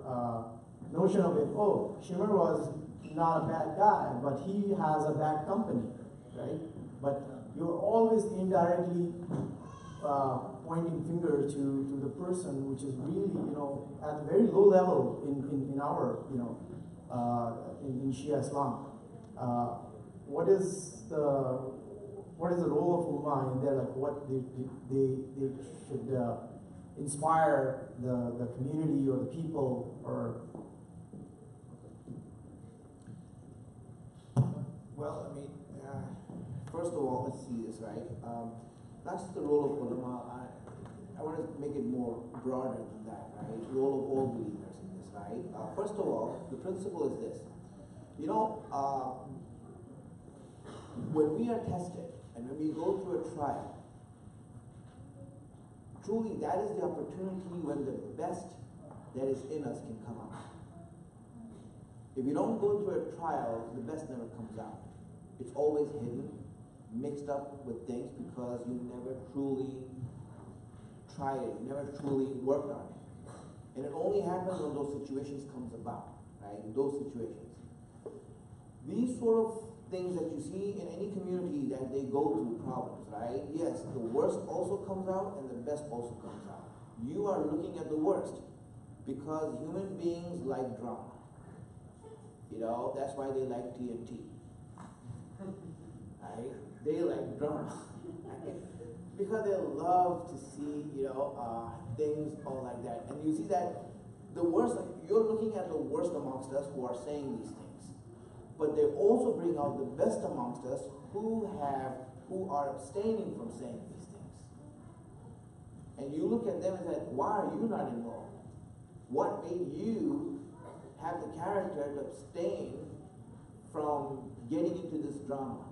notion of it. Oh, Shimmer was not a bad guy, but he has a bad company, right? But you're always indirectly pointing finger to the person, which is really, at a very low level in our, in Shia Islam. What is the role of ulama in there? Like, what they should inspire the community or the people, or? Well, I mean, first of all, let's see this, right? That's the role of ulama. I want to make it more broader than that, right? The role of all believers in this, right? First of all, the principle is this. When we are tested and when we go through a trial, truly that is the opportunity when the best that is in us can come out. If you don't go through a trial, the best never comes out. It's always hidden, mixed up with things because you never truly tried it, you never truly worked on it. And it only happens when those situations comes about, right? In those situations. These sort of things that you see in any community that they go through problems, right? Yes, the worst also comes out and the best also comes out. You are looking at the worst because human beings like drama. That's why they like TNT. Right? They like drama. Because they love to see, things all like that. And you see that the worst, you're looking at the worst amongst us who are saying these things. But they also bring out the best amongst us who are abstaining from saying these things. And you look at them and say, why are you not involved? What made you have the character to abstain from getting into this drama?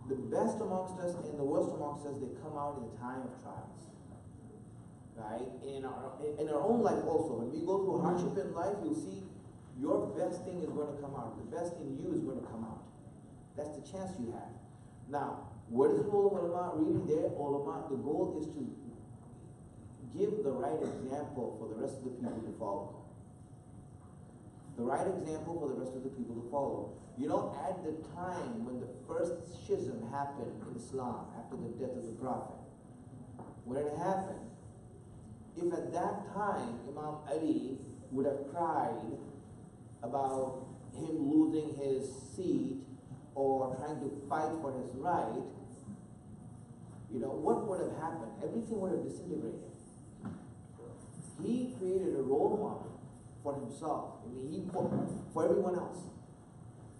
The best amongst us and the worst amongst us, they come out in the time of trials. Right? In our own life also. When we go through hardship in life, you'll see your best thing is going to come out. The best in you is going to come out. That's the chance you have. Now, what is the role of ulama? Really, the goal is to give the right example for the rest of the people to follow. The right example for the rest of the people to follow. You know, at the time when the first schism happened in Islam, after the death of the Prophet, when it happened, if at that time Imam Ali would have cried about him losing his seat or trying to fight for his right, you know, what would have happened? Everything would have disintegrated. He created a role model for himself. I mean, for everyone else.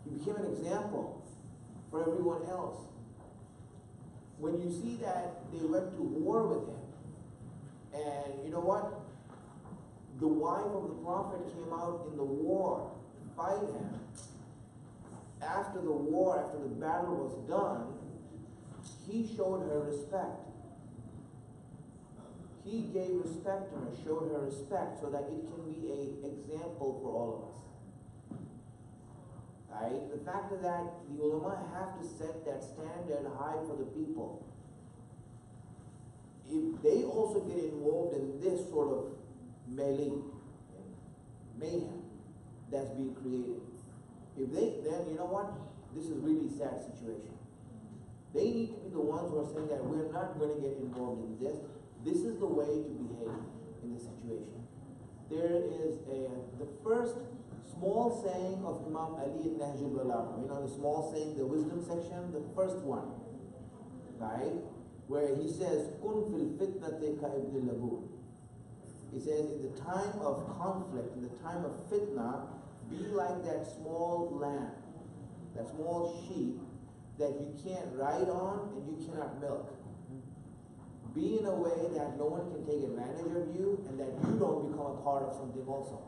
He became an example for everyone else. When you see that they went to war with him, and you know what? The wife of the Prophet came out in the war to fight him. After the war, after the battle was done, he showed her respect. He gave respect to her, showed her respect, so that it can be an example for all of us. Right? The fact is that the ulama have to set that standard high for the people. If they also get involved in this sort of melee, mayhem that's being created, if they, then you know what? This is really sad situation. They need to be the ones who are saying that we're not going to get involved in this. This is the way to behave in this situation. There is the first small saying of Imam Ali in Nahjul Balagha. You know the small saying, the wisdom section, the first one, right? Where he says, "Kun fil fitnati ka ibn labun." He says, in the time of conflict, in the time of fitna, be like that small lamb, that small sheep that you can't ride on and you cannot milk. Be in a way that no one can take advantage of you and that you don't become a part of something also.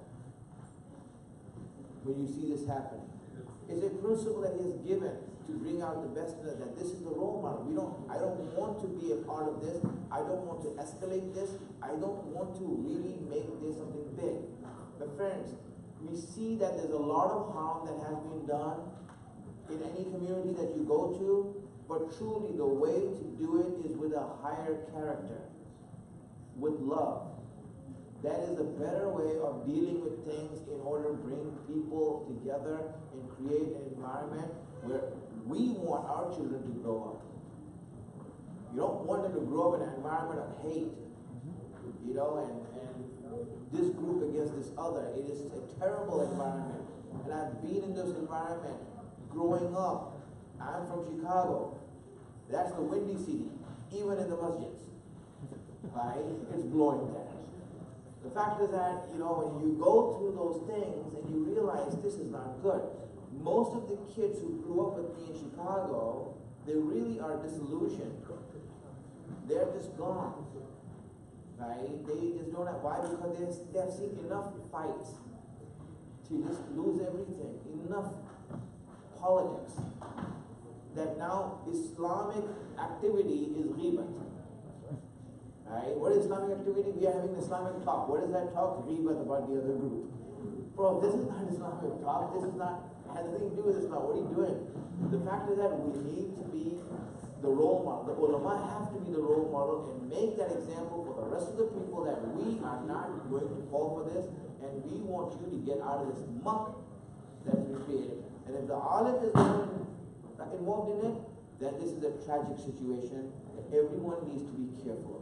When you see this happening, it's a principle that he has given to bring out the best in us, that this is the role model. I don't want to be a part of this. I don't want to escalate this. I don't want to really make this something big. But friends, we see that there's a lot of harm that has been done in any community that you go to, but truly the way to do it is with a higher character, with love. That is a better way of dealing with things in order to bring people together and create an environment where we want our children to grow up. You don't want them to grow up in an environment of hate, you know, and this group against this other. It is a terrible environment. And I've been in this environment growing up. I'm from Chicago. That's the windy city, even in the masjids. Right? It's blowing there. The fact is that, you know, when you go through those things and you realize this is not good. Most of the kids who grew up with me in Chicago, they really are disillusioned. They're just gone. Right? They just don't have, why? Because they've seen enough fights to just lose everything. Enough politics. That now Islamic activity is ghibat. Right? What is Islamic activity? We are having Islamic talk. What is that talk? Ghibat about the other group. Bro, this is not Islamic talk. This is not, has nothing to do with Islam. What are you doing? The fact is that we need to be the role model. The ulama have to be the role model and make that example for the rest of the people that we are not going to fall for this, and we want you to get out of this muck that's been created. And if the alim is not involved in it, then this is a tragic situation that everyone needs to be careful of.